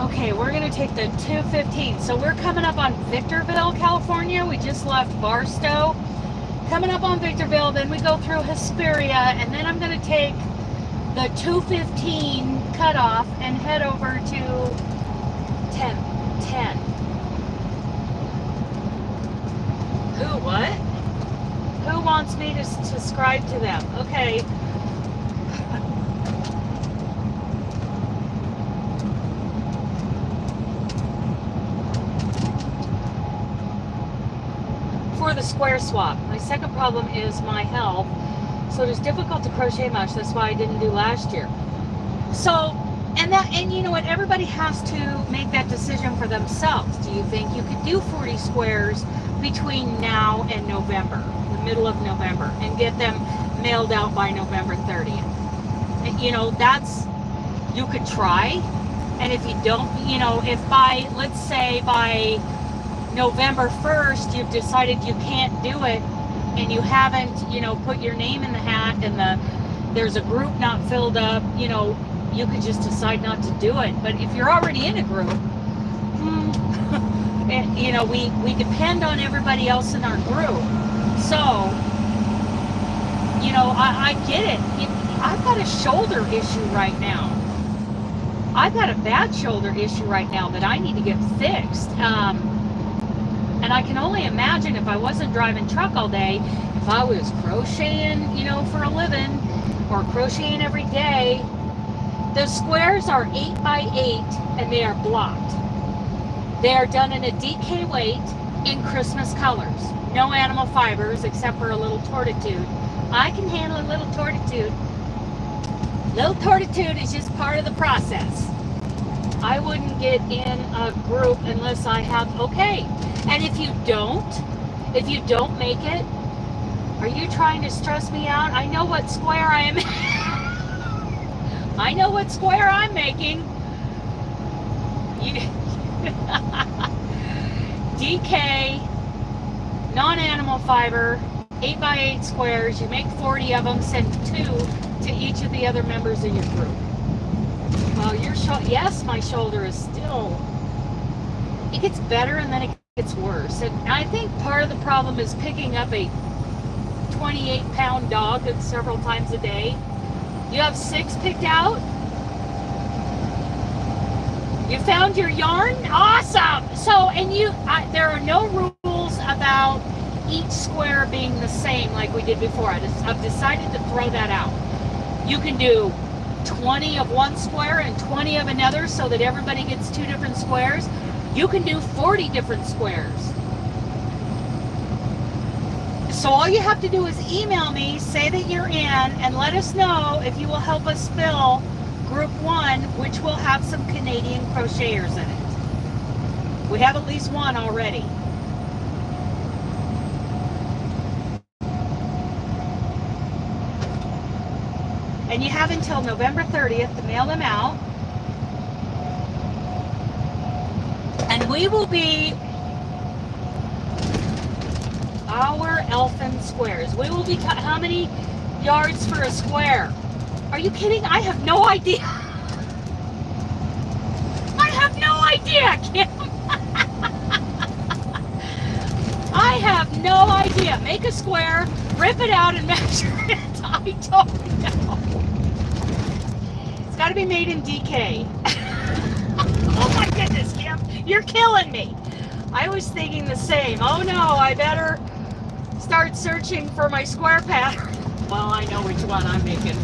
Okay, we're going to take the 215. So we're coming up on Victorville, California. We just left Barstow. Coming up on Victorville, then we go through Hesperia, and then I'm going to take the 215 cutoff and head over to 10. Who, what? Who wants me to subscribe to them? Okay. For the square swap, my second problem is my health, so it is difficult to crochet much. That's why I didn't do last year. So, and you know what, everybody has to make that decision for themselves. Do you think you could do 40 squares between now and November, the middle of November, and get them mailed out by November 30th? You know, that's, you could try, And if you don't, you know, if by, let's say by November 1st, you've decided you can't do it and you haven't, you know, put your name in the hat and there's a group not filled up, you know, you could just decide not to do it. But if you're already in a group, and, you know, we depend on everybody else in our group. So, you know, I get it. I've got a shoulder issue right now. I've got a bad shoulder issue right now that I need to get fixed. And I can only imagine if I wasn't driving truck all day, if I was crocheting, you know, for a living, or crocheting every day. The squares are 8 by 8 and they are blocked. They are done in a DK weight in Christmas colors. No animal fibers except for a little tortitude. I can handle a little tortitude. Little tortitude is just part of the process. I wouldn't get in a group unless I have, okay. And if you don't make it, are you trying to stress me out? I know what square I am. I know what square I'm making. DK, non-animal fiber, 8 by 8 squares. You make 40 of them, send 2 to each of the other members of your group. Well, yes, my shoulder is still, it gets better and then it gets worse. And I think part of the problem is picking up a 28-pound dog several times a day. You have 6 picked out? You found your yarn? Awesome! So, and there are no rules about each square being the same like we did before. I've decided to throw that out. You can do 20 of one square and 20 of another so that everybody gets 2 different squares. You can do 40 different squares. So all you have to do is email me, say that you're in, and let us know if you will help us fill Group 1, which will have some Canadian crocheters in it. We have at least one already. And you have until November 30th to mail them out. And we will be our elfin squares. We will be, how many yards for a square? Are you kidding? I have no idea. I have no idea, Kim. I have no idea. Make a square, rip it out and measure it. I don't know. It's got to be made in DK. Oh my goodness, Kim. You're killing me. I was thinking the same. Oh no, I better start searching for my square pattern. Well, I know which one I'm making.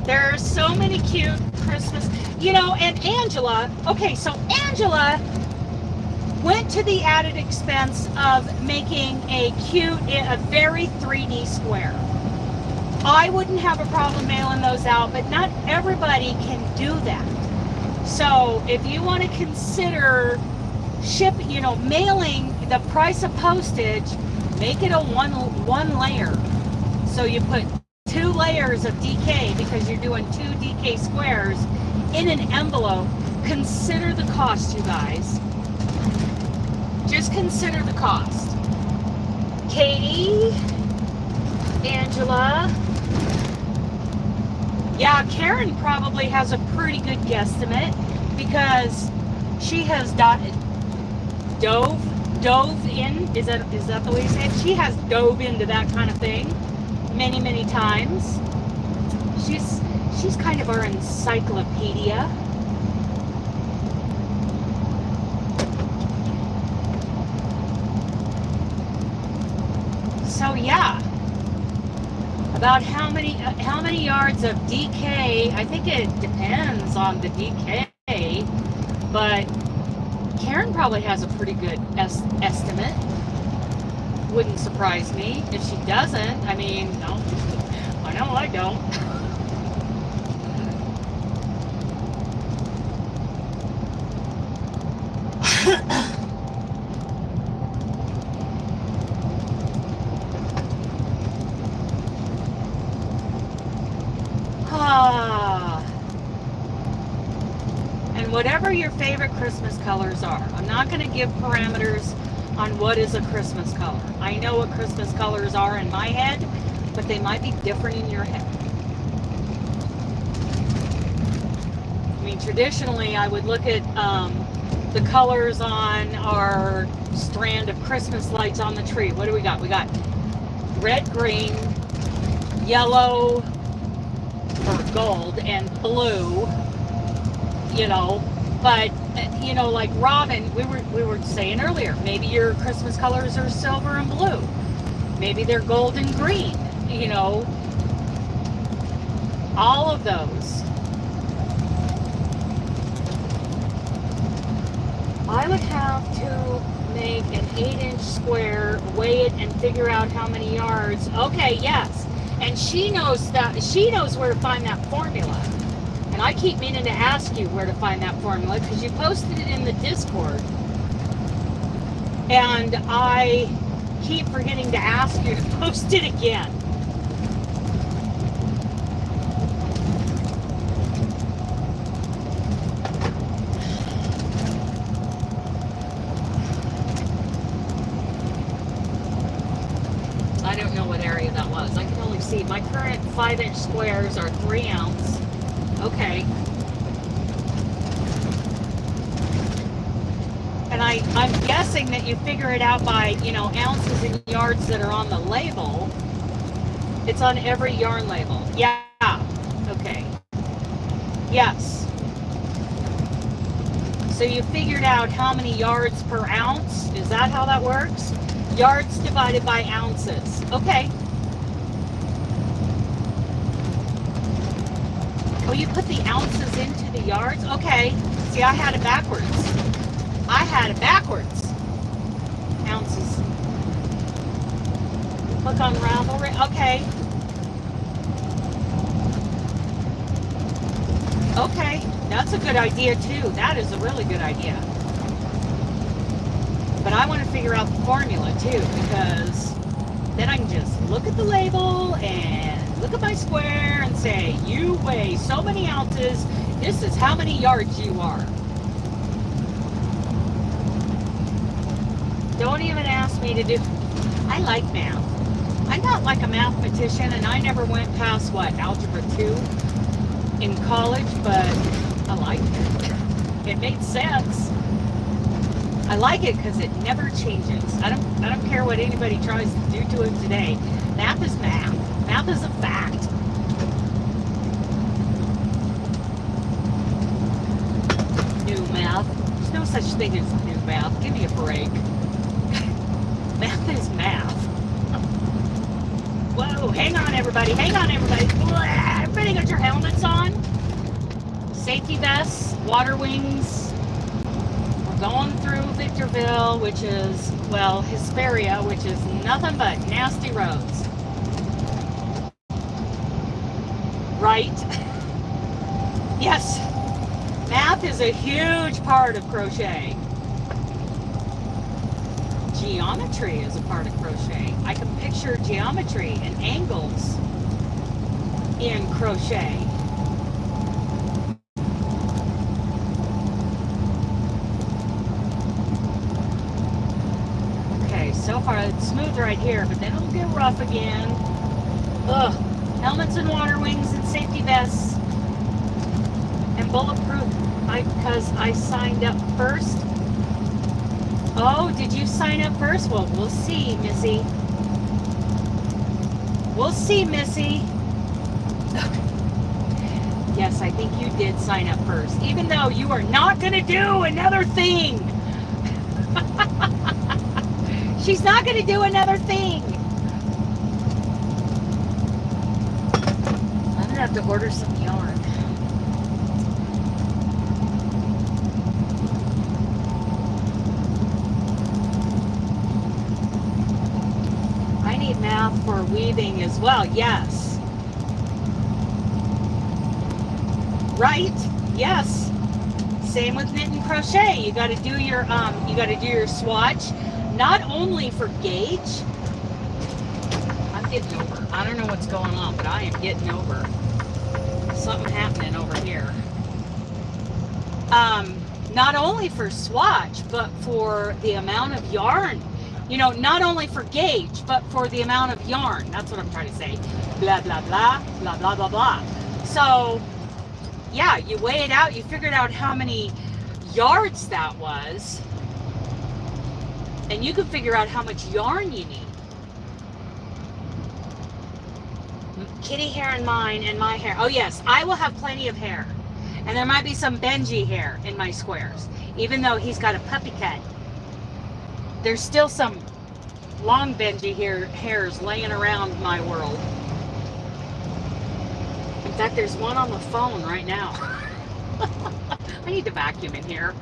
There are so many cute Christmas, you know, and Angela, okay, so Angela went to the added expense of making a very 3D square. I wouldn't have a problem mailing those out, but not everybody can do that. So if you want to consider mailing the price of postage, make it a one layer. So you put 2 layers of DK because you're doing 2 DK squares in an envelope. Consider the cost, you guys. Just consider the cost. Katie, Angela. Yeah, Karen probably has a pretty good guesstimate because she has dove in. Is that the way you say it? She has dove into that kind of thing many times. She's kind of our encyclopedia. So yeah, about how many yards of DK? I think it depends on the DK, but Karen probably has a pretty good estimate. Wouldn't surprise me if she doesn't. I mean, no, I know I don't. And whatever your favorite Christmas colors are, I'm not going to give parameters on what is a Christmas color. I know what Christmas colors are in my head, but they might be different in your head. I mean, traditionally, I would look at the colors on our strand of Christmas lights on the tree. What do we got? We got red, green, yellow, or gold, and blue, you know. But, you know, like Robin, we were saying earlier, maybe your Christmas colors are silver and blue. Maybe they're gold and green, you know. All of those. I would have to make an 8-inch square, weigh it, and figure out how many yards. Okay, yes. And she knows where to find that formula. And I keep meaning to ask you where to find that formula because you posted it in the Discord. And I keep forgetting to ask you to post it again. I don't know what area that was. I can only see my current 5-inch squares are 3 ounce. Okay. And I'm guessing that you figure it out by, you know, ounces and yards that are on the label. It's on every yarn label. Yeah. Okay. Yes. So you figured out how many yards per ounce? Is that how that works? Yards divided by ounces. Okay. Oh, you put the ounces into the yards? Okay. See, I had it backwards. Ounces. Click on Ravelry. Okay. Okay. That's a good idea, too. That is a really good idea. But I want to figure out the formula, too, because then I can just look at the label and look at my square and say, you weigh so many ounces, this is how many yards you are. Don't even ask me to do, I like math. I'm not like a mathematician, and I never went past, what, Algebra 2 in college, but I liked it. It made sense. I like it because it never changes. I don't care what anybody tries to do to it today. Math is math. Math is a fact. New math. There's no such thing as new math. Give me a break. Math is math. Whoa, hang on everybody. Hang on everybody. Everybody got your helmets on? Safety vests, water wings. We're going through Victorville, which is, well, Hesperia, which is nothing but nasty roads. Right? Yes. Math is a huge part of crochet. Geometry is a part of crochet. I can picture geometry and angles in crochet. Okay, so far it's smooth right here, but then it'll get rough again. Ugh. Helmets and water wings and safety vests and bulletproof because I signed up first. Oh, did you sign up first? Well, we'll see, Missy. We'll see, Missy. Yes, I think you did sign up first, even though you are not going to do another thing. She's not going to do another thing. I'm going to have to order some yarn. I need math for weaving as well. Yes. Right? Yes. Same with knit and crochet. You got to do your swatch, not only for gauge. I'm getting over. I don't know what's going on, but I am getting over. Something happening over here. Not only for swatch, but for the amount of yarn. You know, not only for gauge, but for the amount of yarn. That's what I'm trying to say. Blah, blah, blah, blah, blah, blah, blah. So, yeah, you weigh it out. You figured out how many yards that was. And you can figure out how much yarn you need. Kitty hair in mine and my hair. Oh, yes, I will have plenty of hair. And there might be some Benji hair in my squares, even though he's got a puppy cut. There's still some long Benji hairs laying around my world. In fact, there's one on the phone right now. I need to vacuum in here.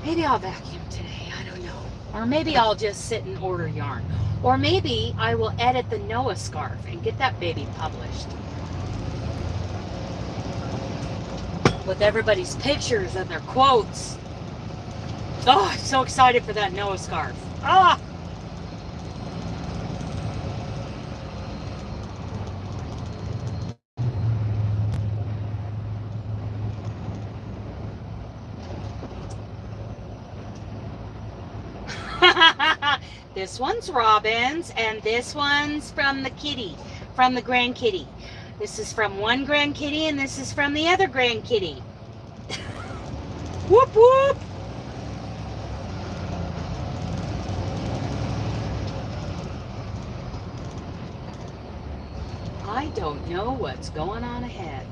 Maybe I'll vacuum today. I don't know. Or maybe I'll just sit and order yarn. Or maybe I will edit the Noah scarf and get that baby published. With everybody's pictures and their quotes. Oh, I'm so excited for that Noah scarf. Ah! This one's Robin's, and this one's from the kitty, from the grand kitty. This is from one grand kitty, and this is from the other grand kitty. Whoop whoop! I don't know what's going on ahead,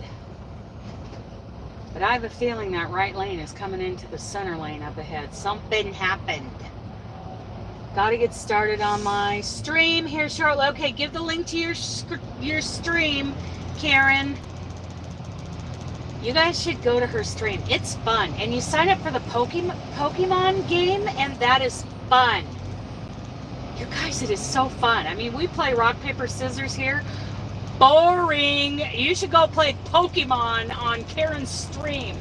but I have a feeling that right lane is coming into the center lane up ahead. Something happened. Got to get started on my stream here shortly. Okay, give the link to your stream, Karen. You guys should go to her stream. It's fun. And you sign up for the Pokemon game, and that is fun. You guys, it is so fun. I mean, we play rock, paper, scissors here. Boring. You should go play Pokemon on Karen's stream.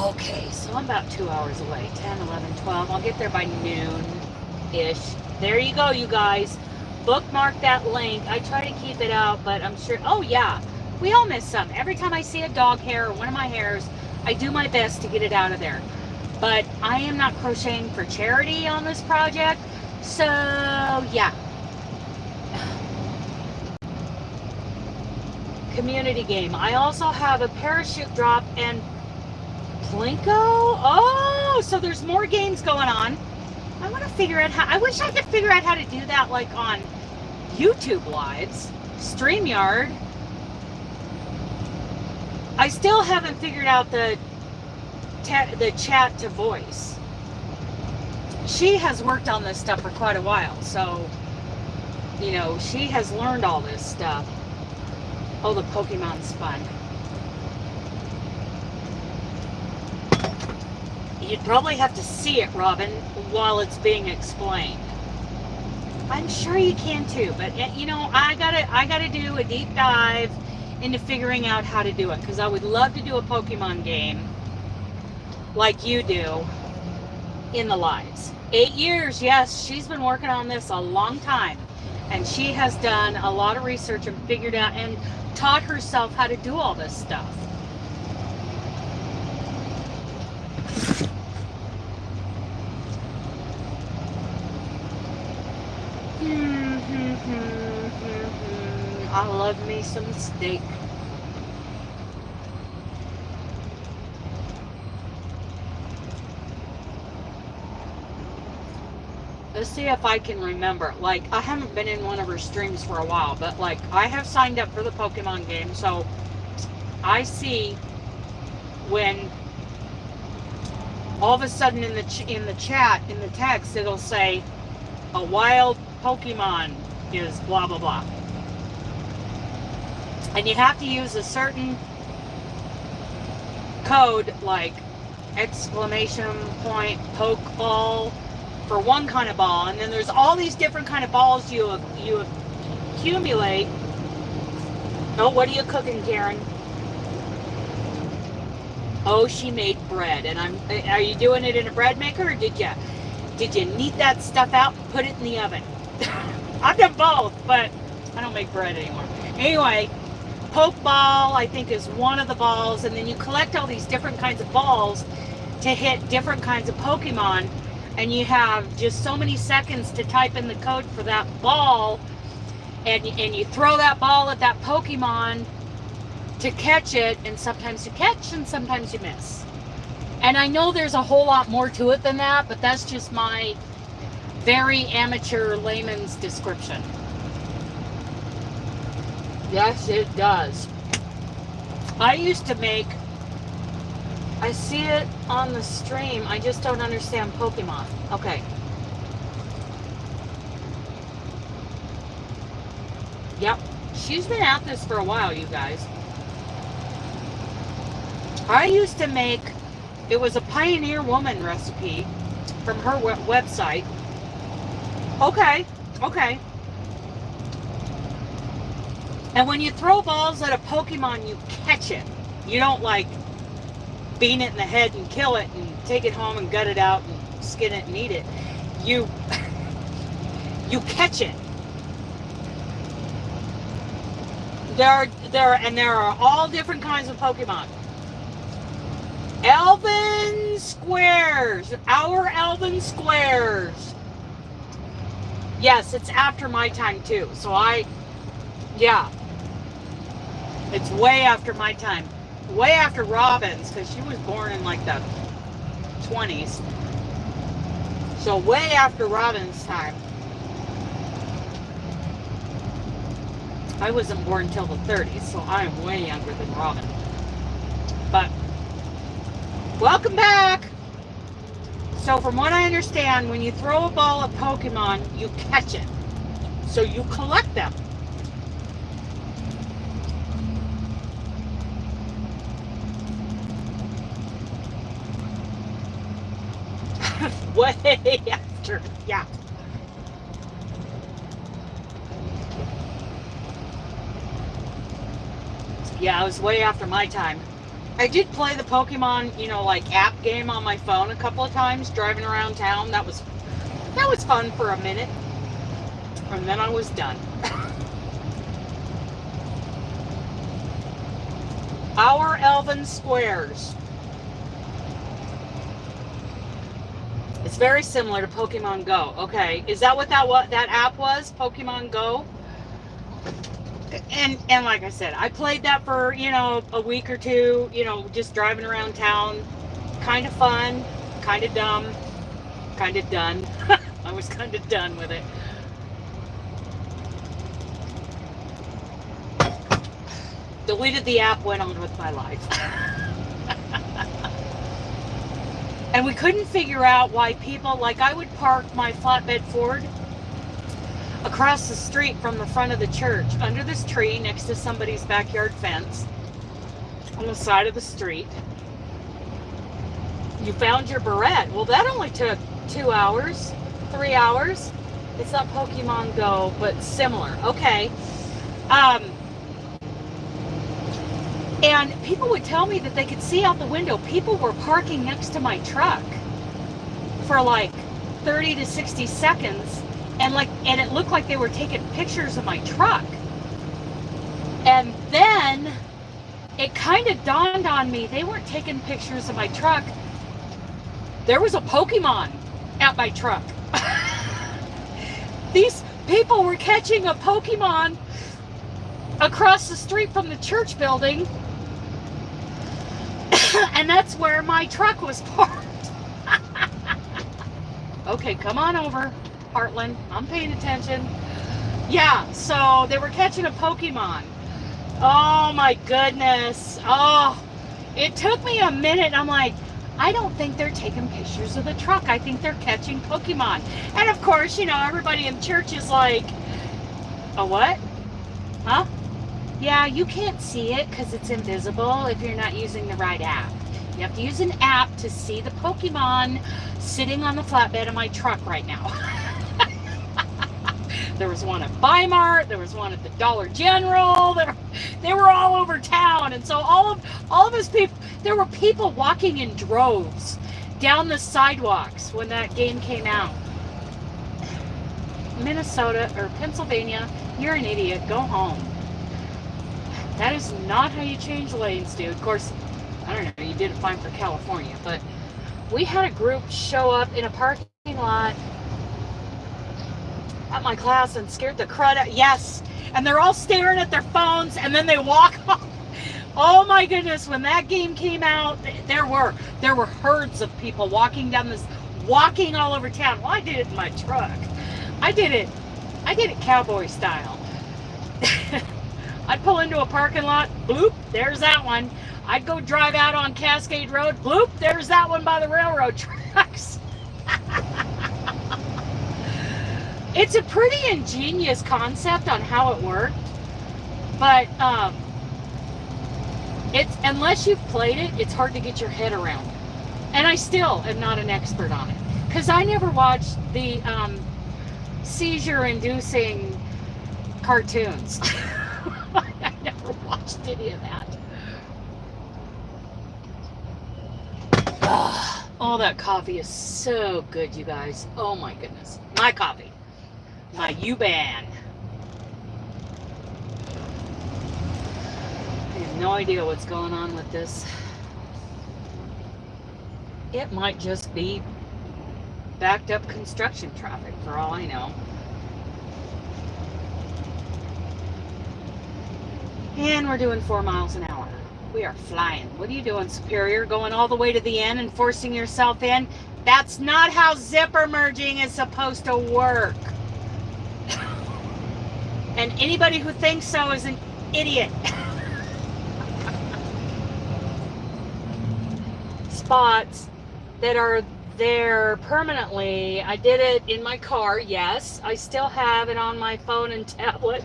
Okay, so I'm about 2 hours away. 10, 11, 12. I'll get there by noon-ish. There you go, you guys. Bookmark that link. I try to keep it out, but I'm sure... Oh, yeah. We all miss some. Every time I see a dog hair or one of my hairs, I do my best to get it out of there. But I am not crocheting for charity on this project. So, yeah. Community game. I also have a parachute drop and Plinko? Oh, so there's more games going on. I want to figure out how... I wish I could figure out how to do that, like, on YouTube Lives. StreamYard. I still haven't figured out the chat to voice. She has worked on this stuff for quite a while, so, you know, she has learned all this stuff. Oh, the Pokemon's fun. You'd probably have to see it, Robin, while it's being explained. I'm sure you can too, but you know, I gotta do a deep dive into figuring out how to do it, because I would love to do a Pokemon game like you do in the lives. 8 years, yes, she's been working on this a long time, and she has done a lot of research and figured out and taught herself how to do all this stuff. I love me some steak. Let's see if I can remember. Like, I haven't been in one of her streams for a while, but like, I have signed up for the Pokemon game, so I see when all of a sudden in the chat, in the text, it'll say a wild Pokemon is blah blah blah, and you have to use a certain code, like exclamation point Pokeball for one kind of ball, and then there's all these different kind of balls you accumulate. Oh, what are you cooking, Karen? Oh, she made bread, and are you doing it in a bread maker, or did you knead that stuff out and put it in the oven? I've done both, but I don't make bread anymore. Anyway, Pokeball, I think, is one of the balls, and then you collect all these different kinds of balls to hit different kinds of Pokemon, and you have just so many seconds to type in the code for that ball, and you throw that ball at that Pokemon to catch it, and sometimes you catch and sometimes you miss. And I know there's a whole lot more to it than that, but that's just my very amateur layman's description. Yes, it does. I used to make, I see it on the stream, I just don't understand Pokemon. Okay. Yep. She's been at this for a while, you guys. I used to make, it was a Pioneer Woman recipe from her website. Okay, okay. And when you throw balls at a Pokemon, you catch it. You don't like bean it in the head and kill it and take it home and gut it out and skin it and eat it. You catch it. There are all different kinds of Pokemon. Elven squares. Our elven squares. Yes, it's after my time too. So yeah. It's way after my time. Way after Robin's, because she was born in like the 20s. So way after Robin's time. I wasn't born until the 30s, so I am way younger than Robin. But, welcome back! So from what I understand, when you throw a ball at Pokemon, you catch it. So you collect them. Way after, yeah. Yeah, it was way after my time. I did play the Pokemon, like app game on my phone a couple of times, driving around town. That was fun for a minute. And then I was done. Our Elven Squares. It's very similar to Pokemon Go. Okay, is that what that app was? Pokemon Go? And like I said, I played that for, a week or two, just driving around town. Kind of fun, kind of dumb, kind of done. I was kind of done with it. Deleted the app, went on with my life. And we couldn't figure out why people, like I would park my flatbed Ford across the street from the front of the church, under this tree next to somebody's backyard fence, on the side of the street. You found your barrette. Well, that only took 2 hours, 3 hours. It's not Pokemon Go, but similar. Okay. And people would tell me that they could see out the window. People were parking next to my truck for like 30 to 60 seconds. And it looked like they were taking pictures of my truck. And then it kind of dawned on me, they weren't taking pictures of my truck. There was a Pokemon at my truck. These people were catching a Pokemon across the street from the church building. And that's where my truck was parked. Okay, come on over, Heartland. I'm paying attention. Yeah, so they were catching a Pokemon. Oh my goodness. Oh, it took me a minute. I'm like, I don't think they're taking pictures of the truck. I think they're catching Pokemon. And of course, everybody in church is like, a what? Huh? Yeah, you can't see it because it's invisible if you're not using the right app. You have to use an app to see the Pokemon sitting on the flatbed of my truck right now. There was one at Bi-Mart. There was one at the Dollar General. They were all over town. And so all of us people, there were people walking in droves down the sidewalks when that game came out. Minnesota or Pennsylvania, you're an idiot. Go home. That is not how you change lanes, dude. Of course, I don't know, you did it fine for California, but we had a group show up in a parking lot at my class and scared the crud out. Yes, and they're all staring at their phones, and then they walk off. Oh my goodness, when that game came out, there were herds of people walking down this, walking all over town. Well, I did it in my truck. I did it cowboy style. I'd pull into a parking lot, bloop, there's that one. I'd go drive out on Cascade Road, bloop, there's that one by the railroad tracks. It's a pretty ingenious concept on how it worked, but it's, unless you've played it, it's hard to get your head around. And I still am not an expert on it, because I never watched the seizure-inducing cartoons. I never watched any of that. Oh, that coffee is so good, you guys. Oh my goodness. My coffee. My U-Ban. I have no idea what's going on with this. It might just be backed up construction traffic for all I know. And we're doing 4 miles an hour. We are flying. What are you doing, Superior? Going all the way to the end and forcing yourself in? That's not how zipper merging is supposed to work. And anybody who thinks so is an idiot. Spots that are there permanently. I did it in my car, yes. I still have it on my phone and tablet.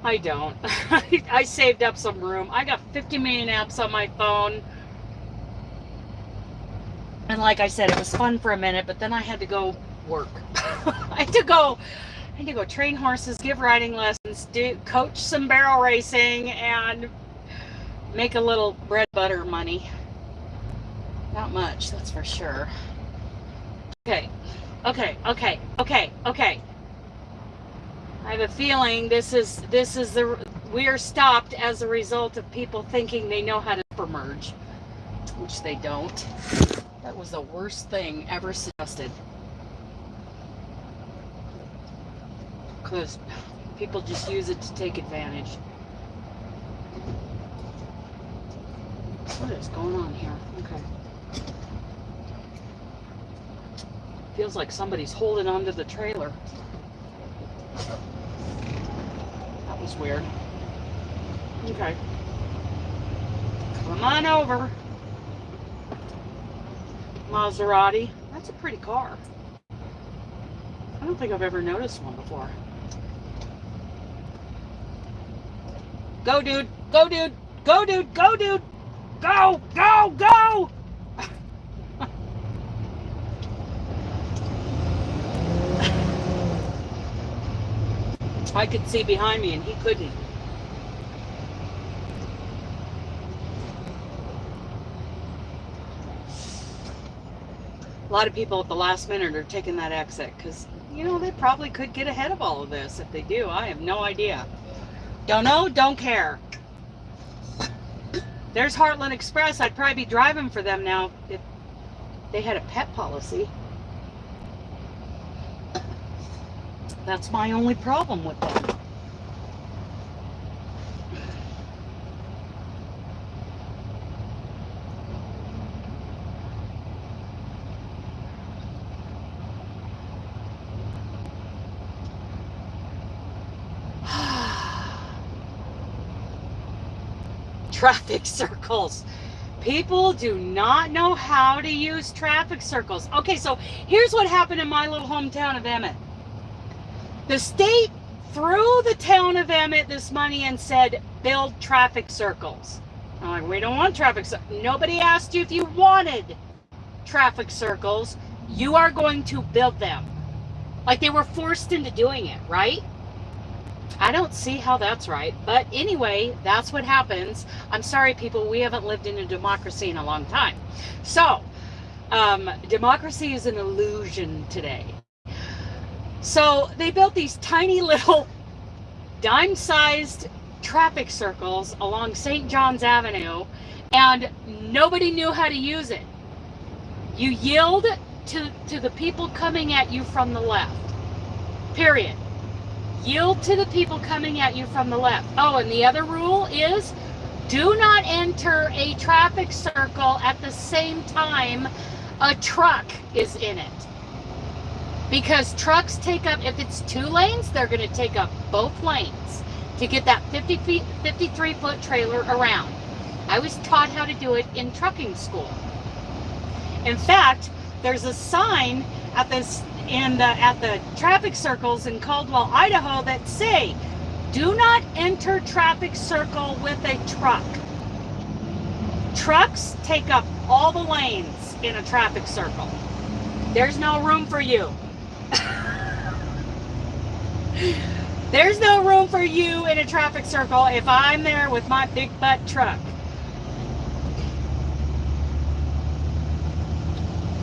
I don't. I saved up some room. I got 50 million apps on my phone. And like I said, it was fun for a minute, but then I had to go work. I had to go train horses, give riding lessons, coach some barrel racing, and make a little bread butter money. Not much, that's for sure. Okay. I have a feeling this is we are stopped as a result of people thinking they know how to zipper merge, which they don't. That was the worst thing ever suggested. Because people just use it to take advantage. What is going on here? Okay. Feels like somebody's holding onto the trailer. That was weird. Okay. Come on over. Maserati. That's a pretty car. I don't think I've ever noticed one before. Go, dude. Go, dude. Go, dude. Go, dude. Go, go, go. I could see behind me and he couldn't. A lot of people at the last minute are taking that exit because, you know, they probably could get ahead of all of this. If they do, I have no idea. Don't know, don't care. There's Heartland Express. I'd probably be driving for them now if they had a pet policy. That's my only problem with them. Traffic circles. People do not know how to use traffic circles. Okay, so here's what happened in my little hometown of Emmett. The state threw the town of Emmett this money and said, build traffic circles. I'm like, we don't want traffic circles. Nobody asked you if you wanted traffic circles. You are going to build them. Like they were forced into doing it, right? I don't see how that's right. But anyway, that's what happens. I'm sorry, people. We haven't lived in a democracy in a long time. So, democracy is an illusion today. So they built these tiny little dime-sized traffic circles along St. John's Avenue, and nobody knew how to use it. You yield to the people coming at you from the left. Period. Yield to the people coming at you from the left. Oh, and the other rule is do not enter a traffic circle at the same time a truck is in it. Because trucks take up, if it's 2 lanes, they're going to take up both lanes to get that 53-foot trailer around. I was taught how to do it in trucking school. In fact, there's a sign at the traffic circles in Caldwell, Idaho that say, do not enter traffic circle with a truck. Trucks take up all the lanes in a traffic circle. There's no room for you. There's no room for you in a traffic circle if I'm there with my big butt truck.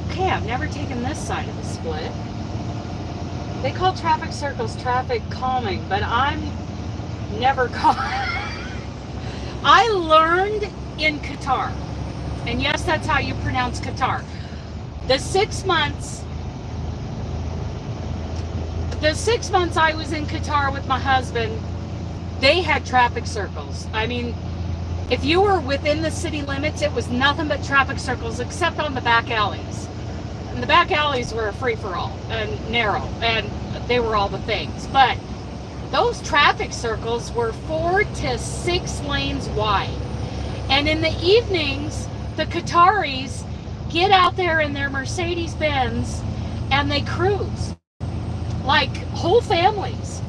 Okay, I've never taken this side of the split. They call traffic circles traffic calming, but I'm never calm. I learned in Qatar, and yes, that's how you pronounce Qatar. The 6 months I was in Qatar with my husband, they had traffic circles. I mean, if you were within the city limits, it was nothing but traffic circles except on the back alleys. And the back alleys were a free-for-all and narrow, and they were all the things. But those traffic circles were 4 to 6 lanes wide. And in the evenings, the Qataris get out there in their Mercedes-Benz and they cruise. Like whole families.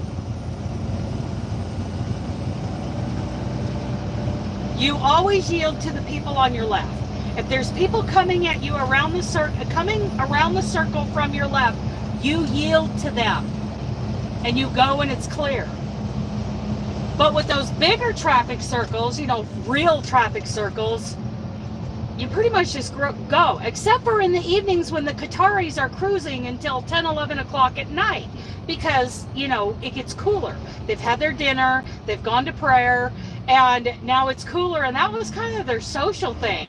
You always yield to the people on your left. If there's people coming at you around the circle from your left, you yield to them. And you go and it's clear. But with those bigger traffic circles, you know, real traffic circles, you pretty much just go, except for in the evenings when the Qataris are cruising until 10, 11 o'clock at night, because, you know, it gets cooler. They've had their dinner, they've gone to prayer, and now it's cooler, and that was kind of their social thing.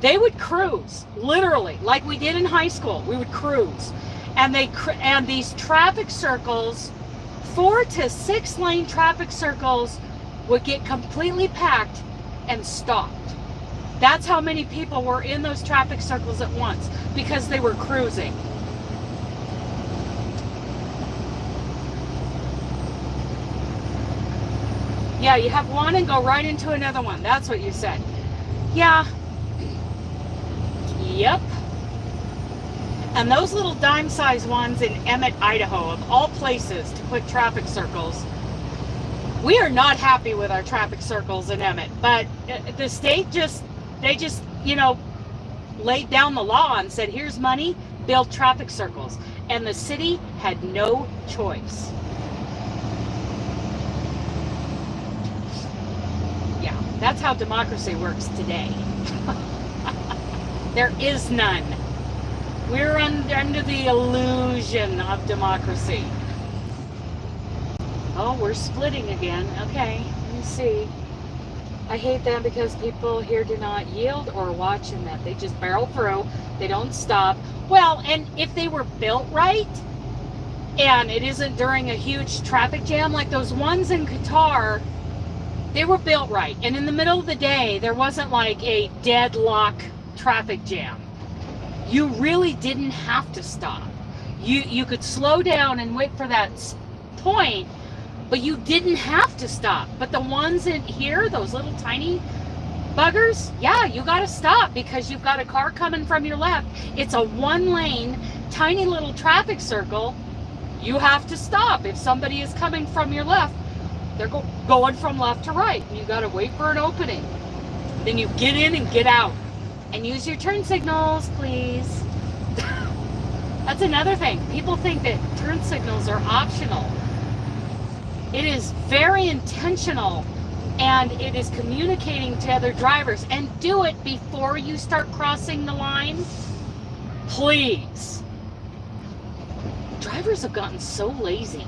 They would cruise, literally, like we did in high school. We would cruise, and these traffic circles, 4 to 6 lane traffic circles, would get completely packed and stopped. That's how many people were in those traffic circles at once, because they were cruising. Yeah, you have one and go right into another one. That's what you said. Yeah. Yep. And those little dime-sized ones in Emmett, Idaho, of all places to put traffic circles, we are not happy with our traffic circles in Emmett, but the state they just, you know, laid down the law and said, here's money, build traffic circles. And the city had no choice. Yeah, that's how democracy works today. There is none. We're under the illusion of democracy. Oh, we're splitting again. Okay, let me see. I hate that because people here do not yield or watch in that. They just barrel through. They don't stop. Well, and if they were built right, and it isn't during a huge traffic jam, like those ones in Qatar, they were built right. And in the middle of the day, there wasn't like a deadlock traffic jam. You really didn't have to stop. You could slow down and wait for that point, but you didn't have to stop. But the ones in here, those little tiny buggers, yeah, you got to stop because you've got a car coming from your left. It's a 1-lane, tiny little traffic circle. You have to stop. If somebody is coming from your left, they're going from left to right. You got to wait for an opening. Then you get in and get out. And use your turn signals, please. That's another thing. People think that turn signals are optional. It is very intentional, and it is communicating to other drivers. And do it before you start crossing the line, please. Drivers have gotten so lazy.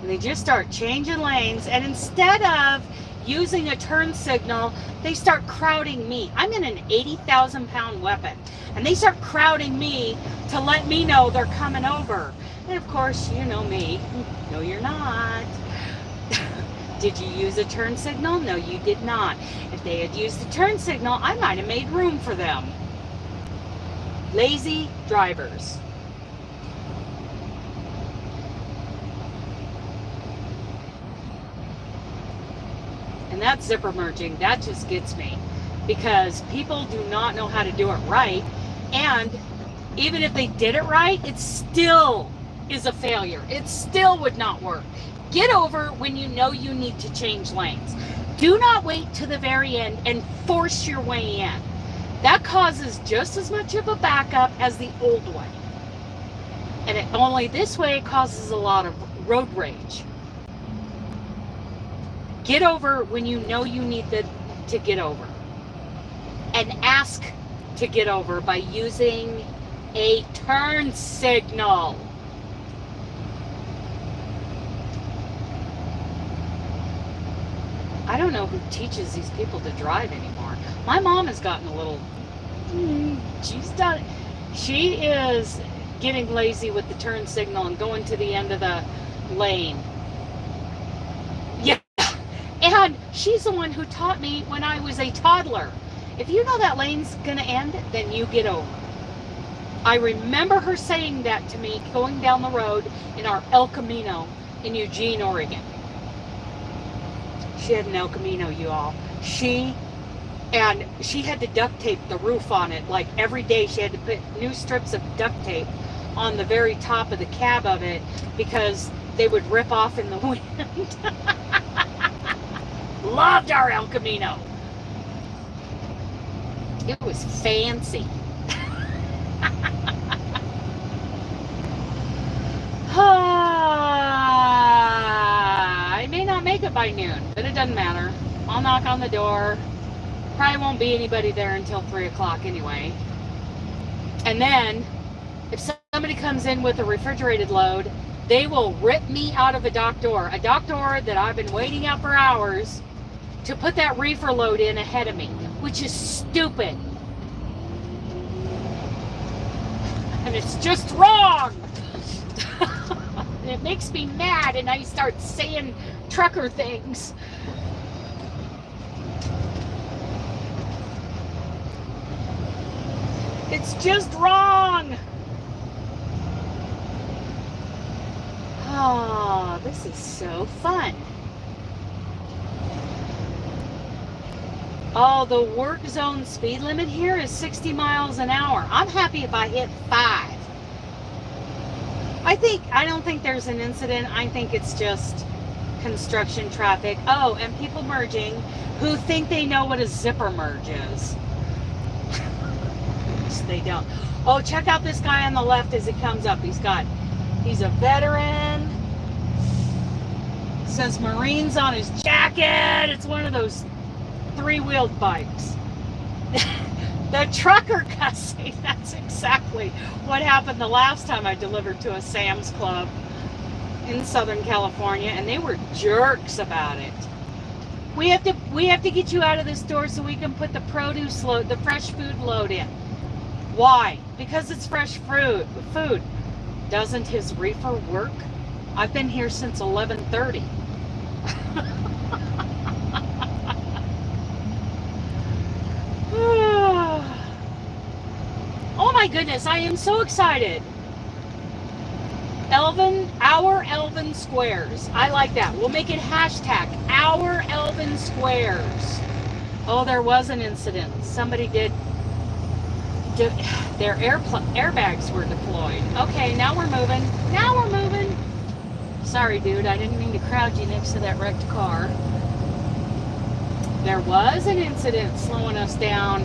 And they just start changing lanes, and instead of using a turn signal, they start crowding me. I'm in an 80,000-pound weapon, and they start crowding me to let me know they're coming over. And of course, you know me. No, you're not. Did you use a turn signal? No, you did not. If they had used a turn signal, I might have made room for them. Lazy drivers. And that zipper merging, that just gets me, because people do not know how to do it right. And even if they did it right, it still is a failure. It still would not work. Get over when you know you need to change lanes. Do not wait to the very end and force your way in. That causes just as much of a backup as the old way. And only this way it causes a lot of road rage. Get over when you know you need to get over. And ask to get over by using a turn signal. I don't know who teaches these people to drive anymore. My mom has gotten a little, she is getting lazy with the turn signal and going to the end of the lane. Yeah. And she's the one who taught me when I was a toddler. If you know that lane's gonna end, then you get over. I remember her saying that to me going down the road in our El Camino in Eugene, Oregon. She had an El Camino, you all. She had to duct tape the roof on it. Like every day she had to put new strips of duct tape on the very top of the cab of it because they would rip off in the wind. Loved our El Camino. It was fancy. I may not make it by noon, but it doesn't matter. I'll knock on the door. Probably won't be anybody there until 3 o'clock anyway. And then, if somebody comes in with a refrigerated load, they will rip me out of a dock door. A dock door that I've been waiting out for hours to put that reefer load in ahead of me, which is stupid. And it's just wrong. And it makes me mad, and I start saying trucker things. It's just wrong. Oh, this is so fun. Oh, the work zone speed limit here is 60 miles an hour. I'm happy if I hit 5. I don't think there's an incident. I think it's just construction traffic. Oh, and people merging who think they know what a zipper merge is. They don't. Oh, check out this guy on the left as he comes up. He's a veteran. Says Marines on his jacket. It's one of those 3-wheeled bikes. The trucker cussing. That's exactly what happened the last time I delivered to a Sam's Club in Southern California, and they were jerks about it. We have to get you out of this store so we can put the produce load, the fresh food load in. Why? Because it's fresh food. Doesn't his reefer work? I've been here since 11:30. Oh my goodness, I am so excited. Our Elven Squares. I like that. We'll make it hashtag our Elven Squares. Oh, there was an incident. Somebody did their airbags were deployed. Okay, now we're moving. Sorry, dude, I didn't mean to crowd you next to that wrecked car. There was an incident slowing us down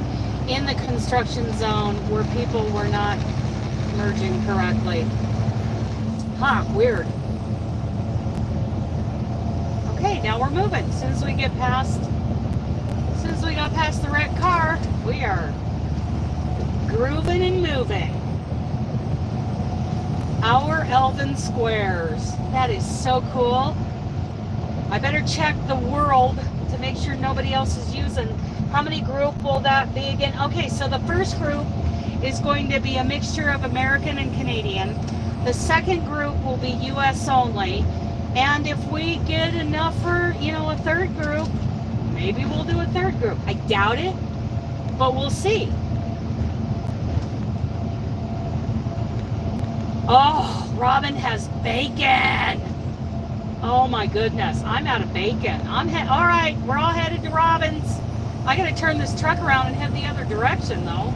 in the construction zone where people were not merging correctly. Huh, weird. Okay, now we're moving. As soon as we get past as we got past the wrecked car, we are grooving and moving. Our Elven Squares. That is so cool. I better check the world to make sure nobody else is using. How many group will that be again? Okay, so the first group is going to be a mixture of American and Canadian. The second group will be US only. And if we get enough for, a third group, maybe we'll do a third group. I doubt it, but we'll see. Oh, Robin has bacon. Oh my goodness, I'm out of bacon. All right, we're all headed to Robin's. I gotta turn this truck around and head the other direction though.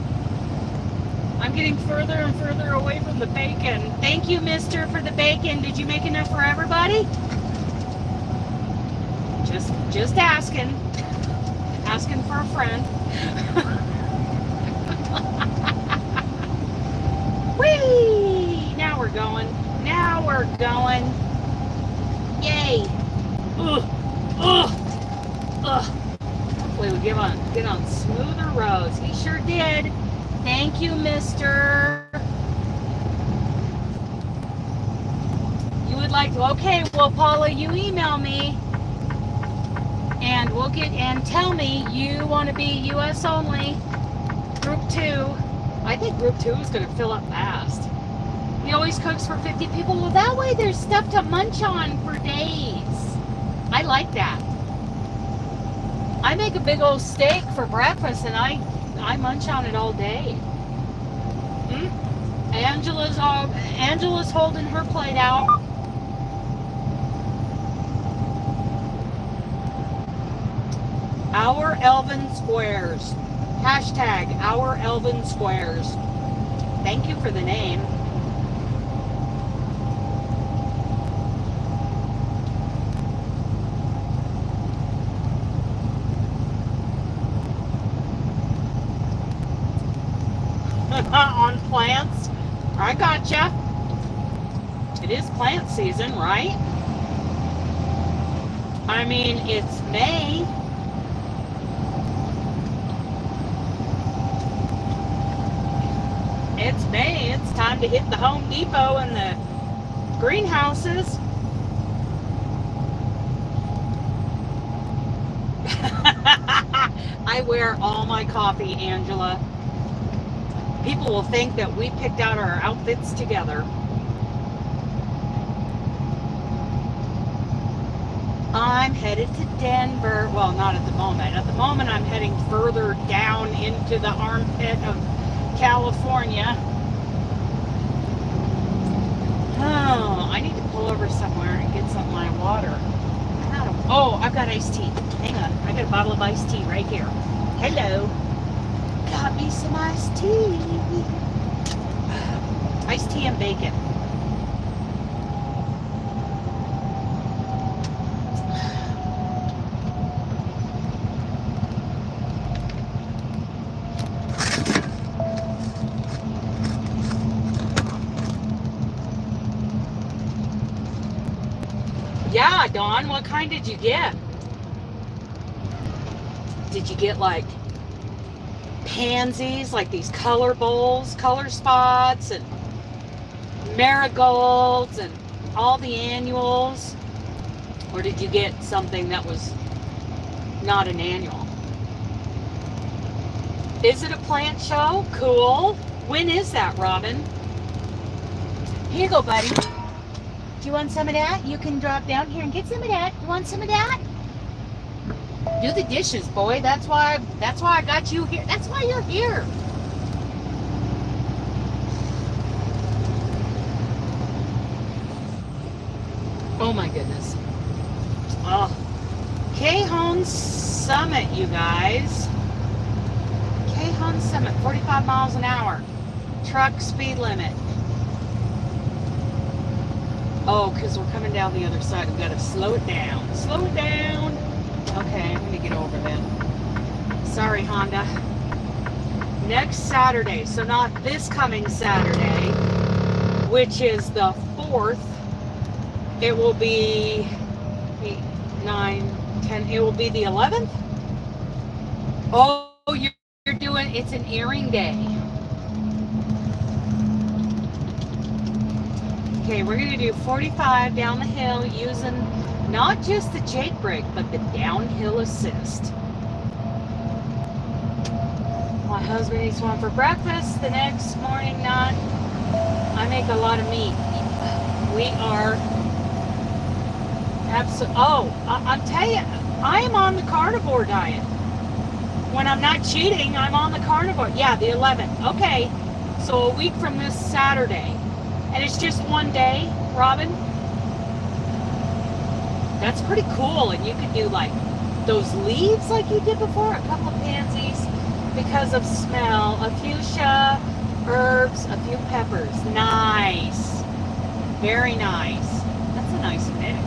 I'm getting further and further away from the bacon. Thank you, mister, for the bacon. Did you make enough for everybody? Just asking. Asking for a friend. Whee! Now we're going. Now we're going. Yay! Ugh! Ugh! Ugh! Hopefully we get on smoother roads. He sure did. Thank you, mister. You would like to, okay, well, Paula, you email me and tell me you want to be US only. Group 2. I think group 2 is going to fill up fast. He always cooks for 50 people. Well, that way there's stuff to munch on for days. I like that. I make a big old steak for breakfast and I munch on it all day. Angela's holding her plate out. Our Elven Squares. Hashtag Our Elven Squares. Thank you for the name. On plants. I gotcha. It is plant season, right? I mean, it's May. It's May. It's time to hit the Home Depot and the greenhouses. I wear all my coffee, Angela. People will think that we picked out our outfits together. I'm headed to Denver. Well, not at the moment. At the moment, I'm heading further down into the armpit of California. Oh, I need to pull over somewhere and get some of my water. Oh, I've got iced tea. Hang on. I got a bottle of iced tea right here. Hello. Got me some iced tea. Iced tea and bacon. Yeah, Dawn, what kind did you get? Did you get like pansies, like these color bowls, color spots, and marigolds, and all the annuals? Or did you get something that was not an annual? Is it a plant show? Cool. When is that, Robin? Here you go, buddy. Do you want some of that? You can drop down here and get some of that. You want some of that? Do the dishes, boy. That's why I got you here. That's why you're here. Oh my goodness. Oh. Cajon Summit, you guys. Cajon Summit, 45 miles an hour. Truck speed limit. Oh, because we're coming down the other side. We've got to slow it down. Slow it down. Okay, I'm going to get over then. Sorry, Honda. Next Saturday, so not this coming Saturday, which is the 4th, it will be 8, 9, 10, it will be the 11th? Oh, you're doing, it's an earring day. Okay, we're going to do 45 down the hill using not just the Jake brake, but the downhill assist. My husband eats one for breakfast. The next morning, not. I make a lot of meat. We are absolutely. Oh, I'm telling you, I am on the carnivore diet. When I'm not cheating, I'm on the carnivore. Yeah, the 11th. Okay, so a week from this Saturday. And it's just one day, Robin. That's pretty cool. And you could do like those leaves like you did before, a couple of pansies because of smell, a fuchsia, herbs, a few peppers. Nice. Very nice. That's a nice mix.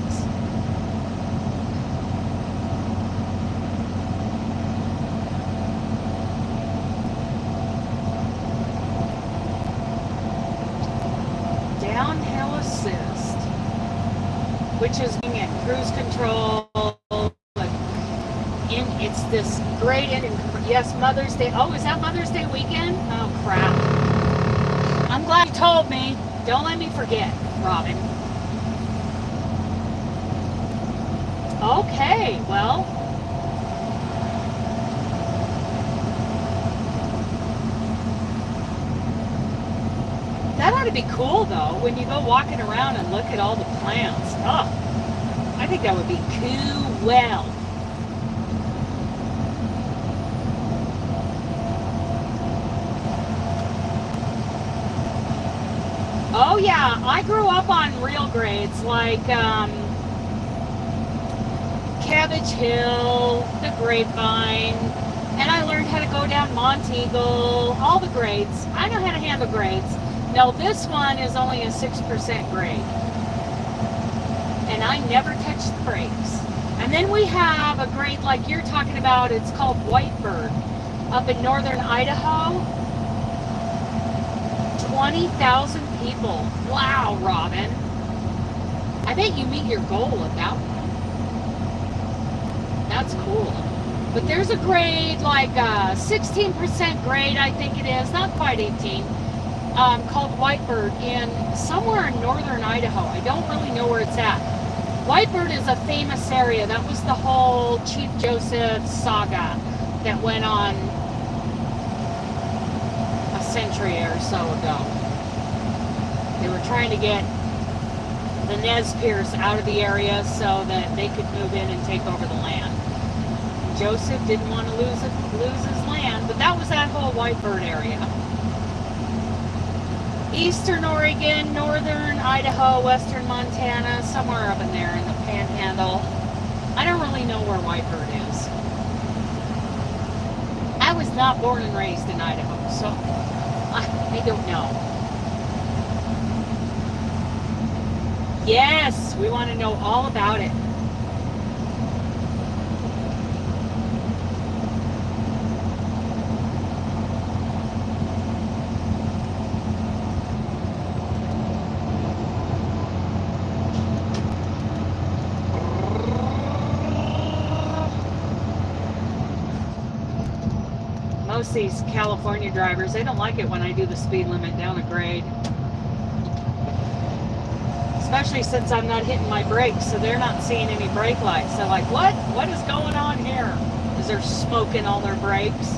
Downhill assist, which is in cruise control. It's this great ending. Yes, Mother's Day. Oh, is that Mother's Day weekend? Oh, crap. I'm glad you told me. Don't let me forget, Robin. Okay, well. That ought to be cool, though, when you go walking around and look at all the plants. Oh, I think that would be cool. Well. Oh yeah, I grew up on real grades like Cabbage Hill, the Grapevine, and I learned how to go down Monteagle, all the grades. I know how to handle grades. No, this one is only a 6% grade. And I never touched the brakes. And then we have a grade like you're talking about, it's called Whitebird, up in northern Idaho. 20,000 people. Wow, Robin. I bet you meet your goal at that one. That's cool. But there's a grade, like a 16% grade, I think it is, not quite 18, called Whitebird in somewhere in northern Idaho. I don't really know where it's at. Whitebird is a famous area. That was the whole Chief Joseph saga that went on a century or so ago. They were trying to get the Nez Perce out of the area so that they could move in and take over the land. Joseph didn't want to lose his land, but that was that whole Whitebird area. Eastern Oregon, northern Idaho, western Montana, somewhere up in there in the Panhandle. I don't really know where Whitebird is. I was not born and raised in Idaho, so I don't know. Yes, we want to know all about it. Most of these California drivers, they don't like it when I do the speed limit down a grade. Especially since I'm not hitting my brakes, so they're not seeing any brake lights. They're like, what? What is going on here? Because they're smoking all their brakes.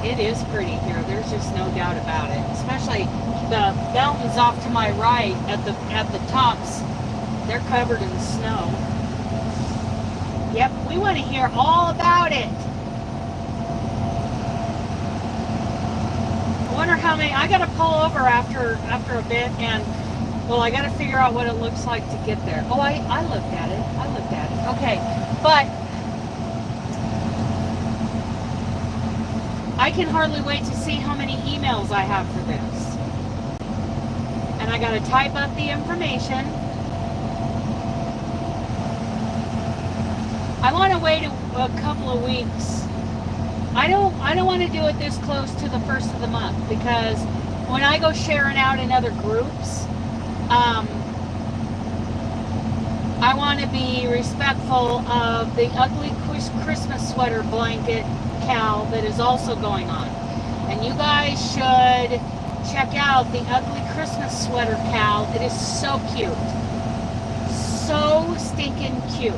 It is pretty here. There's just no doubt about it. Especially the mountains off to my right at the tops. They're covered in snow. Yep, we want to hear all about it. I wonder how many. I got to pull over after a bit, and well, I got to figure out what it looks like to get there. Oh, I looked at it. Okay, but I can hardly wait to see how many emails I have for this. And I got to type up the information. I want to wait a couple of weeks. I don't want to do it this close to the first of the month, because when I go sharing out in other groups, I want to be respectful of the ugly Christmas sweater blanket cowl that is also going on. And you guys should check out the ugly Christmas sweater cowl. It is so cute. So stinking cute.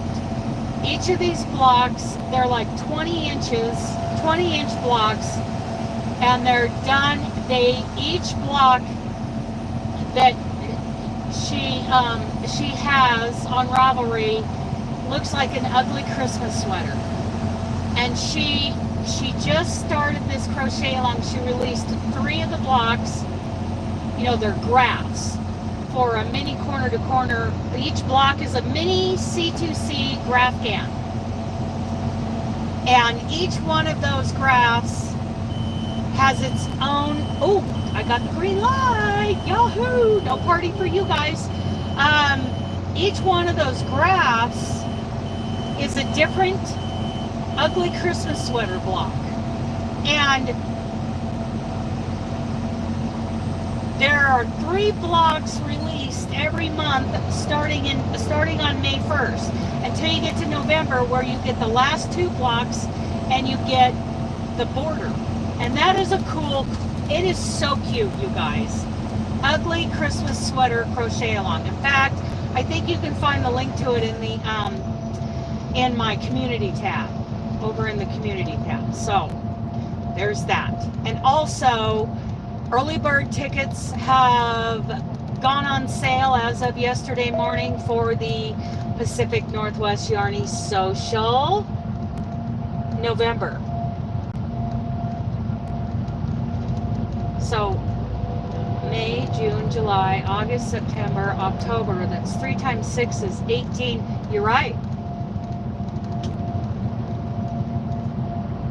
Each of these blocks, they're like 20 inches, 20-inch blocks, and they're done. Each block that she has on Ravelry looks like an ugly Christmas sweater. And she just started this crochet along. She released 3 of the blocks. You know, they're graphs for a mini corner to corner. Each block is a mini C2C graph can. And each one of those graphs has its own, oh, I got the green light, yahoo, no party for you guys. Each one of those graphs is a different ugly Christmas sweater block. And there are 3 blocks released every month starting on May 1st until you get to November, where you get the last 2 blocks and you get the border. And that is a cool, it is so cute, you guys. Ugly Christmas sweater crochet along. In fact, I think you can find the link to it in my community tab, over in the community tab. So there's that. And also, early bird tickets have gone on sale as of yesterday morning for the Pacific Northwest Yarny Social November. So May, June, July, August, September, October. That's 3 times 6 is 18. You're right.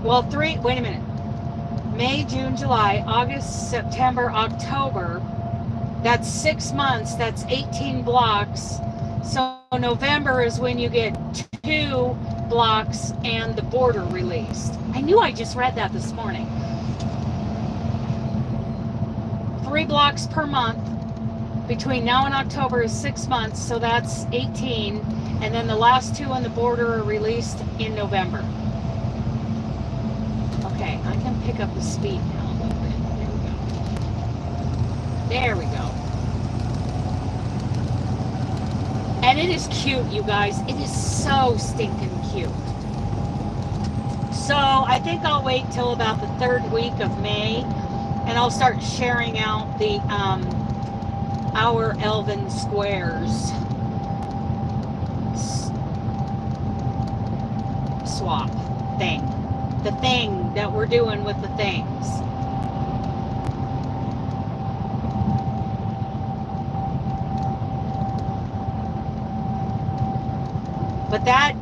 Well, wait a minute. May, June, July, August, September, October. That's 6 months. That's 18 blocks. So November is when you get 2 blocks and the border released. I knew I just read that this morning. 3 blocks per month. Between now and October is 6 months, so that's 18. And then the last 2 on the border are released in November. Okay, I can pick up the speed now a little bit. There we go. And it is cute, you guys. It is so stinking cute. So I think I'll wait till about the 3rd week of May, and I'll start sharing out the our Elven Squares swap thing. The thing that we're doing with the things. But that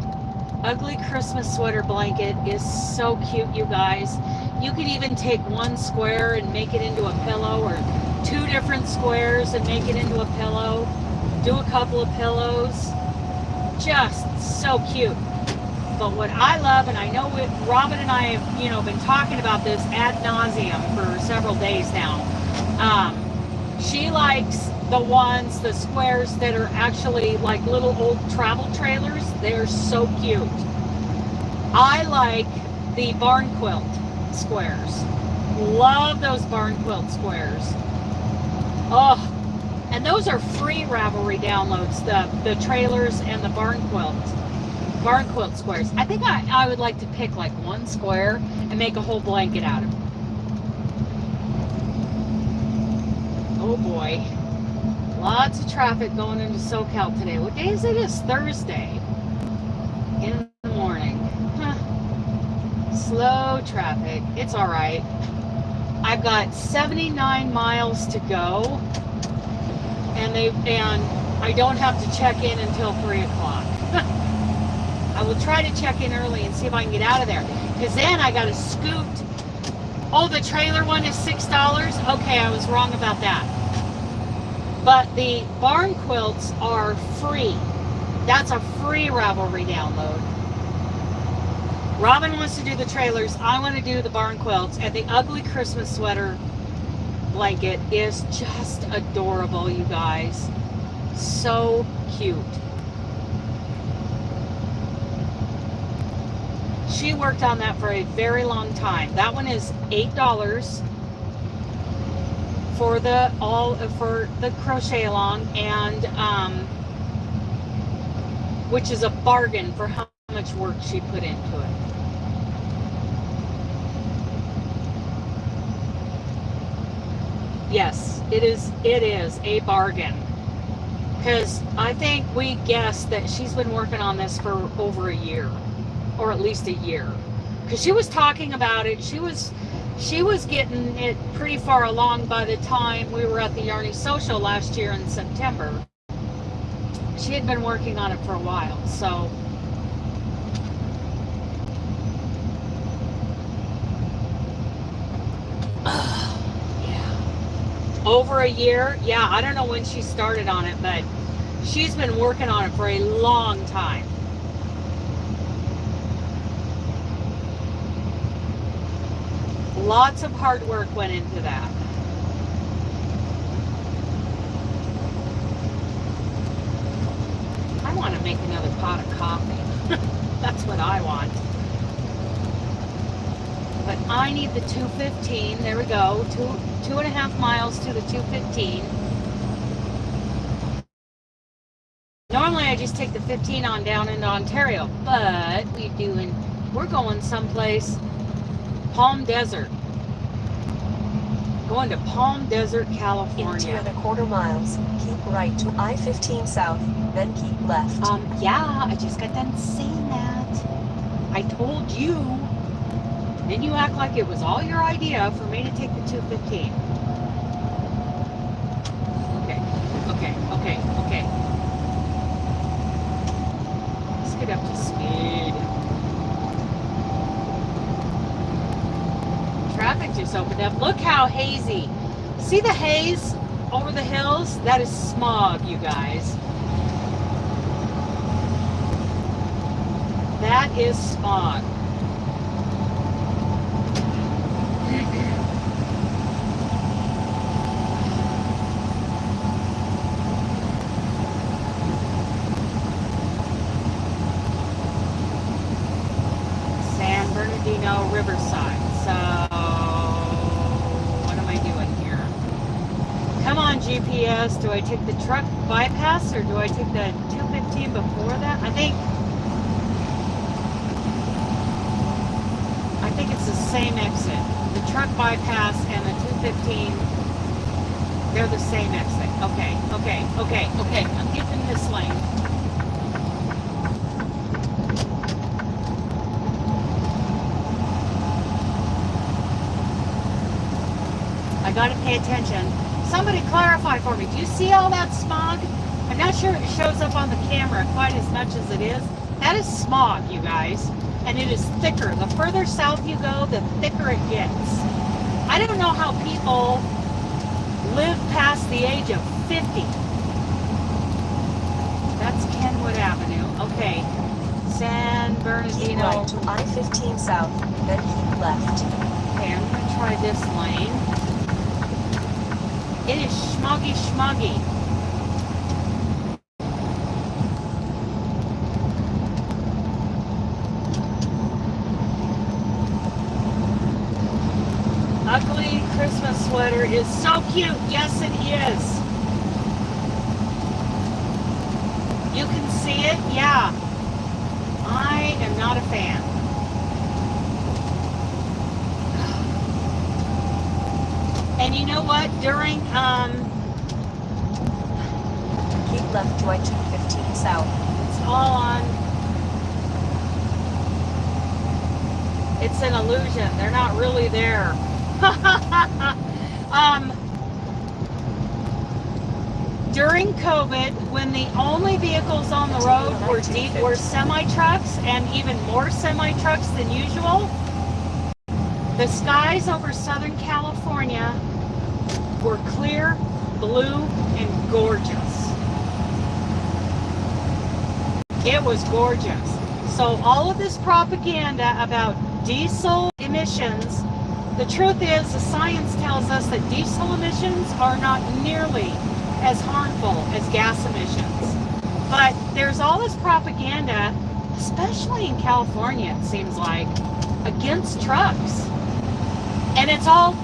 ugly Christmas sweater blanket is so cute, you guys. You could even take 1 square and make it into a pillow, or 2 different squares and make it into a pillow. Do a couple of pillows. Just so cute. But what I love, and I know Robin and I have, been talking about this ad nauseum for several days now. She likes the squares that are actually like little old travel trailers. They're so cute. I like the barn quilt squares. Love those barn quilt squares. Oh, and those are free Ravelry downloads, the trailers and the barn quilt squares. I think I would like to pick like 1 square and make a whole blanket out of it. Oh boy. Lots of traffic going into SoCal today. What day is it? It's Thursday in the morning. Slow traffic. It's all right. I've got 79 miles to go, and I don't have to check in until 3 o'clock. I will try to check in early and see if I can get out of there, because then I got to scoot. Oh, the trailer one is $6. Okay, I was wrong about that. But the barn quilts are free. That's a free Ravelry download. Robin wants to do the trailers. I want to do the barn quilts. And the ugly Christmas sweater blanket is just adorable, you guys. So cute. she worked on that for a very long time. That one is $8 for the crochet along, and which is a bargain for how much work she put into it. Yes, it is a bargain, because I think we guessed that she's been working on this for over a year, or at least a year, because she was talking about it. She was getting it pretty far along by the time we were at the Yarny Social last year in September. She had been working on it for a while, so over a year. Yeah, I don't know when she started on it, but she's been working on it for a long time. Lots of hard work went into that. I want to make another pot of coffee. That's what I want. But I need the 215. There we go. 2.5 miles to the 215. Normally I just take the 15 on down into Ontario, but we're going someplace. Palm Desert. Going to Palm Desert, California. In 2.25 miles, keep right to I-15 south, then keep left. Yeah, I just got done saying that. I told you. Then you act like it was all your idea for me to take the 215. Okay. Let's get up to speed. Traffic just opened up. Look how hazy. See the haze over the hills? That is smog, you guys. That is smog. San Bernardino, Riverside. So, what am I doing here? Come on, GPS. Do I take the truck bypass or do I take the 215 before that? I think it's the same exit. The truck bypass and the 215, they're the same exit. Okay. I'm getting this lane. I gotta pay attention. Somebody clarify for me. Do you see all that smog? I'm not sure it shows up on the camera quite as much as it is. That is smog, you guys. And it is thicker. The further south you go, the thicker it gets. I don't know how people live past the age of 50. That's Kenwood Avenue. Okay. San Bernardino. Keep right to I-15 south, then keep left. Okay, I'm going to try this lane. It is smoggy. Ugly Christmas sweater is so cute. Yes, it is. You can see it. Yeah. I am not a fan. And you know what? During keep left to I-215 south. It's all on. It's an illusion. They're not really there. During COVID, when the only vehicles on the road were semi-trucks and even more semi-trucks than usual, the skies over Southern California were clear, blue, and gorgeous. It was gorgeous. So all of this propaganda about diesel emissions, the truth is the science tells us that diesel emissions are not nearly as harmful as gas emissions. But there's all this propaganda especially in California, it seems like, against trucks. And it's all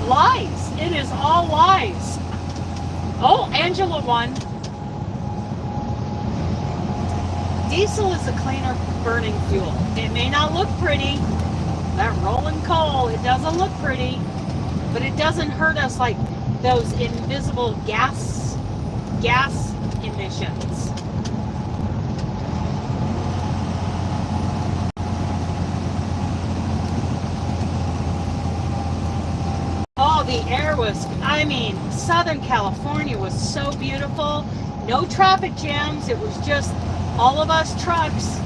lies. It is all lies. Oh, Angela won. Diesel is a cleaner burning fuel. It may not look pretty. That rolling coal, it doesn't look pretty, but it doesn't hurt us like those invisible gas emissions. Oh, the air was, I mean, Southern California was so beautiful. No traffic jams. It was just all of us trucks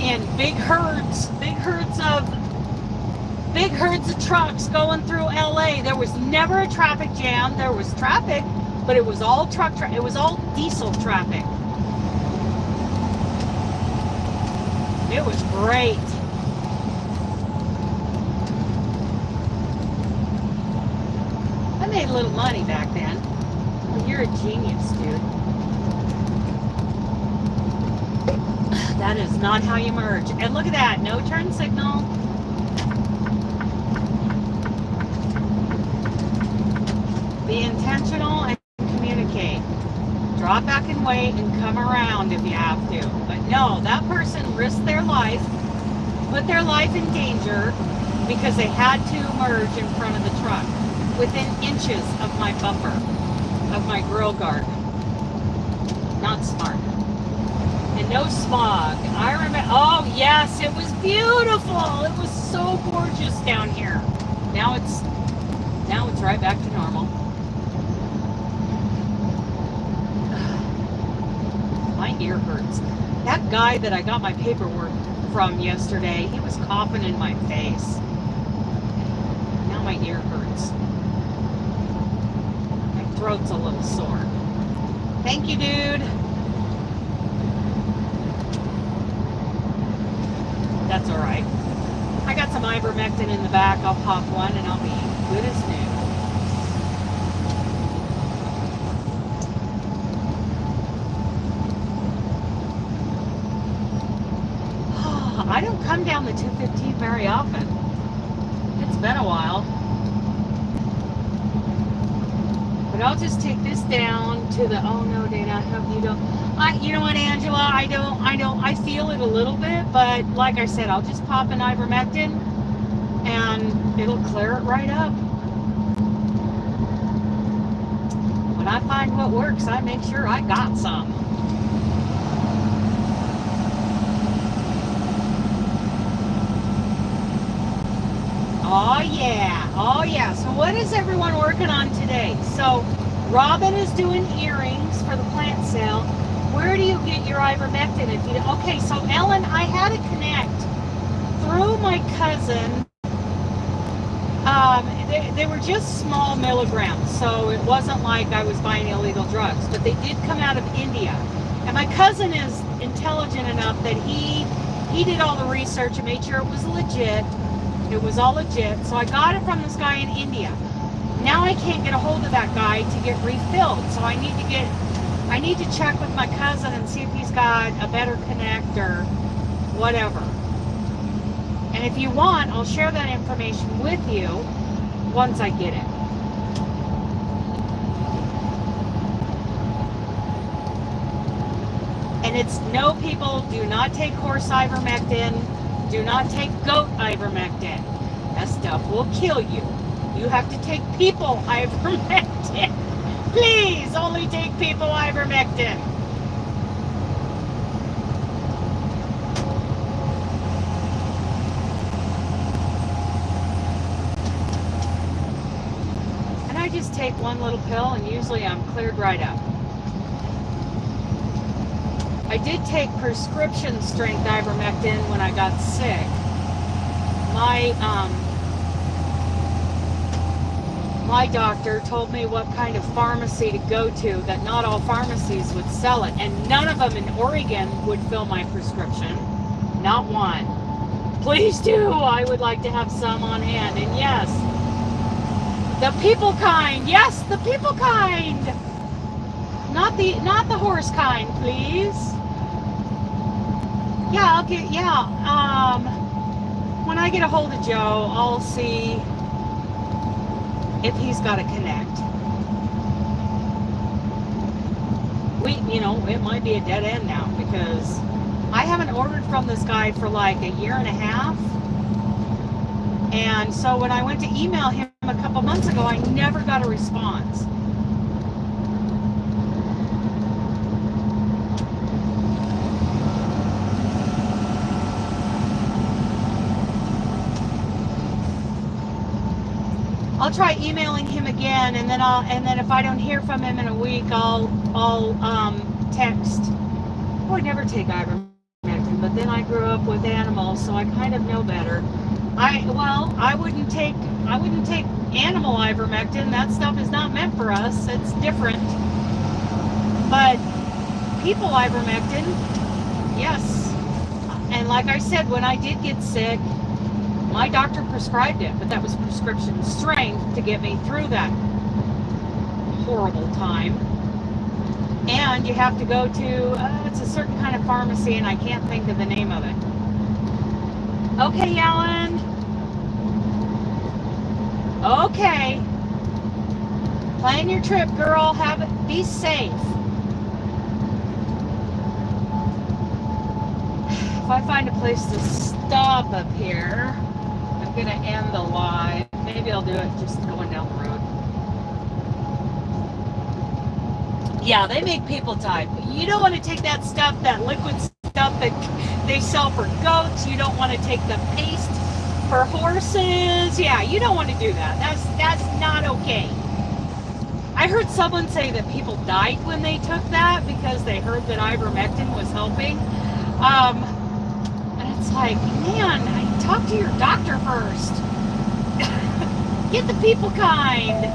in big herds of trucks going through LA. There was never a traffic jam. There was traffic, but it was all it was all diesel traffic. It was great. I made a little money back then. Well, you're a genius, dude. That is not how you merge. And look at that, no turn signal. Be intentional and communicate. Drop back and wait and come around if you have to. But no, that person risked their life, put their life in danger because they had to merge in front of the truck within inches of my bumper, of my grill guard. Not smart. And no smog. I remember, oh yes, it was beautiful. It was so gorgeous down here. Now it's right back to normal. My ear hurts. That guy that I got my paperwork from yesterday, he was coughing in my face. Now my ear hurts. My throat's a little sore. Thank you, dude. That's all right. I got some ivermectin in the back. I'll pop one and I'll be good as new. I don't come down the 215 very often. It's been a while. But I'll just take this down to the, oh no, Dana, I hope you don't. You know what, Angela, I feel it a little bit, but like I said, I'll just pop an ivermectin and it'll clear it right up. When I find what works, I make sure I got some. Oh yeah, oh yeah. So what is everyone working on today? So Robin is doing earrings for the plant sale. Where do you get your ivermectin? If you okay, so Ellen, I had to connect through my cousin. They were just small milligrams, so it wasn't like I was buying illegal drugs, but they did come out of India. And my cousin is intelligent enough that he did all the research and made sure it was legit. It was all legit. So I got it from this guy in India. Now I can't get a hold of that guy to get refilled. So I need to check with my cousin and see if he's got a better connect or whatever. And if you want, I'll share that information with you once I get it. And it's no, people, do not take horse ivermectin. Do not take goat ivermectin. That stuff will kill you. You have to take people ivermectin. Please, only take people ivermectin. And I just take one little pill and usually I'm cleared right up. I did take prescription strength ivermectin when I got sick. My doctor told me what kind of pharmacy to go to, that not all pharmacies would sell it, and none of them in Oregon would fill my prescription. Not one. Please do. I would like to have some on hand. And yes, the people kind. Yes, the people kind. Not the horse kind, please. Yeah, when I get a hold of Joe, I'll see if he's got a connect. It might be a dead end now because I haven't ordered from this guy for like a year and a half. And so when I went to email him a couple months ago, I never got a response. I'll try emailing him again, and then if I don't hear from him in a week, I'll text. Oh, I never take ivermectin, but then I grew up with animals, so I kind of know better. I wouldn't take animal ivermectin. That stuff is not meant for us. It's different. But people ivermectin, yes. And like I said, when I did get sick, my doctor prescribed it, but that was prescription strength to get me through that horrible time. And you have to go to, it's a certain kind of pharmacy, and I can't think of the name of it. Okay, Alan. Okay. Plan your trip, girl. Be safe. If I find a place to stop up here, I'm going to end the live. Maybe I'll do it just going down the road. Yeah, they make people type. You don't want to take that stuff, that liquid stuff that they sell for goats. You don't want to take the paste for horses. Yeah, you don't want to do that. That's not okay. I heard someone say that people died when they took that because they heard that ivermectin was helping. And it's like, man, talk to your doctor first. Get the people kind.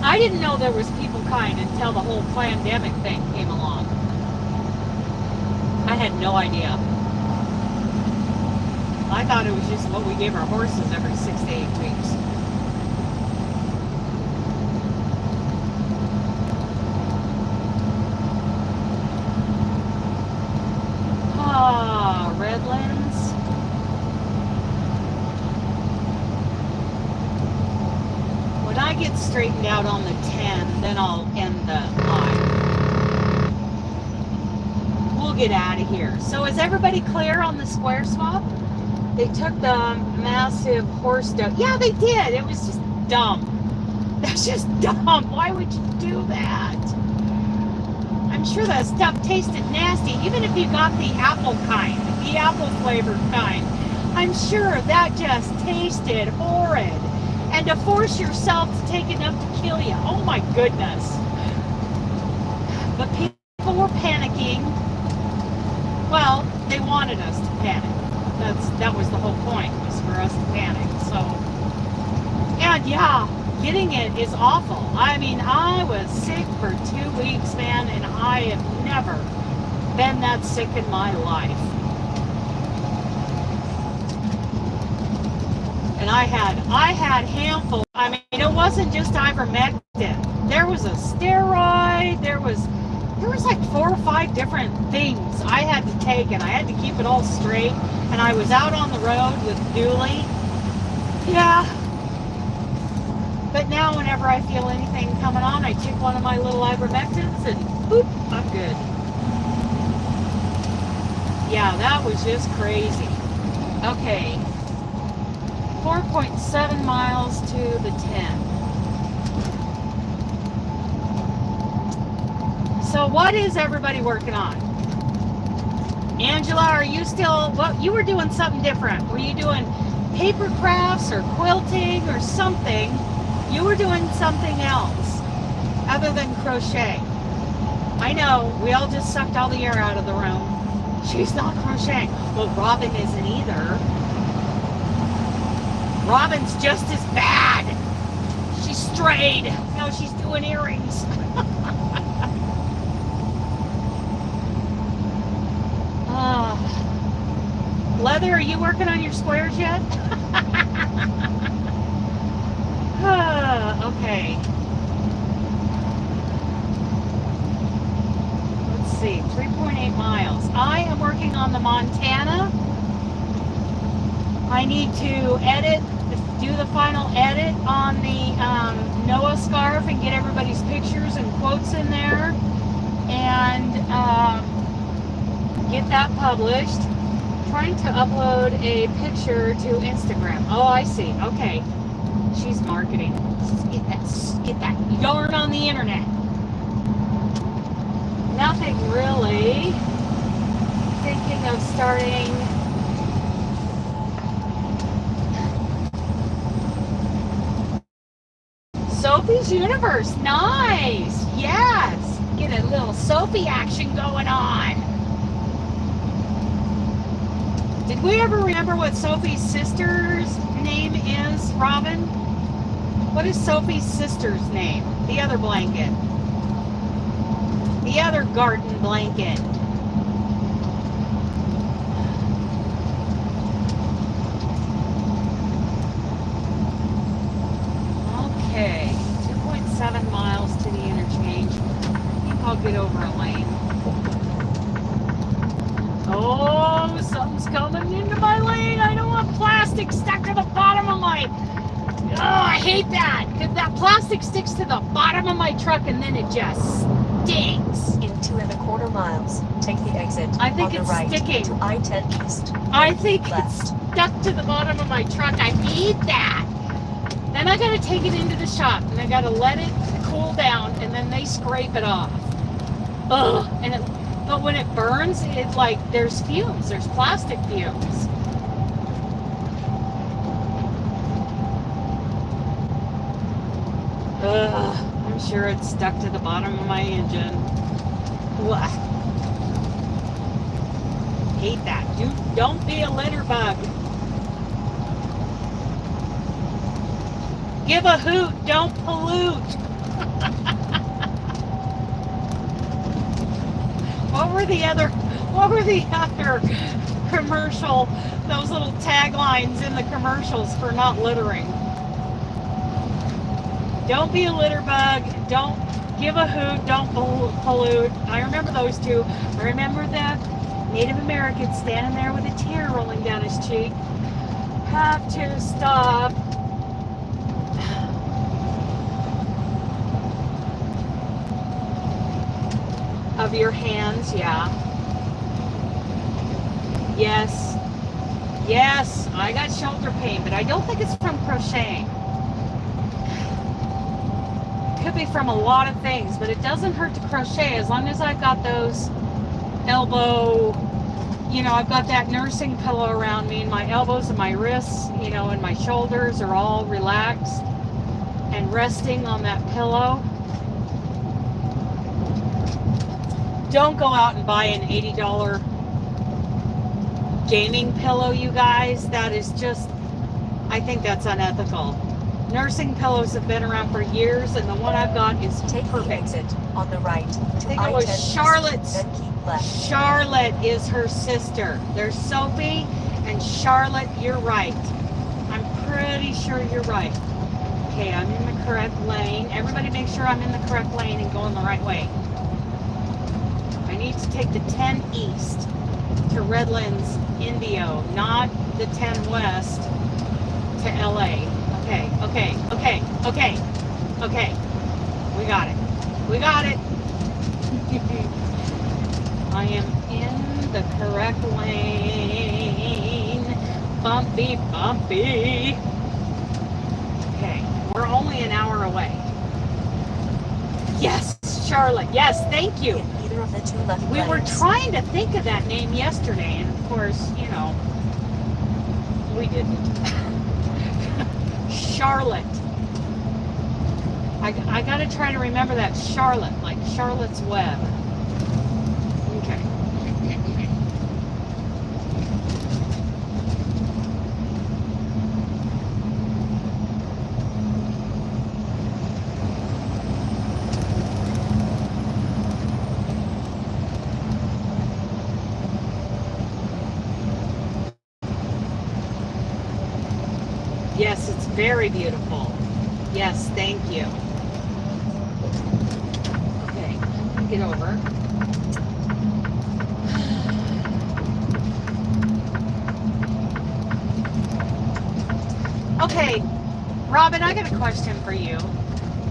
I didn't know there was people kind until the whole pandemic thing came along. I had no idea. I thought it was just what we gave our horses every 6 to 8 weeks. Ah, Redlands. When I get straightened out on the 10, then I'll end the live. We'll get out of here. So is everybody clear on the square swap? They took the massive horse dough. Yeah, they did. It was just dumb. That's just dumb. Why would you do that? I'm sure that stuff tasted nasty, even if you got the apple kind, the apple flavored kind. I'm sure that just tasted horrid. And to force yourself to take enough to kill you. Oh my goodness. But people were panicking. Well, they wanted us to panic. That was the whole point, was for us to panic. So, and yeah, getting it is awful. I mean, I was sick for 2 weeks, man, and I have never been that sick in my life. And I had handful. I mean, it wasn't just ivermectin. There was a steroid. There was like 4 or 5 different things I had to take, and I had to keep it all straight. And I was out on the road with Dooley. Yeah. But now whenever I feel anything coming on, I take one of my little ivermectins and boop, I'm good. Yeah, that was just crazy. Okay. 4.7 miles to the 10. So what is everybody working on? Angela, are you still, well, you were doing something different. Were you doing paper crafts or quilting or something? You were doing something else other than crochet. I know, we all just sucked all the air out of the room. She's not crocheting. Well, Robin isn't either. Robin's just as bad. She strayed. Now she's doing earrings. Leather, are you working on your squares yet? Okay. see, 3.8 miles. I am working on the Montana. I need to do the final edit on the Noah scarf and get everybody's pictures and quotes in there and get that published. Trying to upload a picture to Instagram. Oh, I see. Okay. She's marketing. Get that yarn on the internet. Nothing really. Thinking of starting Sophie's Universe. Nice. Yes. Get a little Sophie action going on. Did we ever remember what Sophie's sister's name is, Robin? What is Sophie's sister's name? The other blanket. The other garden blanket. Okay, 2.7 miles to the interchange. I think I'll get over a lane. Oh, something's coming into my lane. I don't want plastic stuck to the bottom of my... Oh, I hate that. Because that plastic sticks to the bottom of my truck and then it just stinks. In 2.25 miles, take the exit I think on the it's right sticking. to I-10 East. I think Left. it's stuck to the bottom of my truck. I hate that. Then I gotta take it into the shop and I gotta let it cool down and then they scrape it off. Ugh. But when it burns, it's like there's fumes. There's plastic fumes. Ugh. I'm sure it's stuck to the bottom of my engine. Ugh. Hate that. Don't be a litter bug. Give a hoot. Don't pollute. What were the other commercial, those little taglines in the commercials for not littering? Don't be a litter bug, don't give a hoot, don't pollute. I remember those two. I remember the Native American standing there with a tear rolling down his cheek. Have to stop. Of your hands, yeah. Yes, I got shoulder pain, but I don't think it's from crocheting. Could be from a lot of things, but it doesn't hurt to crochet as long as I've got those elbow, I've got that nursing pillow around me and my elbows and my wrists, and my shoulders are all relaxed and resting on that pillow. Don't go out and buy an $80 gaming pillow, you guys. That is just, I think that's unethical. Nursing pillows have been around for years, and the one I've got is Take the perfect. exit on the right to I think it I-10 was East, Charlotte's. then keep left. Charlotte is her sister. There's Sophie and Charlotte. You're right. I'm pretty sure you're right. Okay, I'm in the correct lane. Everybody make sure I'm in the correct lane and going the right way. I need to take the 10 East to Redlands, Indio, not the 10 West to LA. Okay. We got it. I am in the correct lane. Bumpy. Okay, we're only an hour away. Yes, Charlotte. Yes, thank you. In either of the two left We were lanes. trying to think of that name yesterday, and of course, we didn't. Charlotte. I gotta try to remember that Charlotte, like Charlotte's Web. Okay. Yes, it's very beautiful. Yes, thank you. Okay, get over. Okay, Robin, I got a question for you.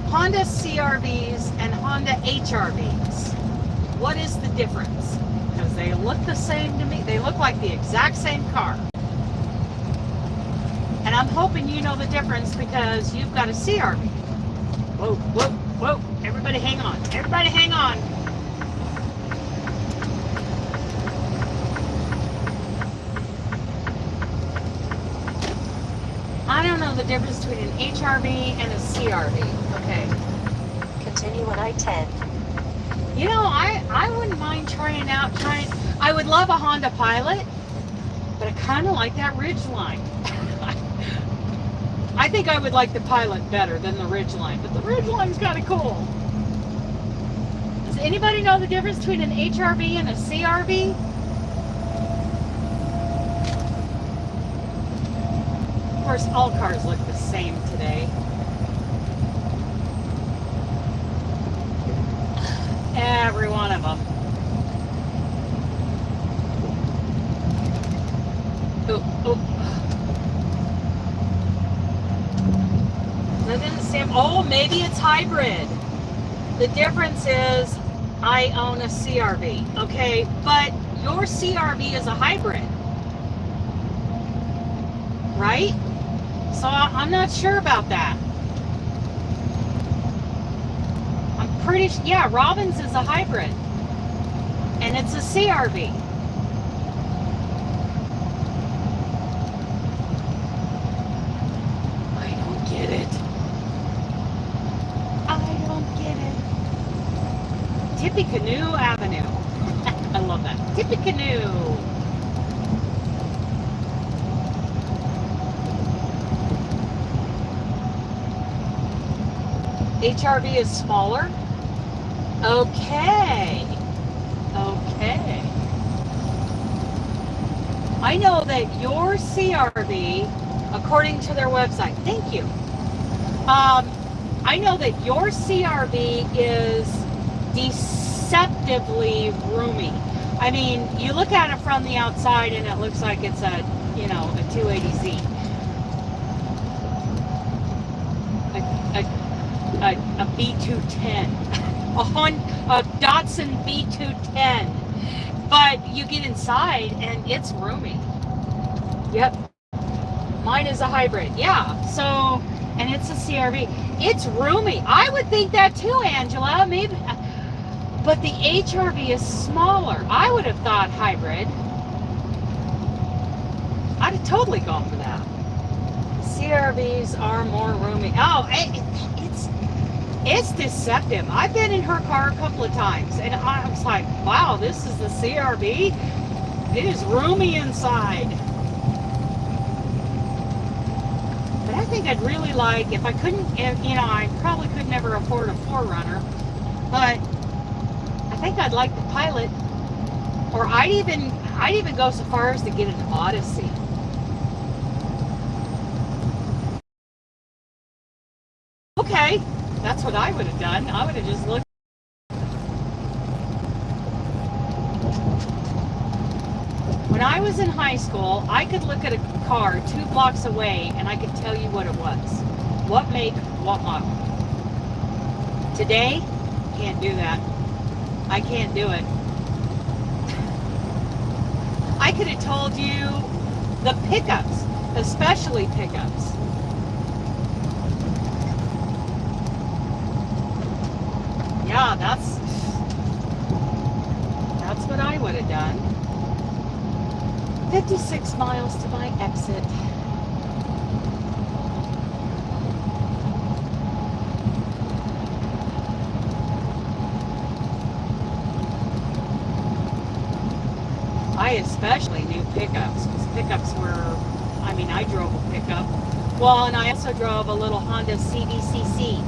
Honda CRVs and Honda HRVs. What is the difference? Because they look the same to me. They look like the exact same car. And I'm hoping you know the difference because you've got a CRV. Whoa, whoa, whoa. Everybody hang on. Everybody hang on. I don't know the difference between an HRV and a CRV. Okay. Continue on I-10. You know, I wouldn't mind trying. I would love a Honda Pilot, but I kind of like that Ridgeline. I think I would like the Pilot better than the Ridgeline, but the Ridgeline's kind of cool. Does anybody know the difference between an HRV and a CRV? Of course, all cars look the same today. Every one of them. Oh, oh. That didn't seem, oh, maybe it's hybrid. The difference is I own a CRV, okay? But your CRV is a hybrid, right? So I'm not sure about that. I'm pretty sure, yeah, Robin's is a hybrid. And it's a CRV. I don't get it. I don't get it. Tippecanoe Avenue. I love that. Tippecanoe. HRV is smaller. Okay. Okay. I know that your CRV, according to their website, thank you. I know that your CRV is deceptively roomy. I mean, you look at it from the outside and it looks like it's a, you know, a 280Z. A B210, a Datsun B210, but you get inside and it's roomy. Yep, mine is a hybrid. Yeah, so, and it's a CRV. It's roomy. I would think that too, Angela. Maybe, but the HRV is smaller. I would have thought hybrid. I'd have totally gone for that. CRVs are more roomy. Oh, it's deceptive. I've been in her car a couple of times, and I was like, wow, this is the CRV? It is roomy inside. But I think I'd really like, if I couldn't, you know, I probably could never afford a 4Runner, but I think I'd like the Pilot, or I'd even go so far as to get an Odyssey. Okay. That's what I would have done. I would have just looked. When I was in high school, I could look at a car 2 blocks away and I could tell you what it was. What make, what model. Today, can't do that. I can't do it. I could have told you the pickups, especially pickups. Yeah, that's what I would have done. 56 miles to my exit. I especially knew pickups, because pickups were, I mean, I drove a pickup. Well, and I also drove a little Honda CVCC.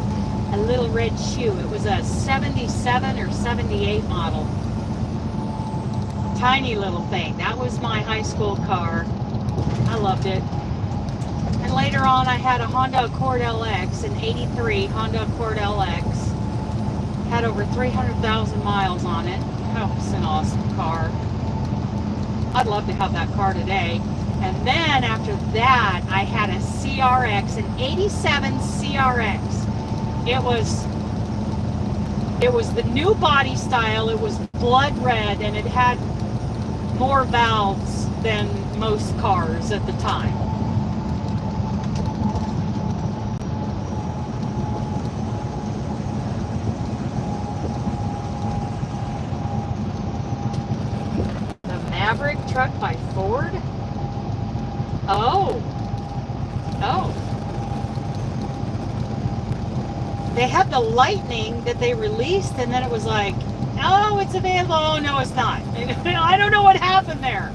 A little red shoe. It was a 77 or 78 model. Tiny little thing. That was my high school car. I loved it. And later on I had a Honda Accord LX, an 83 Honda Accord LX. Had over 300,000 miles on it. That was an awesome car. I'd love to have that car today. And then after that, I had a CRX, an 87 CRX. It was the new body style. It was blood red, and it had more valves than most cars at the time. The Maverick truck by Ford? Oh. They had the Lightning that they released, and then it was like, oh, it's available. Oh, no, it's not. I don't know what happened there.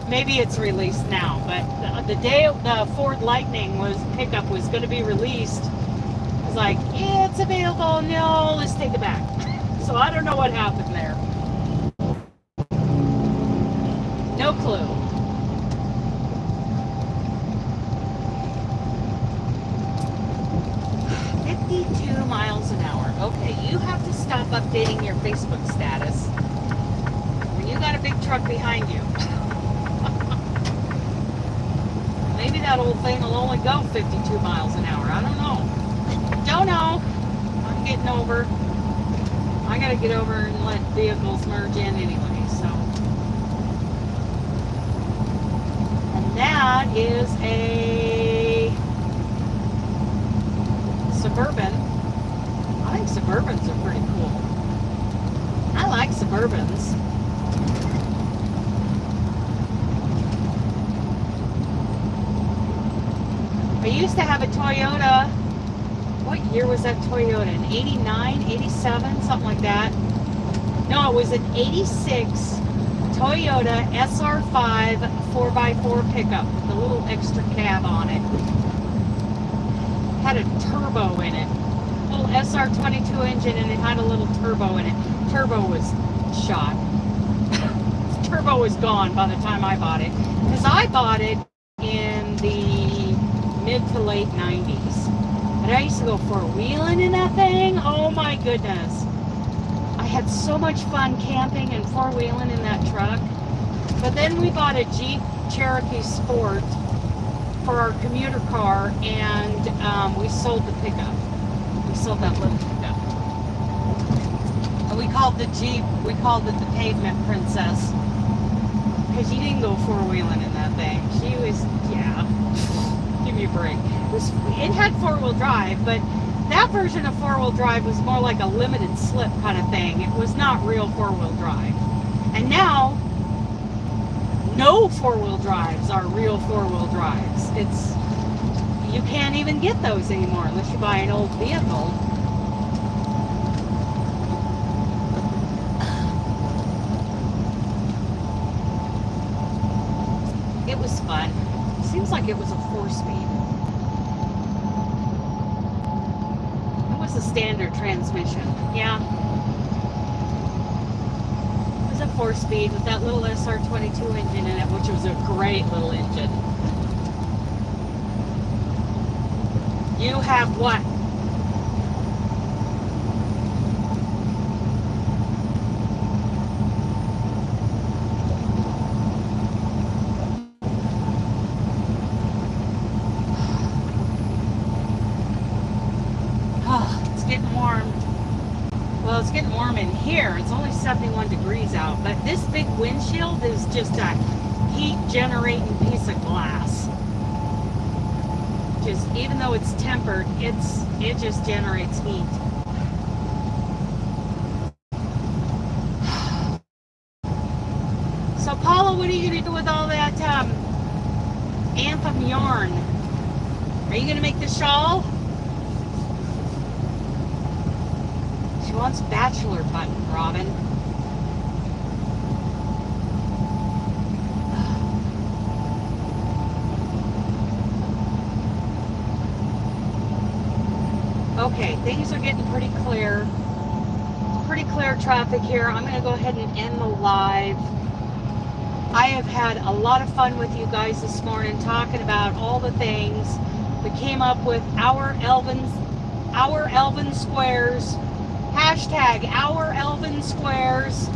Maybe it's released now, but the day the Ford Lightning pickup was going to be released, it was like, yeah, it's available. No, let's take it back. So I don't know what happened there. No clue. Miles an hour. Okay, you have to stop updating your Facebook status when you got a big truck behind you. Maybe that old thing will only go 52 miles an hour. I don't know. Don't know. I'm getting over. I gotta get over and let vehicles merge in anyway, so. And that is a Suburban. I think Suburbans are pretty cool. I like Suburbans. I used to have a Toyota. What year was that Toyota? An 89, 87, something like that. No, it was an 86 Toyota SR5 4x4 pickup with a little extra cab on it. Had a turbo in it. Little SR22 engine, and it had a little turbo in it. Turbo was shot. Turbo was gone by the time I bought it, because I bought it in the mid to late 90s. But I used to go four-wheeling in that thing. Oh my goodness. I had so much fun camping and four-wheeling in that truck. But then we bought a Jeep Cherokee Sport for our commuter car, and we sold the pickup. We sold that little pickup. And we called the Jeep, we called it the Pavement Princess. Because you didn't go four-wheeling in that thing. She was, yeah, give me a break. It had four-wheel drive, but that version of four-wheel drive was more like a limited slip kind of thing. It was not real four-wheel drive. And now, no four-wheel drives are real four-wheel drives. You can't even get those anymore unless you buy an old vehicle. It was fun. Seems like it was a 4-speed. It was a standard transmission. Yeah. It was a 4-speed with that little SR22 engine in it, which was a great little engine. You have what? Oh, it's getting warm. Well, it's getting warm in here. It's only 71 degrees out, but this big windshield is just a heat generating piece of glass. Even though it's tempered, it just generates heat. So Paula, what are you gonna do with all that Anthem yarn? Are you gonna make the shawl? She wants bachelor button, Robin. Okay, things are getting pretty clear. Pretty clear traffic here. I'm going to go ahead and end the live. I have had a lot of fun with you guys this morning talking about all the things. We came up with our Elven squares. Hashtag our Elven squares.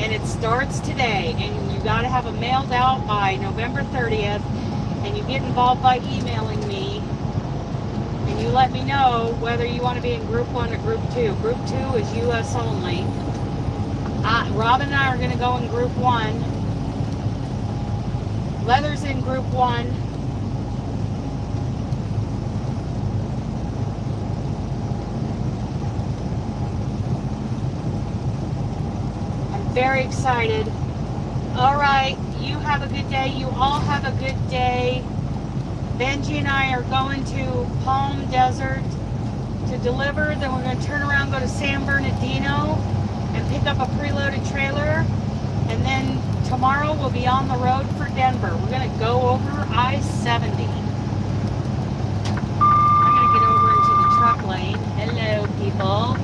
and it starts today, and you got to have it mailed out by November 30th, and you get involved by emailing me, and you let me know whether you want to be in group 1 or group 2. Group 2 is US only. Robin and I are going to go in group 1. Leather's in group 1. Very excited. All right, you have a good day. You all have a good day. Benji and I are going to Palm Desert to deliver. Then we're going to turn around, go to San Bernardino, and pick up a preloaded trailer. And then tomorrow we'll be on the road for Denver. We're going to go over I-70. I'm going to get over into the truck lane. Hello, people.